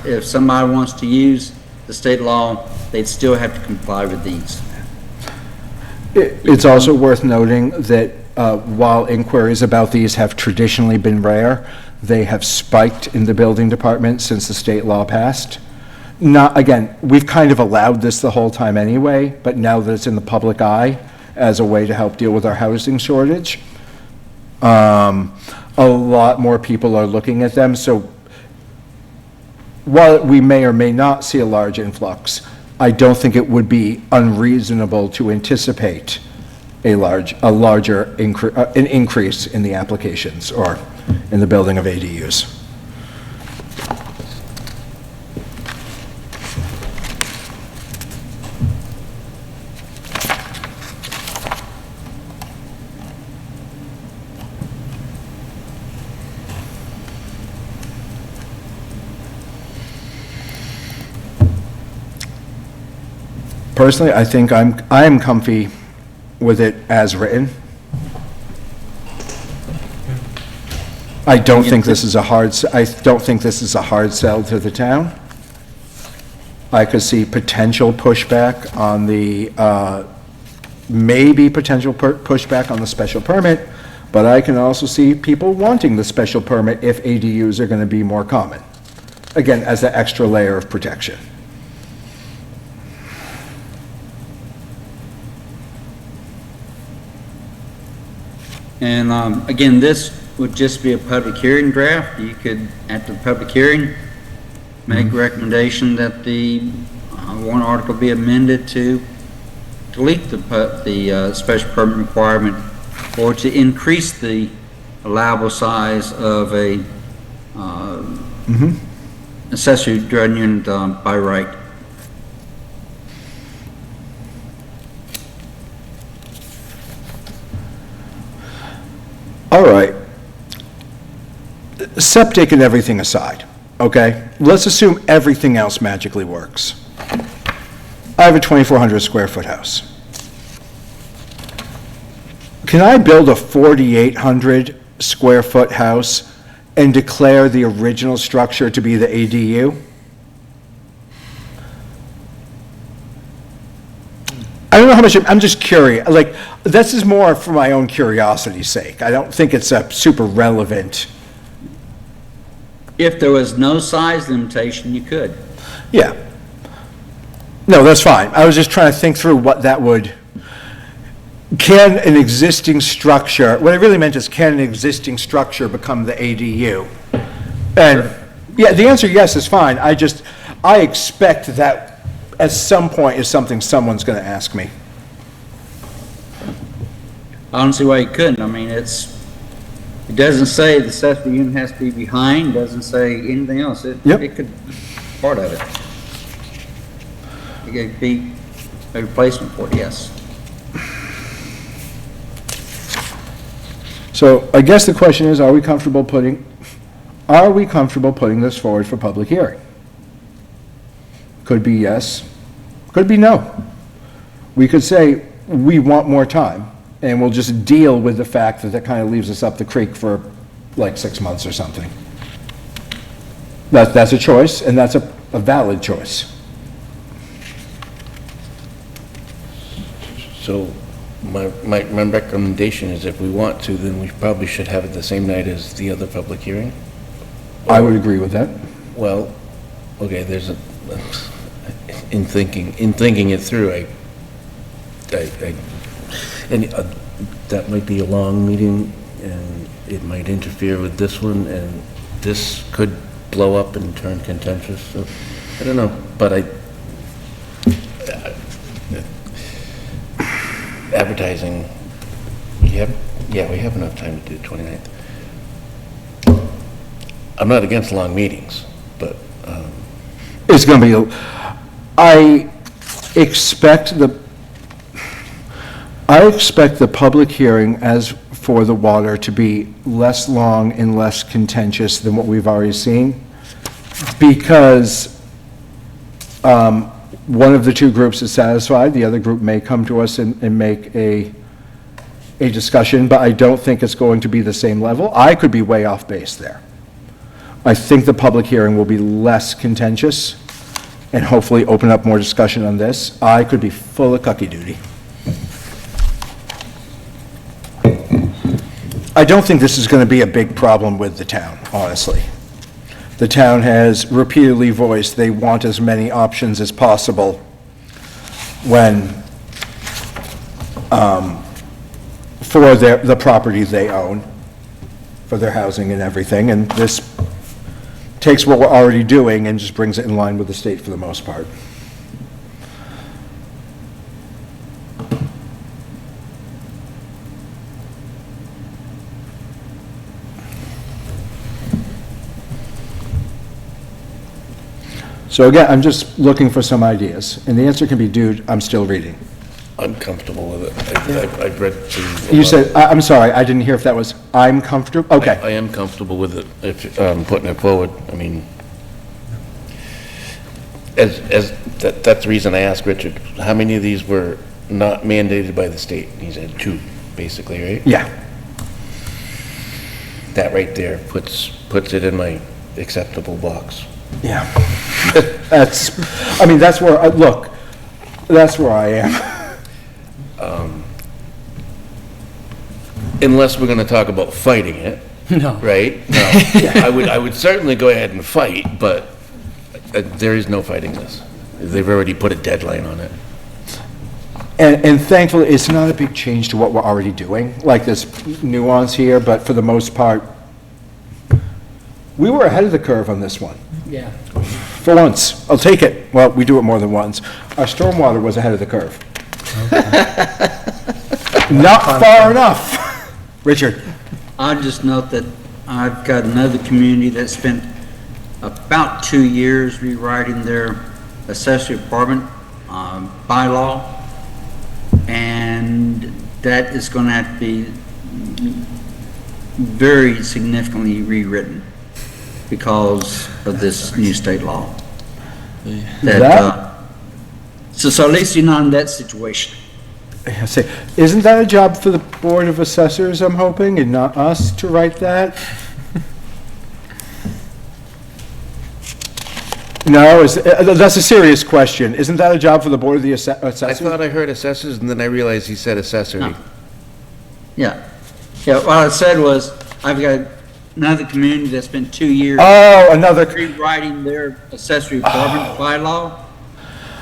if somebody wants to use the state law, they'd still have to comply with these. It's also worth noting that while inquiries about these have traditionally been rare, they have spiked in the building department since the state law passed. Again, we've kind of allowed this the whole time anyway, but now that it's in the public eye as a way to help deal with our housing shortage, a lot more people are looking at them. So while we may or may not see a large influx, I don't think it would be unreasonable to anticipate an increase in the applications or in the building of ADUs. Personally, I think I am comfy with it as written. I don't think this is a hard sell to the town. I could see potential pushback on the, maybe potential pushback on the special permit, but I can also see people wanting the special permit if ADUs are going to be more common. Again, as an extra layer of protection. And again, this would just be a public hearing draft. You could, at the public hearing, make a recommendation that the warrant article be amended to delete the special permit requirement or to increase the allowable size of a accessory dwelling unit by right. All right. Septic and everything aside, okay? Let's assume everything else magically works. I have a 2,400 square foot house. Can I build a 4,800 square foot house and declare the original structure to be the ADU? I don't know how much, I'm just curious, like, this is more for my own curiosity's sake. I don't think it's a super relevant. If there was no size limitation, you could. Yeah. No, that's fine. I was just trying to think through what that would, can an existing structure, what I really meant is, can an existing structure become the ADU? And, yeah, the answer, yes, is fine. I expect that at some point is something someone's going to ask me. I don't see why you couldn't. I mean, it doesn't say the accessory unit has to be behind, doesn't say anything else. It could be part of it. It could be a replacement for it, yes. So I guess the question is, are we comfortable putting this forward for public hearing? Could be yes, could be no. We could say, we want more time, and we'll just deal with the fact that that kind of leaves us up the creek for like 6 months or something. That's a choice, and that's a valid choice. So my recommendation is if we want to, then we probably should have it the same night as the other public hearing. I would agree with that. Well, okay, in thinking it through, that might be a long meeting, and it might interfere with this one, and this could blow up and turn contentious, so, I don't know, but advertising, we have enough time to do the 29th. I'm not against long meetings, but, It's going to be, I expect the public hearing as for the water to be less long and less contentious than what we've already seen, because one of the two groups is satisfied, the other group may come to us and make a discussion, but I don't think it's going to be the same level. I could be way off base there. I think the public hearing will be less contentious and hopefully open up more discussion on this. I could be full of cucky duty. I don't think this is going to be a big problem with the town, honestly. The town has repeatedly voiced they want as many options as possible when, for the property they own, for their housing and everything, and this takes what we're already doing and just brings it in line with the state for the most part. So again, I'm just looking for some ideas, and the answer can be, dude, I'm still reading. I'm comfortable with it. I've read through. You said, I'm sorry, I didn't hear if that was, I'm comfortable, okay. I am comfortable with it, if, putting it forward. I mean, that's the reason I asked Richard, how many of these were not mandated by the state? He said 2, basically, right? Yeah. That right there puts it in my acceptable box. Yeah. That's where, look, that's where I am. Unless we're gonna talk about fighting it. No. Right? No. I would certainly go ahead and fight, but there is no fighting this. They've already put a deadline on it. And thankfully, it's not a big change to what we're already doing, like this nuance here, but for the most part, we were ahead of the curve on this one. Yeah. For once. I'll take it. Well, we do it more than once. Our stormwater was ahead of the curve. Not far enough. Richard? I'll just note that I've got another community that spent about 2 years rewriting their accessory apartment bylaw, and that is going to have to be very significantly rewritten because of this new state law. So at least you're not in that situation. I say, isn't that a job for the Board of Assessors, I'm hoping, and not us to write that? No, that's a serious question. Isn't that a job for the Board of the Assessors? I thought I heard assessors, and then I realized he said accessory. No. Yeah, what I said was, I've got another community that spent 2 years. Oh, another. Rewriting their accessory apartment bylaw,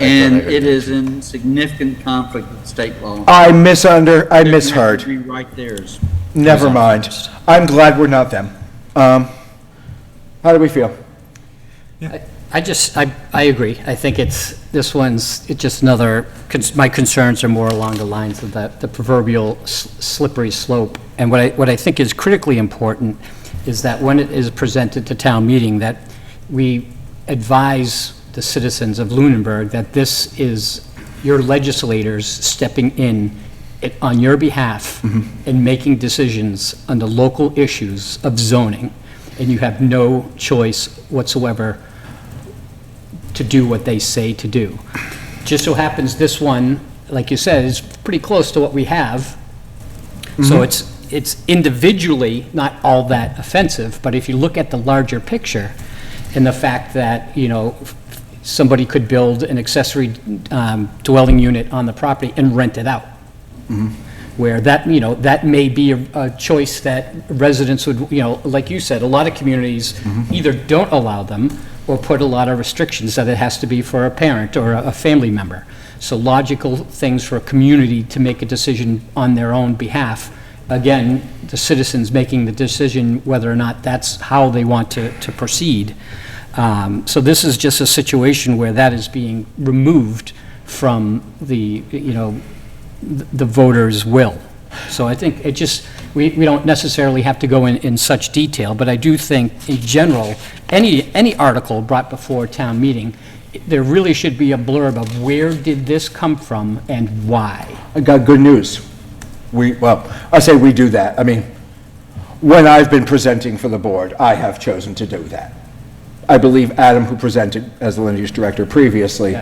and it is in significant conflict with state law. I misheard. Rewrite theirs. Never mind. I'm glad we're not them. How do we feel? I agree. I think it's just another, my concerns are more along the lines of the proverbial slippery slope. And what I think is critically important is that when it is presented to town meeting, that we advise the citizens of Lunenburg that this is your legislators stepping in on your behalf and making decisions on the local issues of zoning, and you have no choice whatsoever to do what they say to do. Just so happens this one, like you said, is pretty close to what we have, So it's individually not all that offensive, but if you look at the larger picture and the fact that, somebody could build an accessory dwelling unit on the property and rent it out, where that, that may be a choice that residents would, like you said, a lot of communities either don't allow them or put a lot of restrictions that it has to be for a parent or a family member. So logical things for a community to make a decision on their own behalf. Again, the citizens making the decision whether or not that's how they want to proceed. So this is just a situation where that is being removed from the voters' will. So I think it just, we don't necessarily have to go in such detail, but I do think, in general, any article brought before a town meeting, there really should be a blurb of where did this come from and why. I got good news. I say we do that. I mean, when I've been presenting for the board, I have chosen to do that. I believe Adam, who presented as the land use director previously,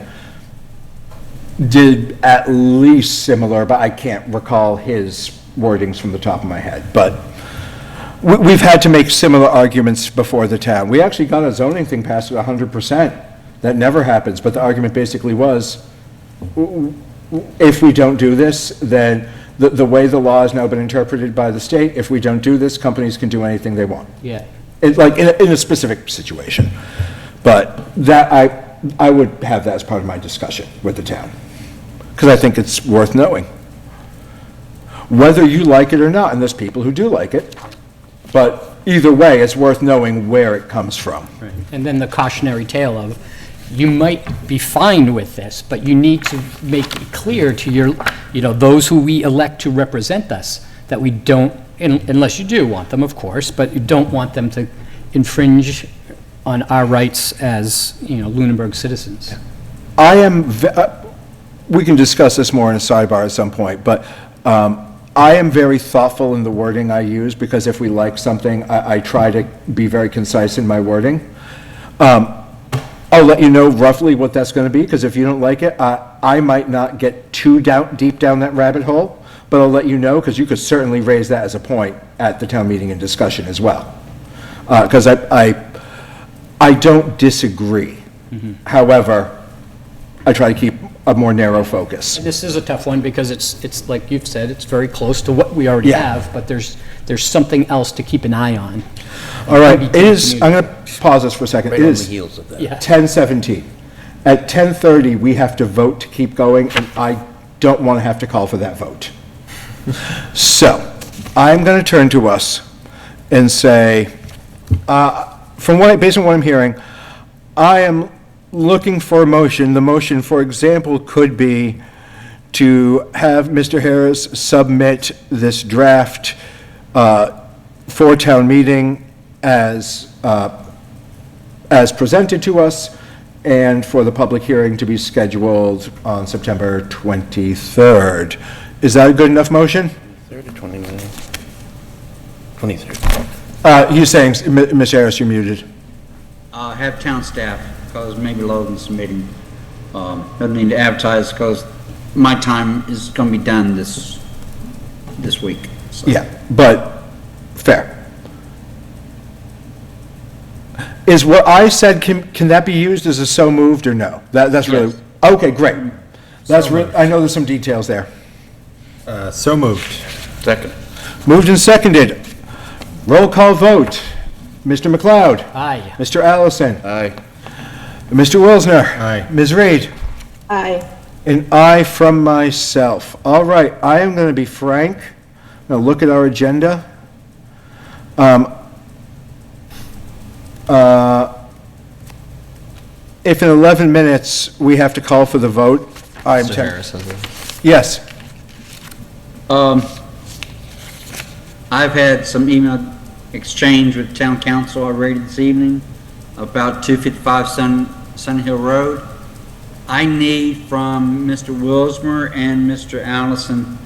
did at least similar, but I can't recall his wordings from the top of my head. But we've had to make similar arguments before the town. We actually got a zoning thing passed at 100%. That never happens, but the argument basically was, if we don't do this, then the way the law has now been interpreted by the state, if we don't do this, companies can do anything they want. Yeah. It's like in a specific situation. But that, I would have that as part of my discussion with the town, because I think it's worth knowing. Whether you like it or not, and there's people who do like it, but either way, it's worth knowing where it comes from. Right. And then the cautionary tale of, you might be fine with this, but you need to make it clear to your, those who we elect to represent us, that we don't, unless you do want them, of course, but you don't want them to infringe on our rights as, Lunenburg citizens. I am, we can discuss this more in a sidebar at some point, but I am very thoughtful in the wording I use, because if we like something, I try to be very concise in my wording. I'll let you know roughly what that's going to be, because if you don't like it, I might not get too deep down that rabbit hole, but I'll let you know, because you could certainly raise that as a point at the town meeting and discussion as well. Because I don't disagree. However, I try to keep a more narrow focus. This is a tough one, because it's like you've said, it's very close to what we already have, but there's something else to keep an eye on. All right, it is, I'm going to pause this for a second. Right It on is the heels of that. Yeah. 10:17. At 10:30, we have to vote to keep going, and I don't want to have to call for that vote. So, I'm going to turn to us and say, based on what I'm hearing, I am looking for a motion. The motion, for example, could be to have Mr. Harris submit this draft for town meeting as presented to us, and for the public hearing to be scheduled on September 23rd. Is that a good enough motion? 3rd or 29th? 23rd. He's saying, Ms. Harris, you're muted. Have town staff, because maybe Logan's meeting, doesn't need to advertise, because my time is gonna be done this week. So. Yeah, but fair. Is what I said, can that be used as a so moved or no? That's really, okay, great. That's real, I know there's some details there. So moved. Second. Moved and seconded. Roll call vote. Mr. McLeod. Aye. Mr. Allison. Aye. Mr. Wilsner. Aye. Ms. Reed. Aye. An aye from myself. All right, I am going to be frank. I'm going to look at our agenda. If in 11 minutes we have to call for the vote, I'm... Mr. Harris has a... Yes. I've had some email exchange with town council already this evening about 255 Sun Hill Road. I need from Mr. Wilsmer and Mr. Allison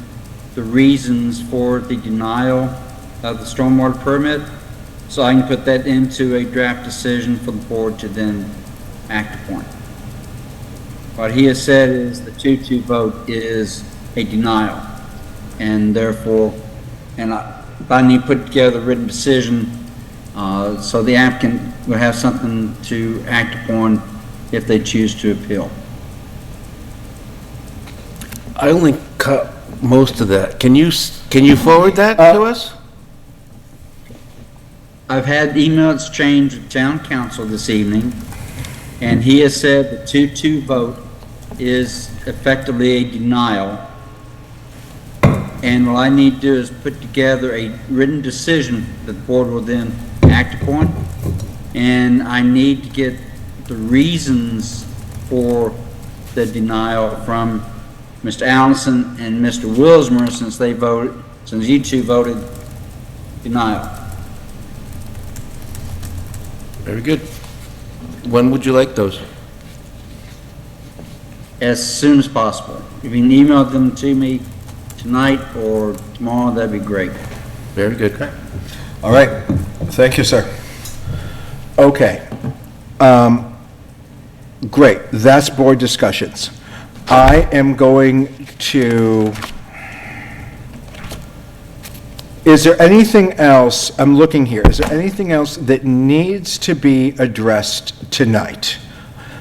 the reasons for the denial of the stormwater permit, so I can put that into a draft decision for the board to then act upon. What he has said is the 2-2 vote is a denial, and therefore and if I need to put together a written decision, so the applicant will have something to act upon if they choose to appeal. I only cut most of that. Can you forward that to us? I've had email exchange with town council this evening, and he has said the 2-2 vote is effectively a denial. And what I need to do is put together a written decision that the board will then act upon. And I need to get the reasons for the denial from Mr. Allison and Mr. Wilsmer, since you two voted denial. Very good. When would you like those? As soon as possible. If you can email them to me tonight or tomorrow, that'd be great. Very good. All right, thank you, sir. Okay. Great, that's board discussions. I am going to, is there anything else, I'm looking here, is there anything else that needs to be addressed tonight?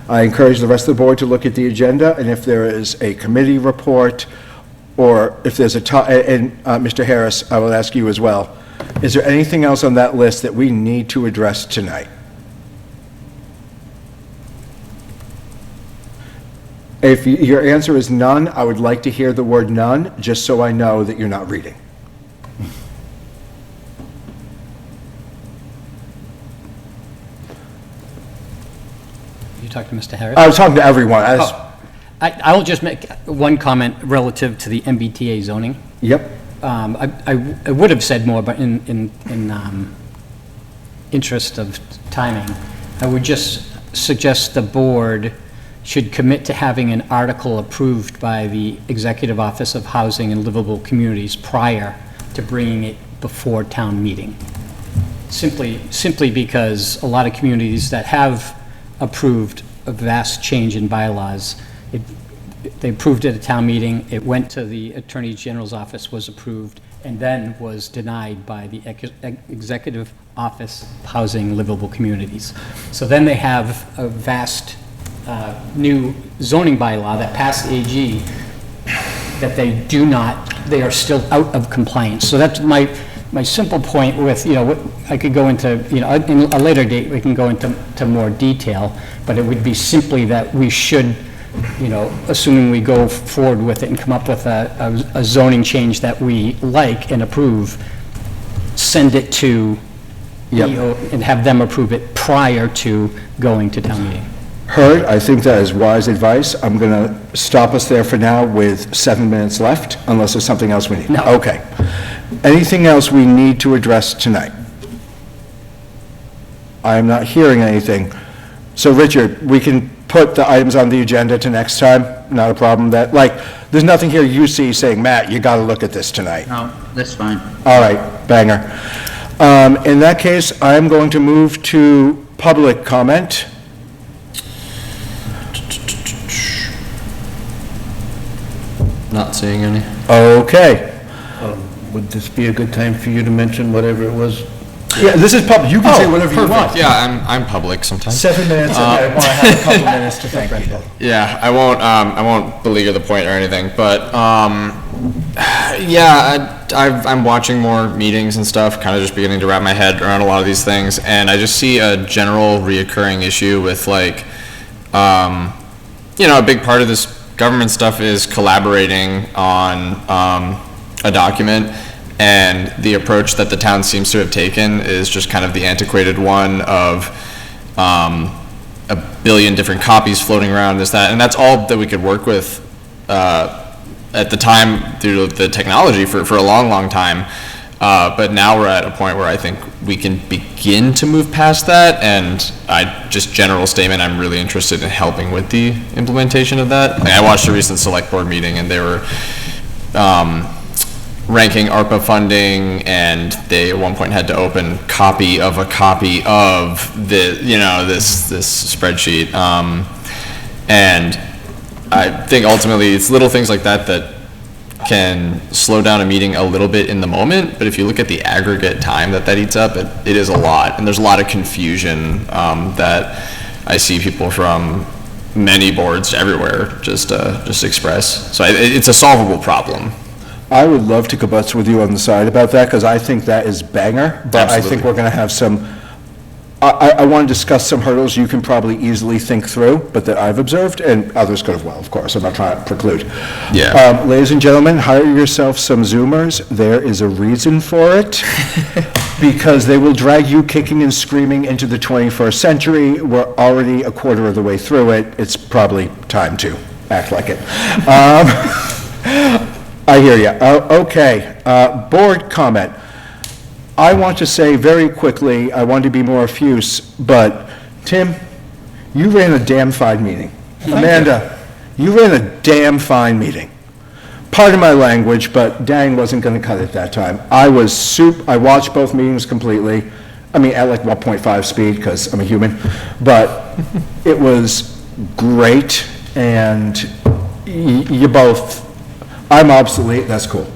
I encourage the rest of the board to look at the agenda, and if there is a committee report, or if there's and Mr. Harris, I will ask you as well, is there anything else on that list that we need to address tonight? If your answer is none, I would like to hear the word none, just so I know that you're not reading. You talking to Mr. Harris? I was talking to everyone. I'll just make one comment relative to the MBTA zoning. Yep. I would have said more, but in interest of timing, I would just suggest the board should commit to having an article approved by the Executive Office of Housing and Livable Communities prior to bringing it before town meeting. Simply because a lot of communities that have approved a vast change in bylaws, they approved it at a town meeting, it went to the Attorney General's office, was approved, and then was denied by the Executive Office of Housing Livable Communities. So then they have a vast new zoning bylaw that passed the AG that they are still out of compliance. So that's my simple point with, I could go into, in a later date, we can go into more detail, but it would be simply that we should, assuming we go forward with it and come up with a zoning change that we like and approve, send it to EO and have them approve it prior to going to town meeting. Heard. I think that is wise advice. I'm going to stop us there for now with 7 minutes left, unless there's something else we need. No. Okay. Anything else we need to address tonight? I am not hearing anything. So, Richard, we can put the items on the agenda to next time? Not a problem. There's nothing here you see saying, Matt, you got to look at this tonight. No, that's fine. All right, banger. In that case, I'm going to move to public comment. Not seeing any. Okay. Would this be a good time for you to mention whatever it was? Yeah, this is public. You can say whatever you want. Yeah, I'm public sometimes. 7 minutes, and I want to have a couple minutes to thank people. Yeah, I won't beleaguer the point or anything, but, yeah, I'm watching more meetings and stuff, kind of just beginning to wrap my head around a lot of these things, and I just see a general reoccurring issue with a big part of this government stuff is collaborating on, a document, and the approach that the town seems to have taken is just kind of the antiquated one of a billion different copies floating around, this, that, and that's all that we could work with at the time through the technology for a long, long time. But now we're at a point where I think we can begin to move past that, and just general statement, I'm really interested in helping with the implementation of that. I watched a recent select board meeting, and they were ranking ARPA funding, and they at one point had to open copy of a copy of this spreadsheet. And I think ultimately it's little things like that can slow down a meeting a little bit in the moment, but if you look at the aggregate time that eats up, it is a lot, and there's a lot of confusion that I see people from many boards everywhere just express. So it's a solvable problem. I would love to kibutz with you on the side about that, because I think that is banger, but I think Absolutely. we're going to have some, I want to discuss some hurdles you can probably easily think through, but that I've observed, and others could as well, of course, I'm not trying to preclude. Yeah. Ladies and gentlemen, hire yourself some Zoomers, there is a reason for it, because they will drag you kicking and screaming into the 21st century. We're already a quarter of the way through it, it's probably time to act like it. I hear you. Okay, board comment. I want to say very quickly, I want to be more effuse, but Tim, you ran a damn fine meeting. Amanda, you ran a damn fine meeting. Pardon my language, but dang wasn't going to cut it that time. I watched both meetings completely. I mean, at like 1.5 speed, because I'm a human, but it was great, and you both, I'm obsolete, that's cool.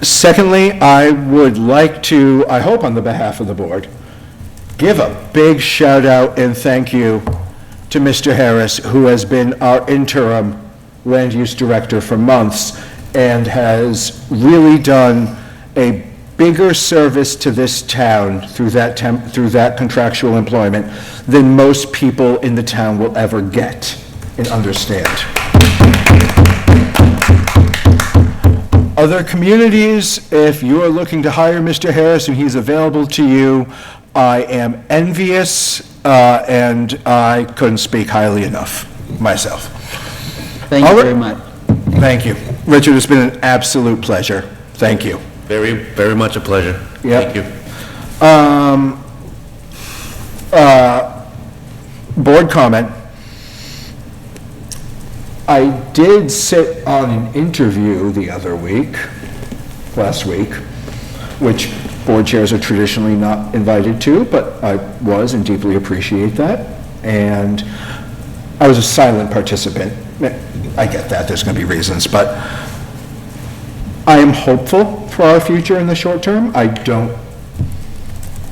Secondly, I would like to, I hope on the behalf of the board, give a big shout out and thank you to Mr. Harris, who has been our interim land use director for months and has really done a bigger service to this town through that contractual employment than most people in the town will ever get and understand. Other communities, if you are looking to hire Mr. Harris and he's available to you, I am envious, and I couldn't speak highly enough myself. Thank you very much. Thank you. Richard, it's been an absolute pleasure. Thank you. Very, very much a pleasure. Yep. Thank you. Board comment. I did sit on an interview the other week, last week, which board chairs are traditionally not invited to, but I was and deeply appreciate that. And I was a silent participant. I get that, there's going to be reasons, but I am hopeful for our future in the short term. I don't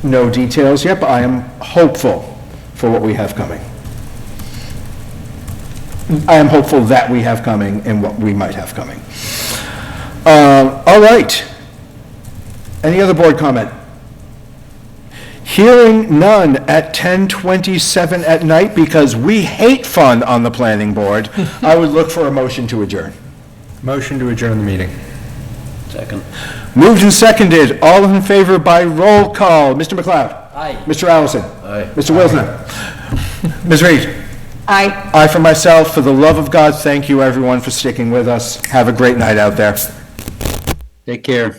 know details yet, but I am hopeful for what we have coming. I am hopeful that we have coming and what we might have coming. All right. Any other board comment? Hearing none at 10:27 at night, because we hate fun on the planning board, I would look for a motion to adjourn. Motion to adjourn the meeting. Second. Moved and seconded. All in favor by roll call. Mr. McLeod? Aye. Mr. Allison? Aye. Mr. Wilsner? Ms. Reed? Aye. I for myself, for the love of God, thank you everyone for sticking with us. Have a great night out there. Take care.